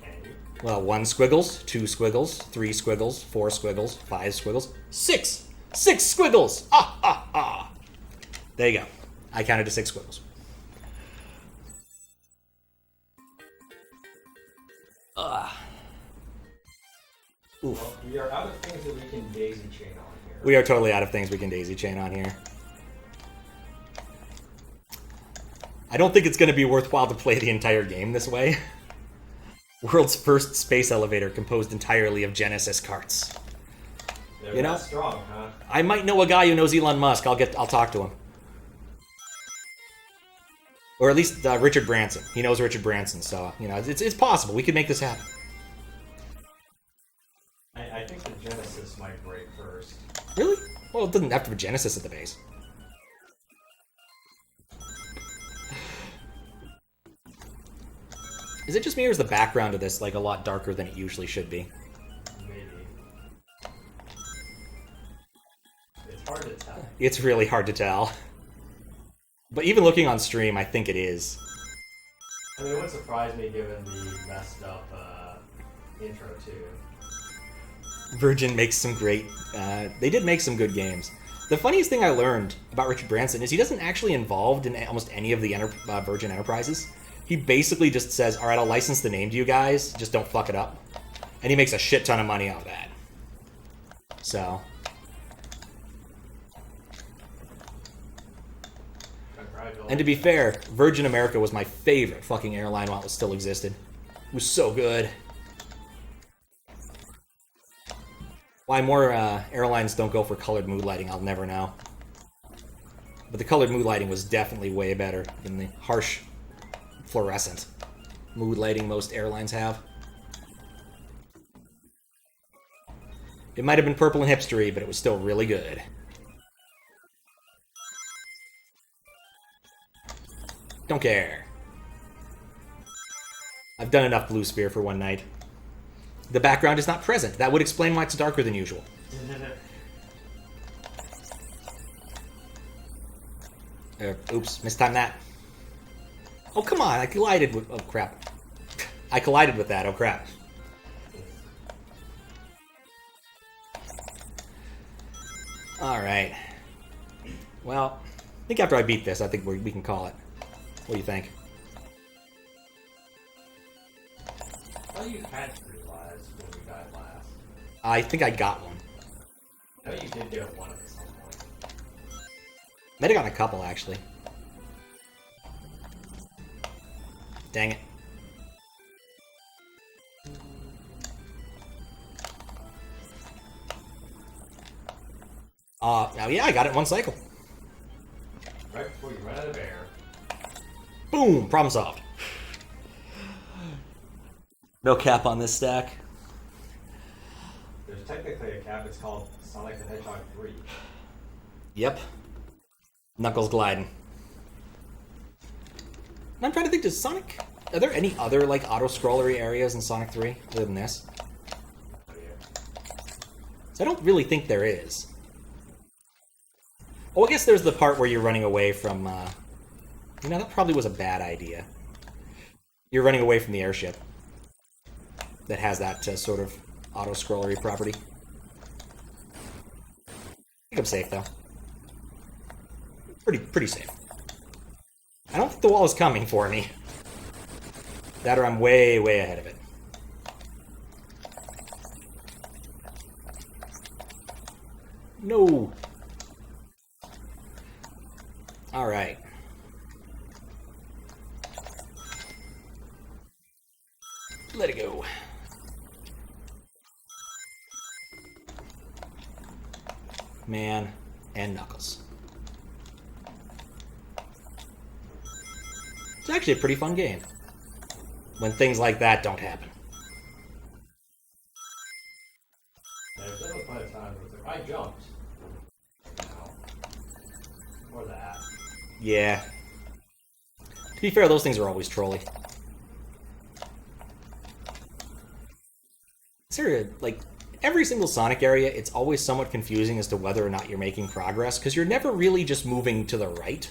Can you? Well, 1 squiggles, 2 squiggles, 3 squiggles, 4 squiggles, 5 squiggles, 6! 6 squiggles! Ah, ah, ah! There you go. I counted to 6 squiggles. Oof. Well, we are out of things that we can daisy chain on here. We are totally out of things we can daisy chain on here. I don't think it's going to be worthwhile to play the entire game this way. World's first space elevator composed entirely of Genesis carts. They're You know? not strong, huh? I might know a guy who knows Elon Musk. I'll talk to him. Or at least Richard Branson. He knows Richard Branson, so you know it's possible. We could make this happen. I think the Genesis might break first. Really? Well, it doesn't have to be Genesis at the base. Is it just me, or is the background of this like a lot darker than it usually should be? Maybe. It's hard to tell. It's really hard to tell. But even looking on stream, I think it is. I mean, it wouldn't surprise me given the messed up intro too. Virgin makes some great... they did make some good games. The funniest thing I learned about Richard Branson is he doesn't actually involved in almost any of the Virgin Enterprises. He basically just says, alright, I'll license the name to you guys, just don't fuck it up. And he makes a shit ton of money off that. So... And to be fair, Virgin America was my favorite fucking airline while it still existed. It was so good. Why more airlines don't go for colored mood lighting, I'll never know. But the colored mood lighting was definitely way better than the harsh fluorescent mood lighting most airlines have. It might have been purple and hipstery, but it was still really good. Don't care. I've done enough Blue Sphere for one night. The background is not present. That would explain why it's darker than usual. Oops, mistimed that. Oh, come on, I collided with... Oh, crap. I collided with that, oh, crap. Alright. Well, I think after I beat this, I think we can call it. What do you think? I thought you had 3 lives when we died last. I think I got one. I know you did get one at some point. Might have gotten a couple, actually. Dang it. Oh yeah, I got it in one cycle. Right before you run out of air. Boom! Problem solved. No cap on this stack. There's technically a cap, it's called Sonic the Hedgehog 3. Yep. Knuckles gliding. And I'm trying to think, does Sonic... Are there any other, like, auto-scrollery areas in Sonic 3 other than this? Oh, yeah. So I don't really think there is. Oh, I guess there's the part where you're running away from, You know, that probably was a bad idea. You're running away from the airship. That has that sort of auto-scrollery property. I think I'm safe, though. Pretty safe. I don't think the wall is coming for me. That or I'm way ahead of it. No! Alright. Let it go. Man and Knuckles. It's actually a pretty fun game. When things like that don't happen. Yeah, there's definitely plenty of times where it's like, I jumped. No. Or that. Yeah. To be fair, those things are always trolly. Seriously, like, every single Sonic area, it's always somewhat confusing as to whether or not you're making progress, because you're never really just moving to the right.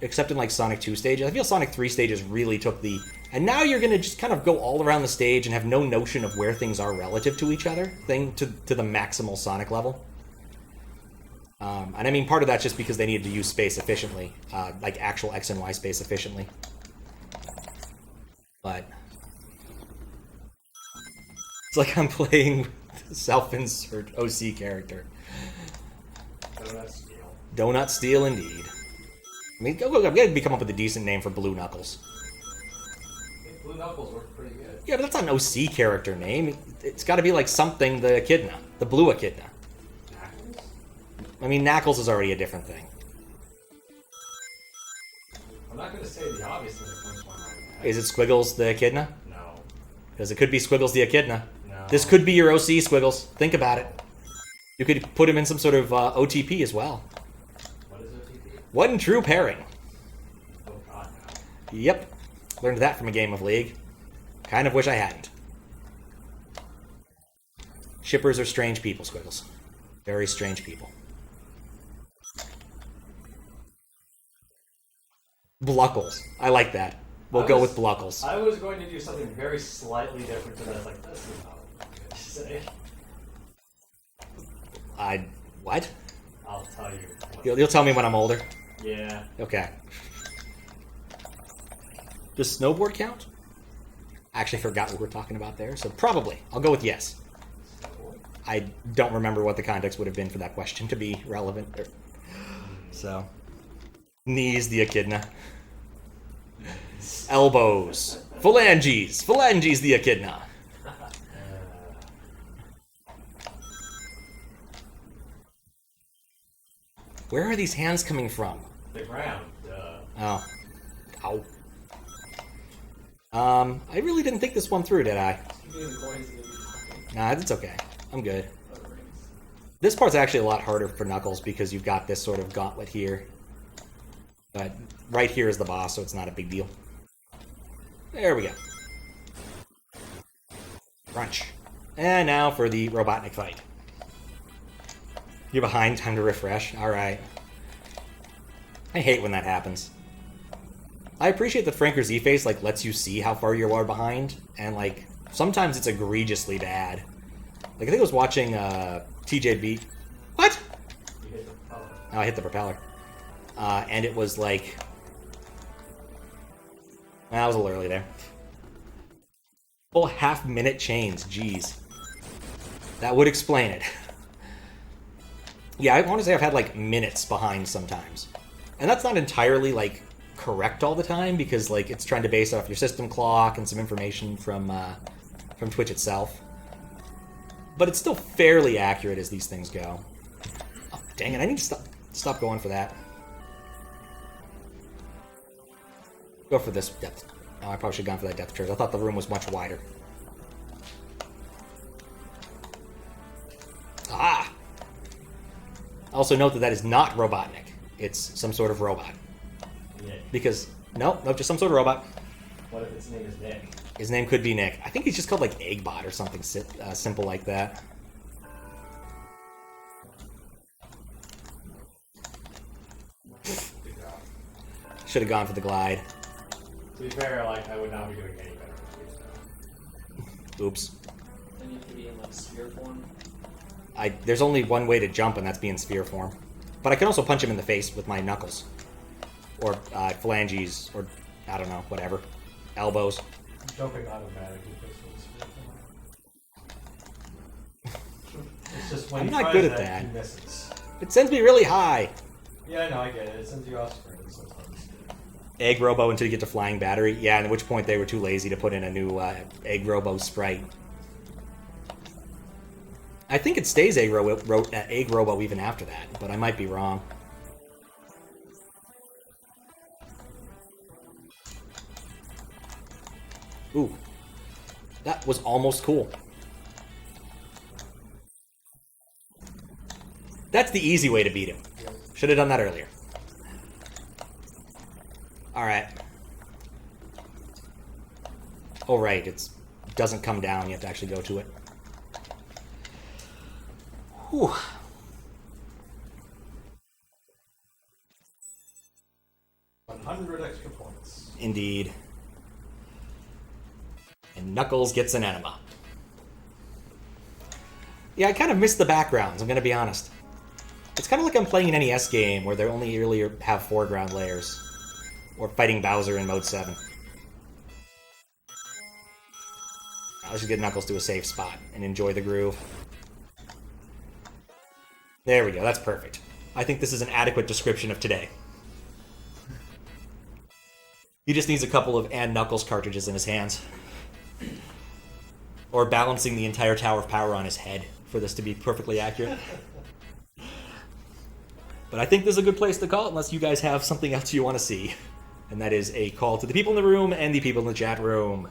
Except in, like, Sonic 2 stages. I feel Sonic 3 stages really took the... And now you're going to just kind of go all around the stage and have no notion of where things are relative to each other, to the maximal Sonic level. And I mean, part of that's just because they needed to use space efficiently, like actual X and Y space efficiently. But... It's like I'm playing with the self-insert OC character. Donut Steel. Donut Steel, indeed. I mean, I've got to come up with a decent name for Blue Knuckles. Blue Knuckles worked pretty good. Yeah, but that's not an OC character name. It's got to be like something the Echidna. The Blue Echidna. Knuckles? I mean, Knuckles is already a different thing. I'm not going to say the obvious thing that comes to my mind. Is it Squiggles the Echidna? No. Because it could be Squiggles the Echidna. No. This could be your OC, Squiggles. Think about it. You could put him in some sort of OTP as well. What is OTP? One true pairing. Oh god, no. Yep. Learned that from a game of League. Kind of wish I hadn't. Shippers are strange people, Squiggles. Very strange people. Bluckles. I like that. We'll go with Bluckles. I was going to do something very slightly different to that. I was like, this is not what I'm going to say. What? I'll tell you. You'll tell me when I'm older? Yeah. Okay. Does snowboard count? I actually forgot what we're talking about there, so probably. I'll go with yes. I don't remember what the context would have been for that question to be relevant. So, knees the Echidna. Elbows. Phalanges. Phalanges the Echidna. Where are these hands coming from? The ground. Duh. Oh. Ow. I really didn't think this one through, did I? Nah, it's okay. I'm good. This part's actually a lot harder for Knuckles because you've got this sort of gauntlet here. But right here is the boss, so it's not a big deal. There we go. Crunch. And now for the Robotnik fight. You're behind, time to refresh. Alright. I hate when that happens. I appreciate that Franker Z-Face like lets you see how far you are behind, and like sometimes it's egregiously bad. Like I think I was watching TJB. What? You hit the propeller. Oh, I hit the propeller. And it was like I was a little early there. Full half-minute chains, jeez. That would explain it. Yeah, I want to say I've had like minutes behind sometimes. And that's not entirely like correct all the time because like it's trying to base it off your system clock and some information from Twitch itself. But it's still fairly accurate as these things go. Oh, dang it, I need to stop going for that. Go for this depth. Oh, I probably should have gone for that depth charge. I thought the room was much wider. Ah! Also note that that is not Robotnik. It's some sort of robot. Nick. Because, nope, just some sort of robot. What if its name is Nick? His name could be Nick. I think he's just called like Eggbot or something simple like that. Should have gone for the glide. To be fair, like I would not be doing any better with these now. Oops. They need to be in like sphere form. There's only one way to jump, and that's be in sphere form. But I can also punch him in the face with my knuckles. Or phalanges, or I don't know, whatever. Elbows. Jumping automatically puts me in sphere. It's just when I'm he not tries good at that, that. he misses. It sends me really high. Yeah, I know, I get it. It sends you off screen sometimes. Egg Robo until you get to Flying Battery. Yeah, at which point they were too lazy to put in a new Egg Robo sprite. I think it stays Egg Robo even after that, but I might be wrong. Ooh. That was almost cool. That's the easy way to beat him. Should have done that earlier. Alright. Oh, right. It doesn't come down. You have to actually go to it. Whew. 100 extra points. Indeed. And Knuckles gets an enema. Yeah, I kind of miss the backgrounds, I'm going to be honest. It's kind of like I'm playing an NES game where they only really have foreground layers. Or fighting Bowser in Mode 7. Let's just get Knuckles to a safe spot and enjoy the groove. There we go, that's perfect. I think this is an adequate description of today. He just needs a couple of and Knuckles cartridges in his hands. Or balancing the entire Tower of Power on his head for this to be perfectly accurate. But I think this is a good place to call it unless you guys have something else you want to see. And that is a call to the people in the room and the people in the chat room.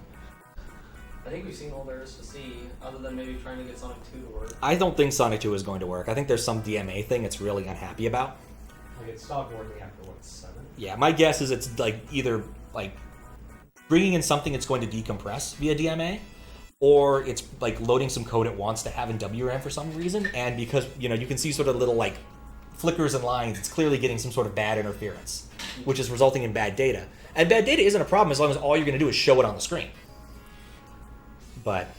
I think we've seen all there is to see, other than maybe trying to get Sonic 2 to work. I don't think Sonic 2 is going to work. I think there's some DMA thing it's really unhappy about. Like it stopped working after what, 7? Yeah, my guess is it's like either like bringing in something it's going to decompress via DMA, or it's like loading some code it wants to have in WRAM for some reason, and because you can see sort of little like flickers and lines, it's clearly getting some sort of bad interference, which is resulting in bad data. And bad data isn't a problem as long as all you're going to do is show it on the screen. But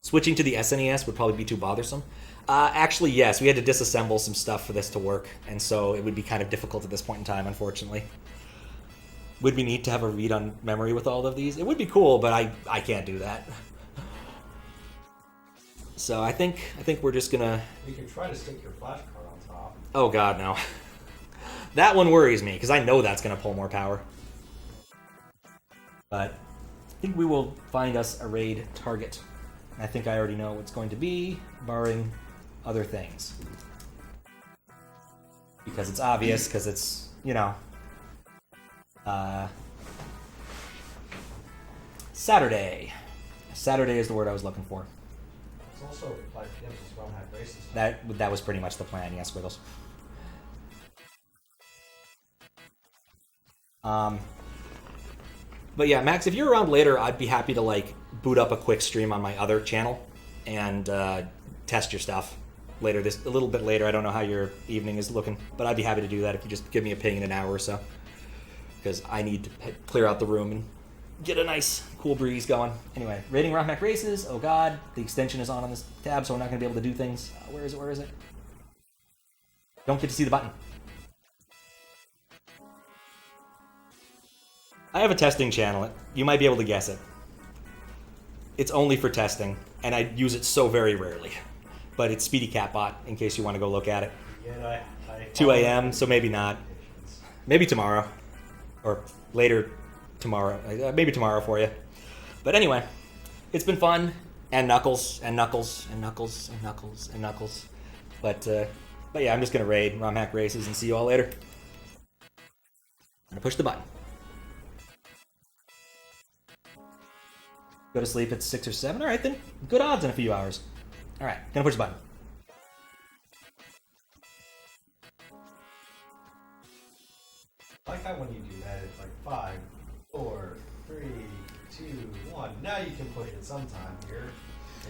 switching to the SNES would probably be too bothersome. Actually, yes, we had to disassemble some stuff for this to work, and so it would be kind of difficult at this point in time, unfortunately. Would we need to have a read on memory with all of these? It would be cool, but I can't do that. So I think we're just gonna... You can try to stick your flash card on top. Oh god, no. That one worries me, because I know that's gonna pull more power. But I think we will find us a raid target. I think I already know what it's going to be, barring other things. Because it's obvious, because it's, Saturday. Saturday is the word I was looking for. It's also 5 p.m. since Rome had races. That was pretty much the plan, yes, Squiggles. But yeah, Max, if you're around later, I'd be happy to like boot up a quick stream on my other channel and test your stuff later. A little bit later. I don't know how your evening is looking, but I'd be happy to do that if you just give me a ping in an hour or so, because I need to clear out the room and get a nice cool breeze going. Anyway, rating Rockmac Races. Oh god, the extension is on this tab, so we're not going to be able to do things. Where is it? Don't get to see the button. I have a testing channel. You might be able to guess it. It's only for testing, and I use it so very rarely. But it's Speedy Catbot, in case you want to go look at it. Yeah, I 2 a.m., so maybe not. Maybe tomorrow. Or later tomorrow. Maybe tomorrow for you. But anyway, it's been fun. And Knuckles, and Knuckles, and Knuckles, and Knuckles, and Knuckles. But yeah, I'm just going to raid ROM Hack Races and see you all later. I'm going to push the button. Go to sleep at 6 or 7. All right, then. Good odds in a few hours. All right, gonna push the button. I like how when you do that, it's like 5, 4, 3, 2, 1. Now you can push it sometime here.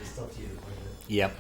It's up to you to push it. Yep.